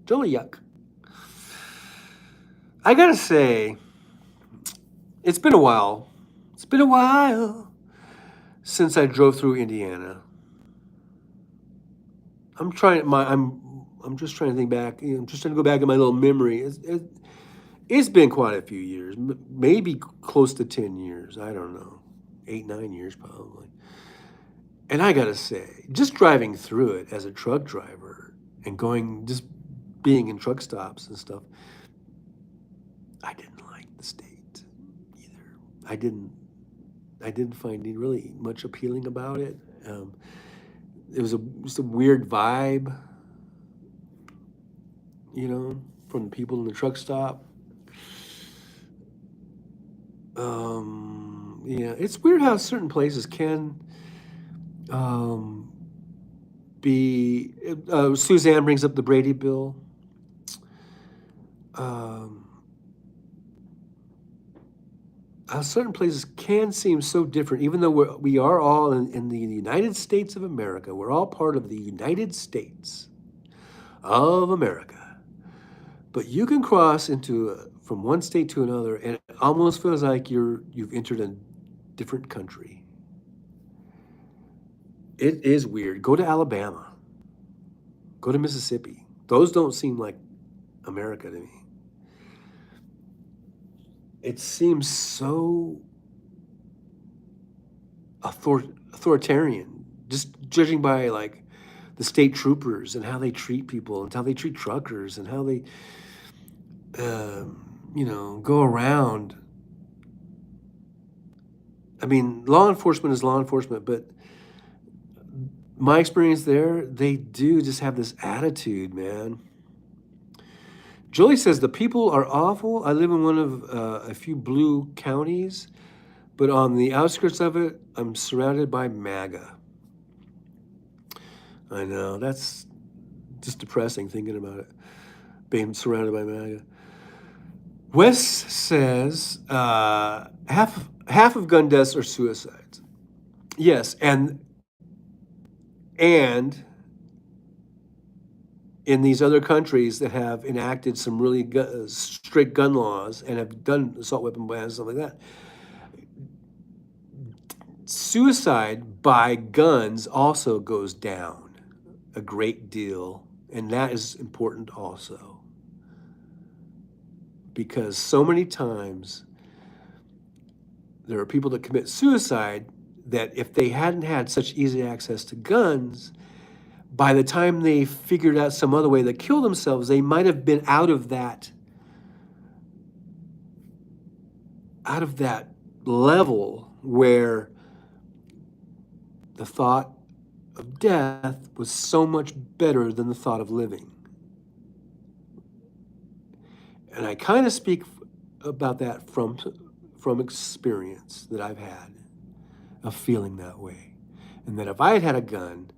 Jolie, yuck. I gotta say, it's been a while. It's been a while since I drove through Indiana. I'm just trying to think back. I'm just trying to go back in my little memory. It's been quite a few years, maybe close to 10 years. I don't know, 8, 9 years probably. And I gotta say, just driving through it as a truck driver and just being in truck stops and stuff, I didn't like the state either. I didn't find it really much appealing about it. It was just a weird vibe, from the people in the truck stop. Yeah, it's weird how certain places can be. Suzanne brings up the Brady Bill. How certain places can seem so different, even though we are all in the United States of America. We're all part of the United States of America. But you can cross from one state to another, and it almost feels like you've entered a different country. It is weird. Go to Alabama. Go to Mississippi. Those don't seem like America to me. It seems so authoritarian, just judging by like the state troopers and how they treat people and how they treat truckers and how they, go around. I mean, law enforcement is law enforcement, but my experience there, they do just have this attitude, man. Jolie says, the people are awful. I live in one of a few blue counties, but on the outskirts of it, I'm surrounded by MAGA. I know, that's just depressing thinking about it, being surrounded by MAGA. Wes says, half of gun deaths are suicides. Yes, and in these other countries that have enacted some really strict gun laws and have done assault weapon bans and stuff like that, suicide by guns also goes down a great deal, and that is important also. Because so many times there are people that commit suicide that if they hadn't had such easy access to guns, by the time they figured out some other way to kill themselves, they might have been out of that level where the thought of death was so much better than the thought of living. And I kind of speak about that from experience that I've had of feeling that way. And that if I had had a gun,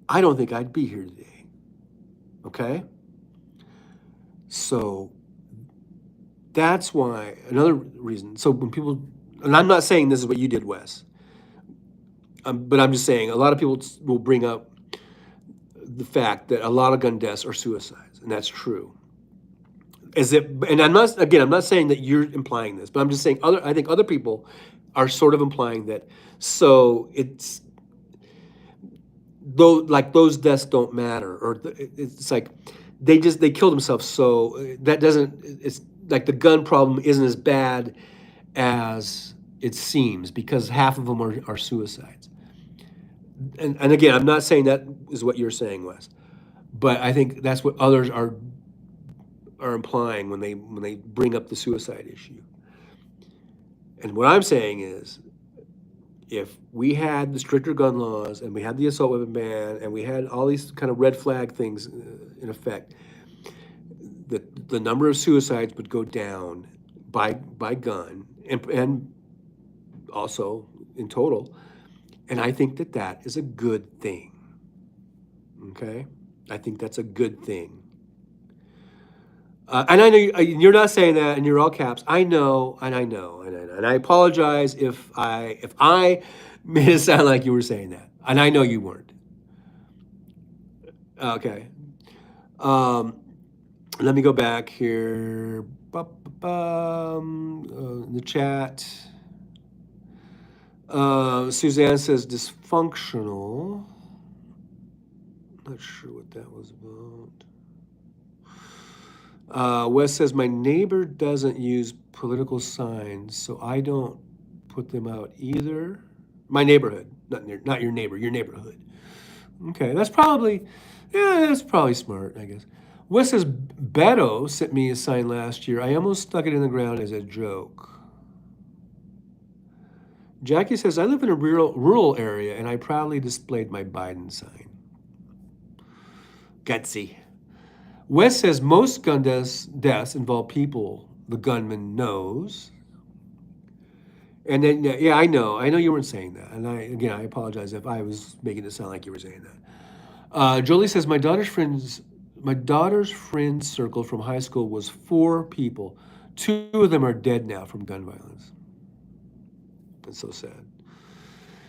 I don't think I'd be here today. Okay? So that's why, another reason. So when people, and I'm not saying this is what you did, Wes, but I'm just saying a lot of people will bring up the fact that a lot of gun deaths are suicides. and that's true. Is it? And I'm not saying that you're implying this, but I'm just saying I think other people are sort of implying that. So it's though, like those deaths don't matter, or it's like they kill themselves. So that doesn't. It's like the gun problem isn't as bad as it seems because half of them are suicides. And again, I'm not saying that is what you're saying, Wes, but I think that's what others are implying when they bring up the suicide issue. And what I'm saying is, if we had the stricter gun laws and we had the assault weapon ban and we had all these kind of red flag things in effect, the number of suicides would go down by gun and also in total. And I think that is a good thing. Okay? I think that's a good thing. And I know you're not saying that, and you're all caps. I know, and I apologize if I made it sound like you were saying that, and I know you weren't. Okay. Let me go back here. The chat. Suzanne says dysfunctional. Not sure what that was about. Wes says, my neighbor doesn't use political signs, so I don't put them out either. My neighborhood, not your neighbor, your neighborhood. Okay, that's probably smart, I guess. Wes says, Beto sent me a sign last year. I almost stuck it in the ground as a joke. Jackie says, I live in a rural area, and I proudly displayed my Biden sign. Gutsy. Wes says most gun deaths involve people the gunman knows. And then, yeah, I know you weren't saying that. And I apologize if I was making it sound like you were saying that. Jolie says my daughter's friends circle from high school was 4 people. 2 of them are dead now from gun violence. That's so sad.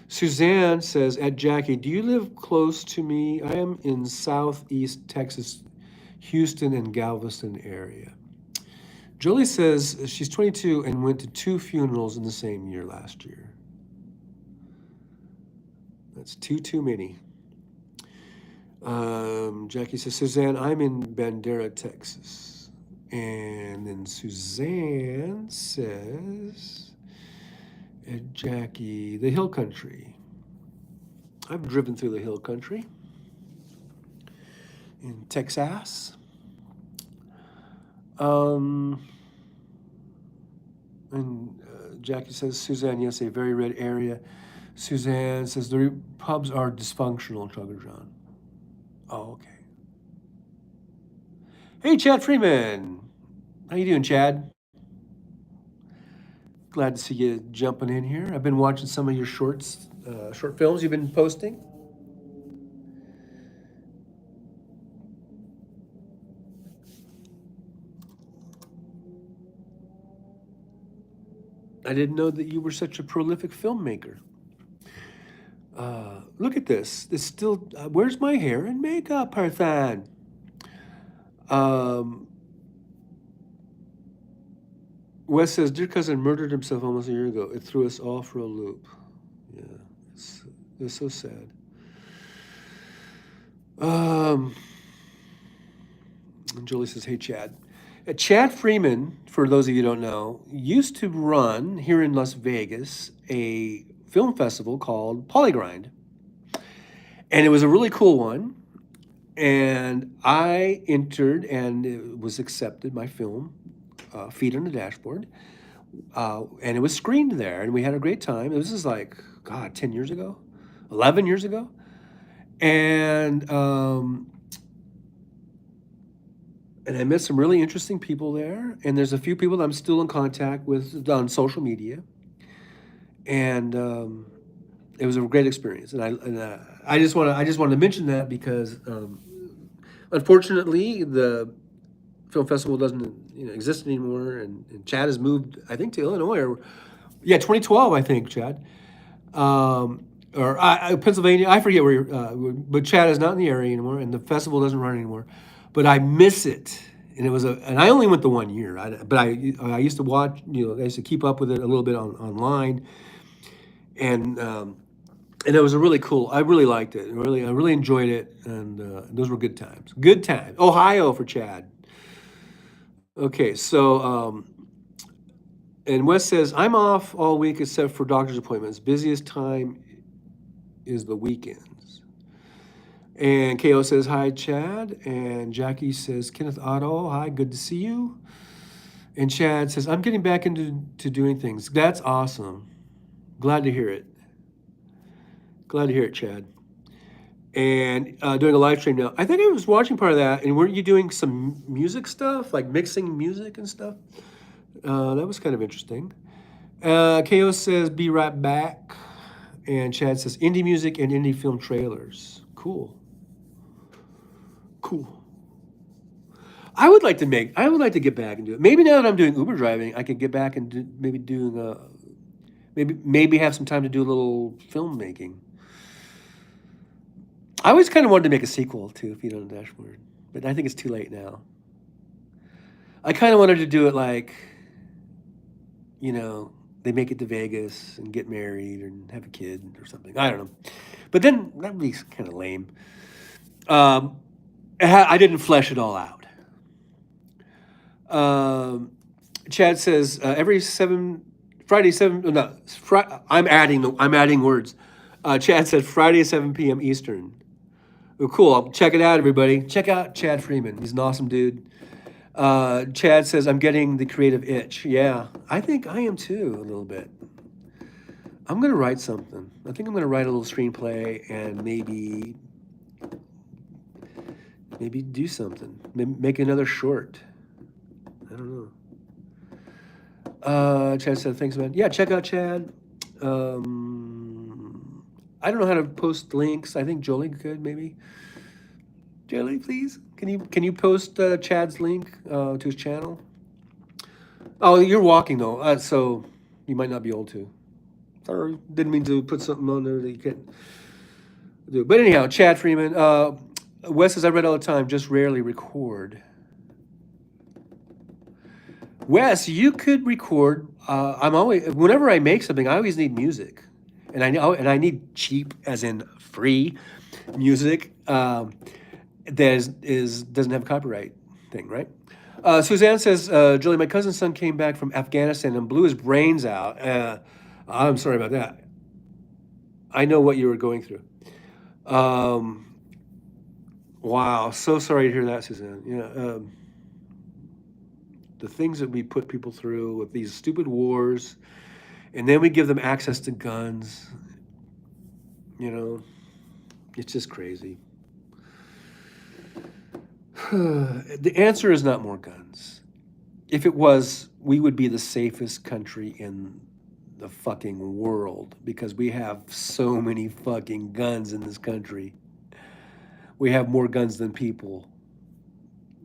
Suzanne says, at Jackie, do you live close to me? I am in Southeast Texas, Houston and Galveston area. Jolie says she's 22 and went to 2 funerals in the same year last year. That's too many. Jackie says, Suzanne, I'm in Bandera, Texas. And then Suzanne says, Jackie, the Hill Country. I've driven through the Hill Country in Texas. And Jackie says, Suzanne, yes, a very red area. Suzanne says the pubs are dysfunctional, Chugger John. Oh, okay. Hey, Chad Freeman. How you doing, Chad? Glad to see you jumping in here. I've been watching some of your short films you've been posting. I didn't know that you were such a prolific filmmaker. Look at this. This still. Where's my hair and makeup, Parthan? Wes says, dear cousin murdered himself almost a year ago. It threw us all for a loop. Yeah, it's so sad. And Julie says, hey, Chad. Chad Freeman, for those of you who don't know, used to run here in Las Vegas a film festival called Polygrind. And it was a really cool one. And I entered and it was accepted, my film, Feet on the Dashboard. And it was screened there and we had a great time. This is like, God, 10 years ago, 11 years ago. And I met some really interesting people there. And there's a few people that I'm still in contact with on social media. And it was a great experience. And I just wanted to mention that because unfortunately the film festival doesn't exist anymore. And Chad has moved, I think, to Illinois. 2012, I think, Chad. Or Pennsylvania. I forget where you're, but Chad is not in the area anymore, and the festival doesn't run anymore. but I miss it. And it was and I only went the 1 year. But I used to watch. I used to keep up with it a little bit online, and it was a really cool. I really liked it. I really enjoyed it, and those were good times. Good times. Ohio for Chad. Okay, so and Wes says I'm off all week except for doctor's appointments. Busiest time is the weekends. And KO says hi, Chad. And Jackie says Kenneth Otto, hi, good to see you. And Chad says I'm getting back into doing things. That's awesome. Glad to hear it. Glad to hear it, Chad. And doing a live stream now. I think I was watching part of that. And weren't you doing some music stuff, like mixing music and stuff? That was kind of interesting. KO says be right back. And Chad says indie music and indie film trailers. Cool. Cool. I would like to get back and do it. Maybe now that I'm doing Uber driving, I could get back and maybe have some time to do a little filmmaking. I always kind of wanted to make a sequel to Feet on the Dashboard, but I think it's too late now. I kind of wanted to do it like, they make it to Vegas and get married and have a kid or something. I don't know. But then that would be kind of lame. I didn't flesh it all out. Chad says I'm adding words. Chad said Friday 7 p.m. Eastern. Oh, cool. I'll check it out, everybody. Check out Chad Freeman. He's an awesome dude. Chad says I'm getting the creative itch. Yeah, I think I am too a little bit. I'm gonna write something. I think I'm gonna write a little screenplay and maybe do something. Maybe make another short. I don't know. Chad said, thanks, man. Yeah, check out Chad. I don't know how to post links. I think Jolie could, maybe. Jolie, please. Can you post Chad's link to his channel? Oh, you're walking, though, so you might not be able to. Sorry, didn't mean to put something on there that you can't do. But anyhow, Chad Freeman. Wes says, I read all the time, just rarely record. Wes, you could record. Whenever I make something, I always need music, and I need cheap, as in free, music that doesn't have a copyright thing, right? Suzanne says, Julie, my cousin's son came back from Afghanistan and blew his brains out. I'm sorry about that. I know what you were going through. Wow, so sorry to hear that, Suzanne. Yeah. The things that we put people through with these stupid wars, and then we give them access to guns. It's just crazy. The answer is not more guns. If it was, we would be the safest country in the fucking world because we have so many fucking guns in this country. We have more guns than people.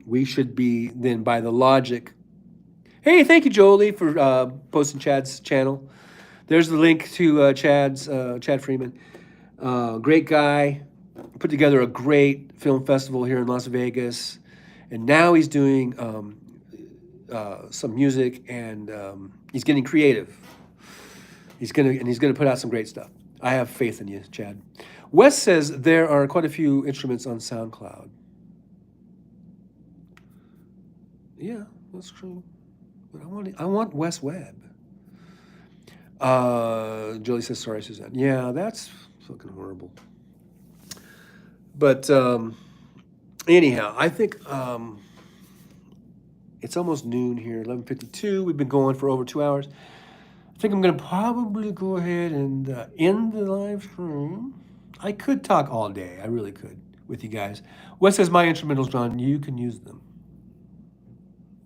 We should be, then by the logic. Hey, thank you, Jolie, for posting Chad's channel. There's the link to Chad Freeman. Great guy. Put together a great film festival here in Las Vegas. And now he's doing some music and he's getting creative. He's gonna put out some great stuff. I have faith in you, Chad. Wes says there are quite a few instruments on SoundCloud. Yeah, that's true. But I want Wes Webb. Julie says, sorry, Suzanne. Yeah, that's fucking horrible. But anyhow, I think it's almost noon here, 11:52. We've been going for over 2 hours. I think I'm going to probably go ahead and end the live stream. I could talk all day. I really could with you guys. Wes says, my instrumentals, John, you can use them.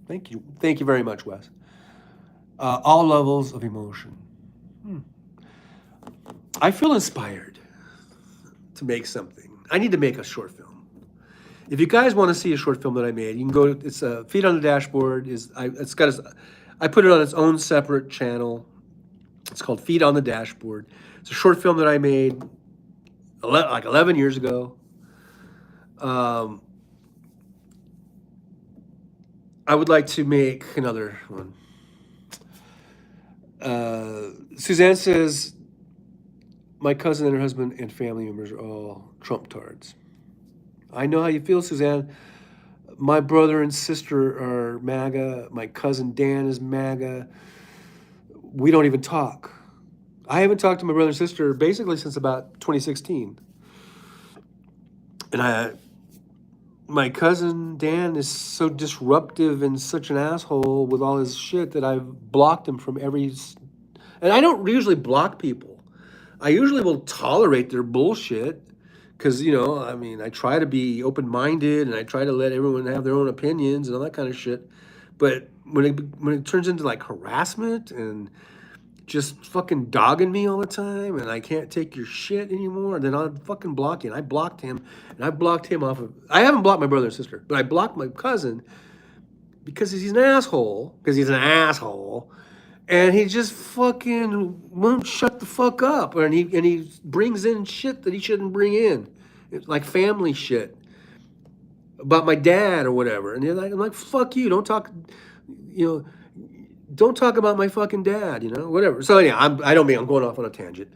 Thank you. Thank you very much, Wes. All levels of emotion. I feel inspired to make something. I need to make a short film. If you guys want to see a short film that I made, you can go. It's Feet on the Dashboard. I put it on its own separate channel. It's called Feet on the Dashboard. It's a short film that I made like 11 years ago. I would like to make another one. Suzanne says, my cousin and her husband and family members are all Trump tards. I know how you feel, Suzanne. My brother and sister are MAGA. My cousin Dan is MAGA. We don't even talk. I haven't talked to my brother and sister basically since about 2016. And my cousin Dan is so disruptive and such an asshole with all his shit that I've blocked him from every. And I don't usually block people. I usually will tolerate their bullshit because, I mean, I try to be open-minded and I try to let everyone have their own opinions and all that kind of shit. But when it turns into like harassment and just fucking dogging me all the time and I can't take your shit anymore, then I'll fucking block you. And I blocked him, and I blocked him off of. I haven't blocked my brother and sister, but I blocked my cousin because he's an asshole. And he just fucking won't shut the fuck up, and he brings in shit that he shouldn't bring in, it's like family shit about my dad or whatever. And I'm like, fuck you! Don't talk, don't talk about my fucking dad, whatever. So anyhow, I don't mean I'm going off on a tangent,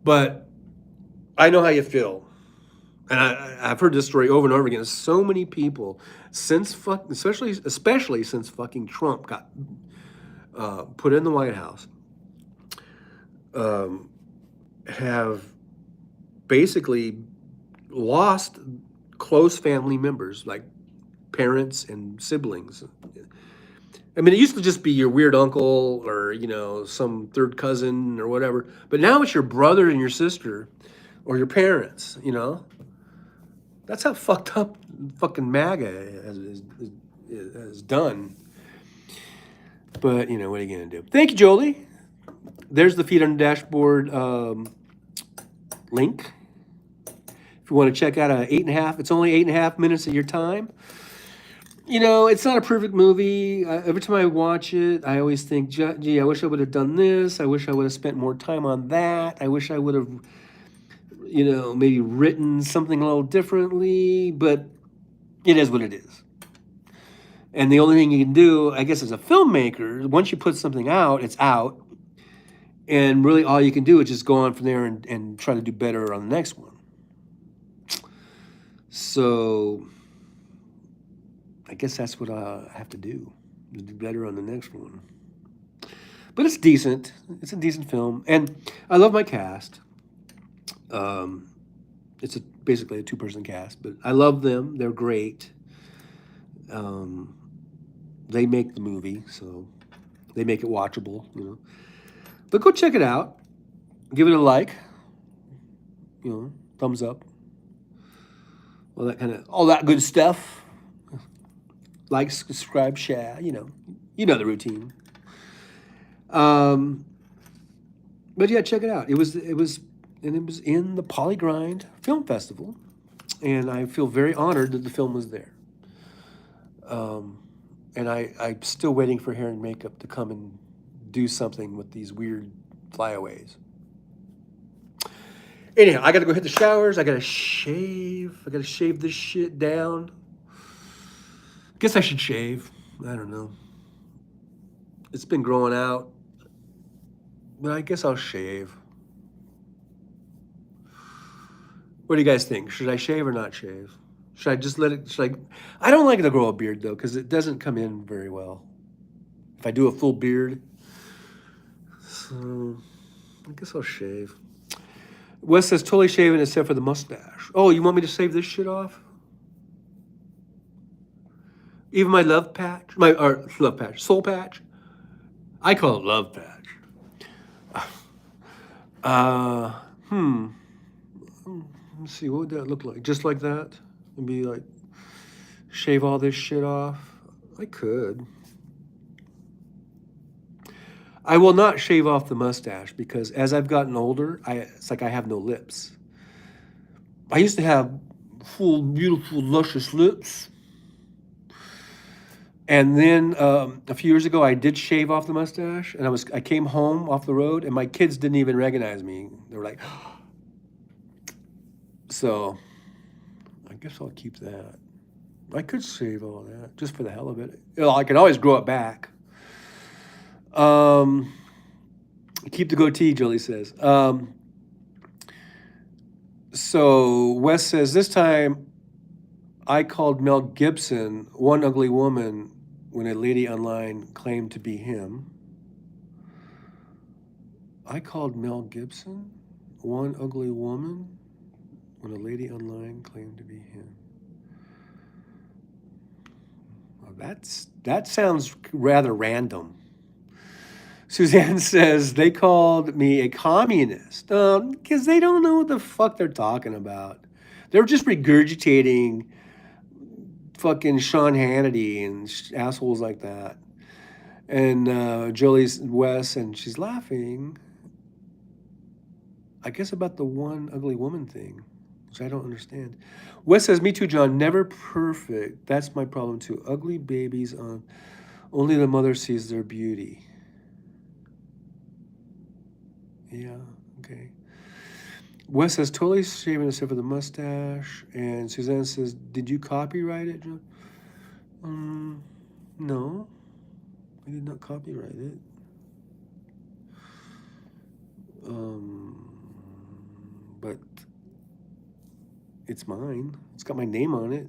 but I know how you feel, and I've heard this story over and over again. So many people especially since fucking Trump got put in the White House, have basically lost close family members, like parents and siblings. I mean, it used to just be your weird uncle or, some third cousin or whatever. But now it's your brother and your sister or your parents, That's how fucked up fucking MAGA has done. But, what are you going to do? Thank you, Jolie. There's the Feet on the Dashboard link. If you want to check out it's only 8.5 minutes of your time. It's not a perfect movie. Every time I watch it, I always think, gee, I wish I would have done this. I wish I would have spent more time on that. I wish I would have, maybe written something a little differently. But it is what it is. And the only thing you can do, I guess, as a filmmaker, once you put something out, it's out. And really all you can do is just go on from there and try to do better on the next one. So I guess that's what I have to do better on the next one. But it's decent. It's a decent film. And I love my cast. It's basically a 2-person cast. But I love them. They're great. They make the movie, so they make it watchable, But go check it out. Give it a like. Thumbs up. All that good stuff. Like, subscribe, share, you know the routine. But yeah, check it out. It was in the Polygrind Film Festival, and I feel very honored that the film was there. And I'm still waiting for Hair and Makeup to come and do something with these weird flyaways. Anyhow, I gotta go hit the showers. I gotta shave. I gotta shave this shit down. Guess I should shave. I don't know. It's been growing out, but I guess I'll shave. What do you guys think? Should I shave or not shave? Should I just let it, I don't like to grow a beard though, because it doesn't come in very well. If I do a full beard. So, I guess I'll shave. Wes says totally shaven except for the mustache. Oh, you want me to shave this shit off? Even my love patch? Soul patch? I call it love patch. Let's see, what would that look like? Just like that? And be like, shave all this shit off? I could. I will not shave off the mustache because as I've gotten older, it's like I have no lips. I used to have full, beautiful, luscious lips. And then a few years ago, I did shave off the mustache, and I came home off the road, and my kids didn't even recognize me. They were like, so I guess I'll keep that. I could save all that just for the hell of it. You know, I can always grow it back. Keep the goatee, Jolie says. So Wes says, this time I called Mel Gibson one ugly woman when a lady online claimed to be him. I called Mel Gibson one ugly woman when a lady online claimed to be him. Well, that sounds rather random. Suzanne says they called me a communist because they don't know what the fuck they're talking about. They're just regurgitating fucking Sean Hannity and assholes like that. And Jolie's Wes, and she's laughing, I guess, about the one ugly woman thing, which I don't understand. Wes says, me too, John. Never perfect. That's my problem too. Ugly babies on. Only the mother sees their beauty. Yeah, okay. Wes says, totally shaving except for the mustache. And Suzanne says, did you copyright it, John? No, I did not copyright it. But it's mine. It's got my name on it.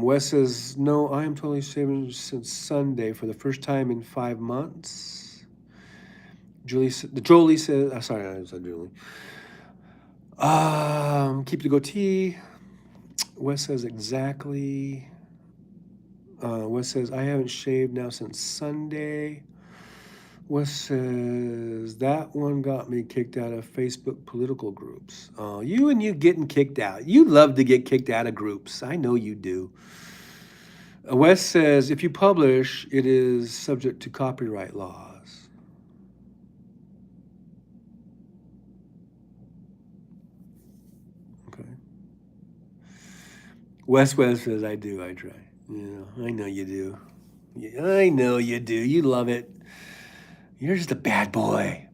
Wes says, no, I am totally shaving since Sunday for the first time in 5 months. Jolie says, sorry, I said Julie. Keep the goatee. Wes says exactly. Wes says, I haven't shaved now since Sunday. Wes says, that one got me kicked out of Facebook political groups. Oh, you getting kicked out. You love to get kicked out of groups. I know you do. Wes says, if you publish, it is subject to copyright laws. Okay. Wes says, I do, I try. Yeah, I know you do. Yeah, I know you do. You love it. You're just a bad boy.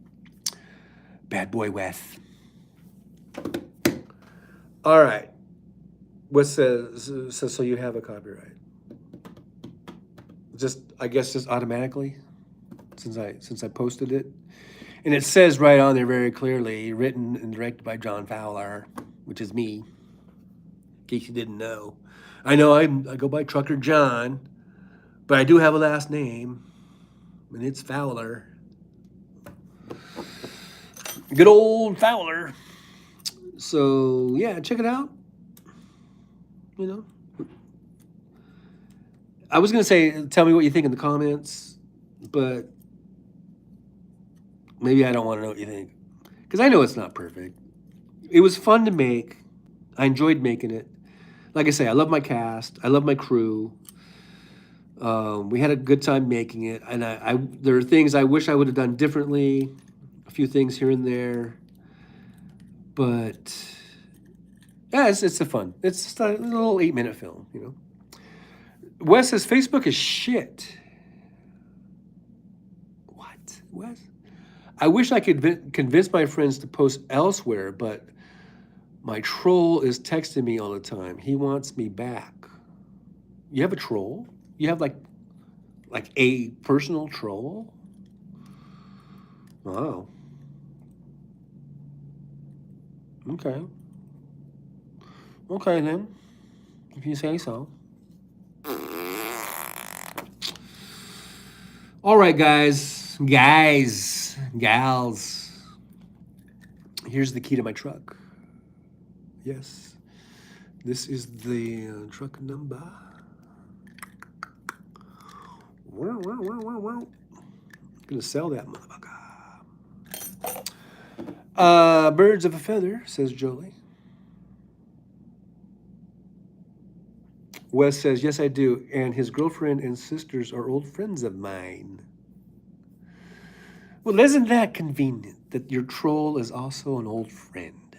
Bad boy Wes. All right. Wes says, so you have a copyright. I guess just automatically, since I posted it. And it says right on there very clearly, written and directed by John Fowler, which is me, in case you didn't know. I know I go by Trucker John, but I do have a last name, and it's Fowler. Good old Fowler. So, yeah, check it out. You know. I was going to say, tell me what you think in the comments, but maybe I don't want to know what you think. Because I know it's not perfect. It was fun to make. I enjoyed making it. Like I say, I love my cast. I love my crew. We had a good time making it. And there are things I wish I would have done differently. A few things here and there. But, yeah, it's a fun. It's just a little 8-minute film, you know. Wes says, Facebook is shit. What, Wes? I wish I could convince my friends to post elsewhere, but my troll is texting me all the time. He wants me back. You have a troll? You have like a personal troll? Wow. Okay. Okay then, if you say so. All right, guys, gals. Here's the key to my truck. Yes, this is the truck number. I'm gonna sell that motherfucker. Birds of a feather, says Jolie. Wes says, yes, I do. And his girlfriend and sisters are old friends of mine. Well, isn't that convenient that your troll is also an old friend?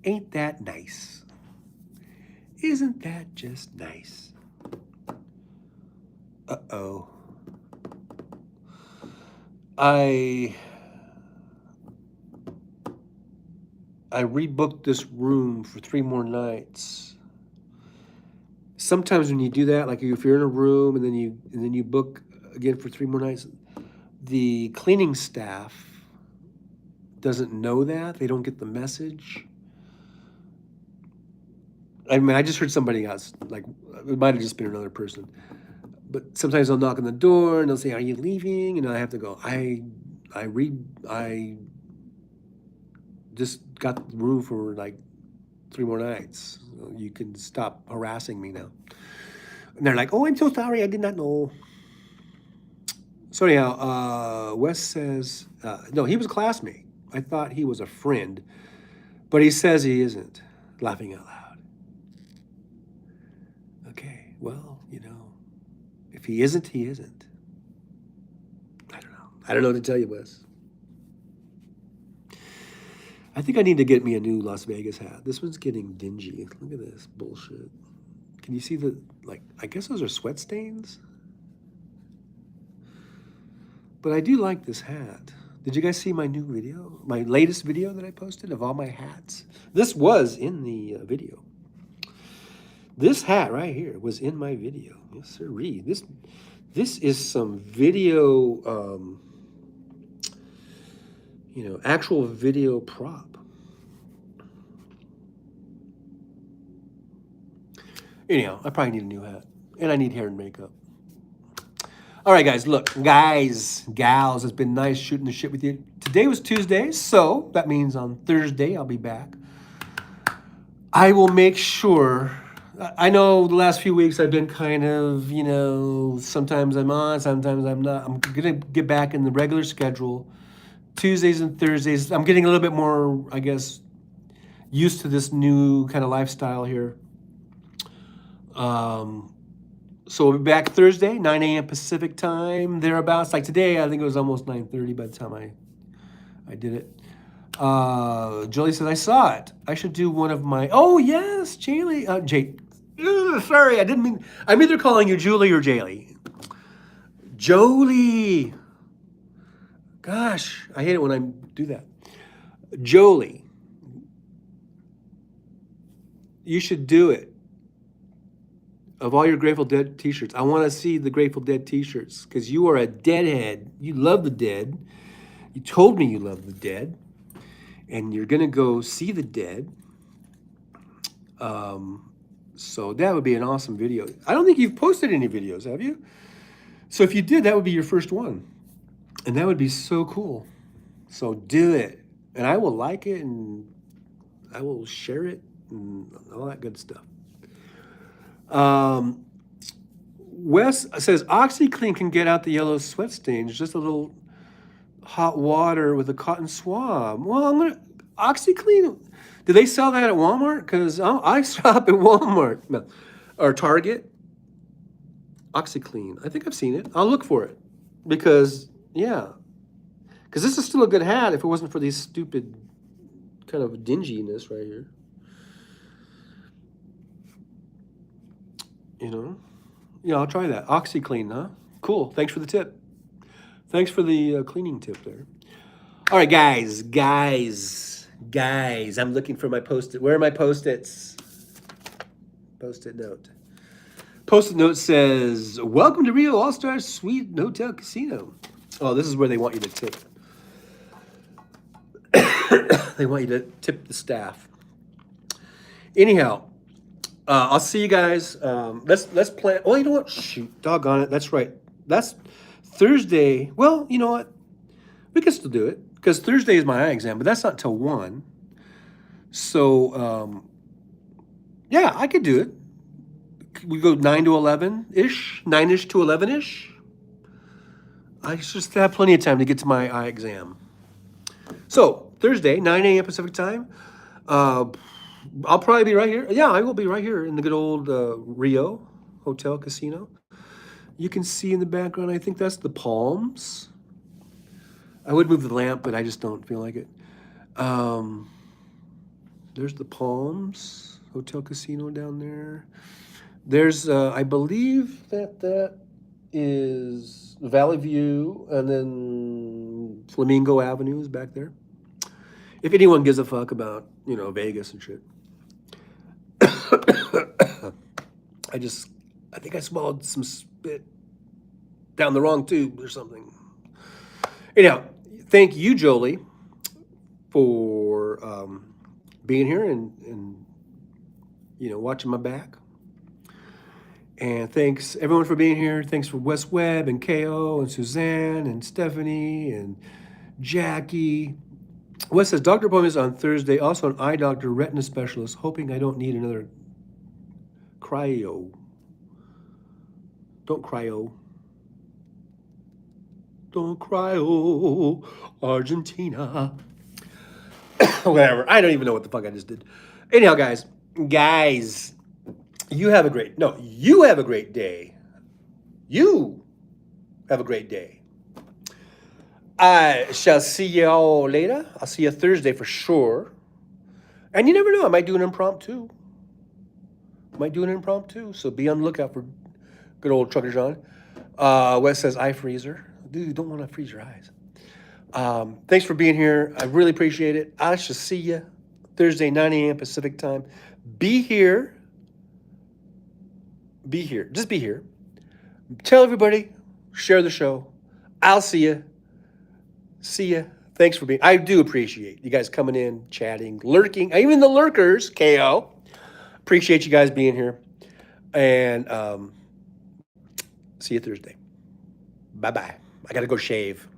Ain't that nice? Isn't that just nice? Uh-oh. I I rebooked this room for 3 more nights. Sometimes when you do that, like if you're in a room and then you book again for 3 more nights, the cleaning staff doesn't know that. They don't get the message. I mean, I just heard somebody else, like, it might have just been another person. But sometimes they'll knock on the door and they'll say, "Are you leaving?" And I have to go, I just got the room for like 3 more nights. So you can stop harassing me now. And they're like, "Oh, I'm so sorry. I did not know." So anyhow, Wes says, no, he was a classmate. I thought he was a friend, but he says he isn't. Laughing out loud. Okay, well, if he isn't, he isn't. I don't know. I don't know what to tell you, Wes. I think I need to get me a new Las Vegas hat. This one's getting dingy. Look at this bullshit. Can you see I guess those are sweat stains? But I do like this hat. Did you guys see my new video? My latest video that I posted of all my hats? This was in the video. This hat right here was in my video. Yes, sirree. This is some video, actual video prop. Anyhow, I probably need a new hat. And I need hair and makeup. All right, guys, look, gals, it's been nice shooting the shit with you. Today was Tuesday, so that means on Thursday I'll be back. I will make sure. I know the last few weeks I've been kind of, sometimes I'm on, sometimes I'm not. I'm going to get back in the regular schedule. Tuesdays and Thursdays. I'm getting a little bit more, I guess, used to this new kind of lifestyle here. So we'll be back Thursday, 9 a.m. Pacific time, thereabouts. Like today, I think it was almost 9:30 by the time I did it. Julie says, I saw it. I should do one of my, oh yes, Jaylee. Sorry, I didn't mean, I'm either calling you Julie or Jaylee. Jolie. Gosh, I hate it when I do that. Jolie. You should do it. Of all your Grateful Dead t-shirts, I want to see the Grateful Dead t-shirts because you are a Deadhead. You love the Dead. You told me you love the Dead. And you're going to go see the Dead. So that would be an awesome video. I don't think you've posted any videos, have you? So if you did, that would be your first one. And that would be so cool. So do it. And I will like it and I will share it and all that good stuff. Wes says OxyClean can get out the yellow sweat stains. Just a little hot water with a cotton swab. Well, OxyClean. Do they sell that at Walmart? Because I shop at Walmart or Target. OxyClean. I think I've seen it. I'll look for it because this is still a good hat if it wasn't for these stupid kind of dinginess right here. I'll try that. OxyClean, huh? Cool. Thanks for the tip. Thanks for the cleaning tip there. All right, guys. I'm looking for my Post-it. Where are my Post-its? Post-it note. Post-it note says, welcome to Rio All-Star Suite Hotel Casino. Oh, this is where they want you to tip. They want you to tip the staff. Anyhow, I'll see you guys. Let's plan. Oh, you know what? Shoot, doggone it. That's right. That's Thursday. Well, you know what? We can still do it because Thursday is my eye exam, but that's not till 1. So, I could do it. We go 9 to 11-ish, 9-ish to 11-ish. I just have plenty of time to get to my eye exam. So, Thursday, 9 a.m. Pacific time. I'll probably be right here. Yeah, I will be right here in the good old Rio Hotel Casino. You can see in the background, I think that's the Palms. I would move the lamp, but I just don't feel like it. There's the Palms Hotel Casino down there. There's, I believe that is Valley View, and then Flamingo Avenue is back there. If anyone gives a fuck about, Vegas and shit. I think I swallowed some spit down the wrong tube or something. Anyhow, thank you, Jolie, for being here and watching my back. And thanks everyone for being here. Thanks for Wes Webb and KO and Suzanne and Stephanie and Jackie. Wes says, doctor appointments on Thursday. Also an eye doctor, retina specialist. Hoping I don't need another cryo. Don't cryo. Don't cryo. Argentina. Whatever. I don't even know what the fuck I just did. Anyhow, guys, you have a great day. You have a great day. I shall see you all later. I'll see you Thursday for sure. And you never know, I might do an impromptu. So be on the lookout for good old Trucker John. Wes says, eye freezer. Dude, you don't want to freeze your eyes. Thanks for being here. I really appreciate it. I shall see you Thursday, 9 a.m. Pacific time. Be here. Just be here. Tell everybody. Share the show. I'll see you. Thanks for being. I do appreciate you guys coming in, chatting, lurking. Even the lurkers, KO. Appreciate you guys being here. And see you Thursday. Bye-bye. I got to go shave.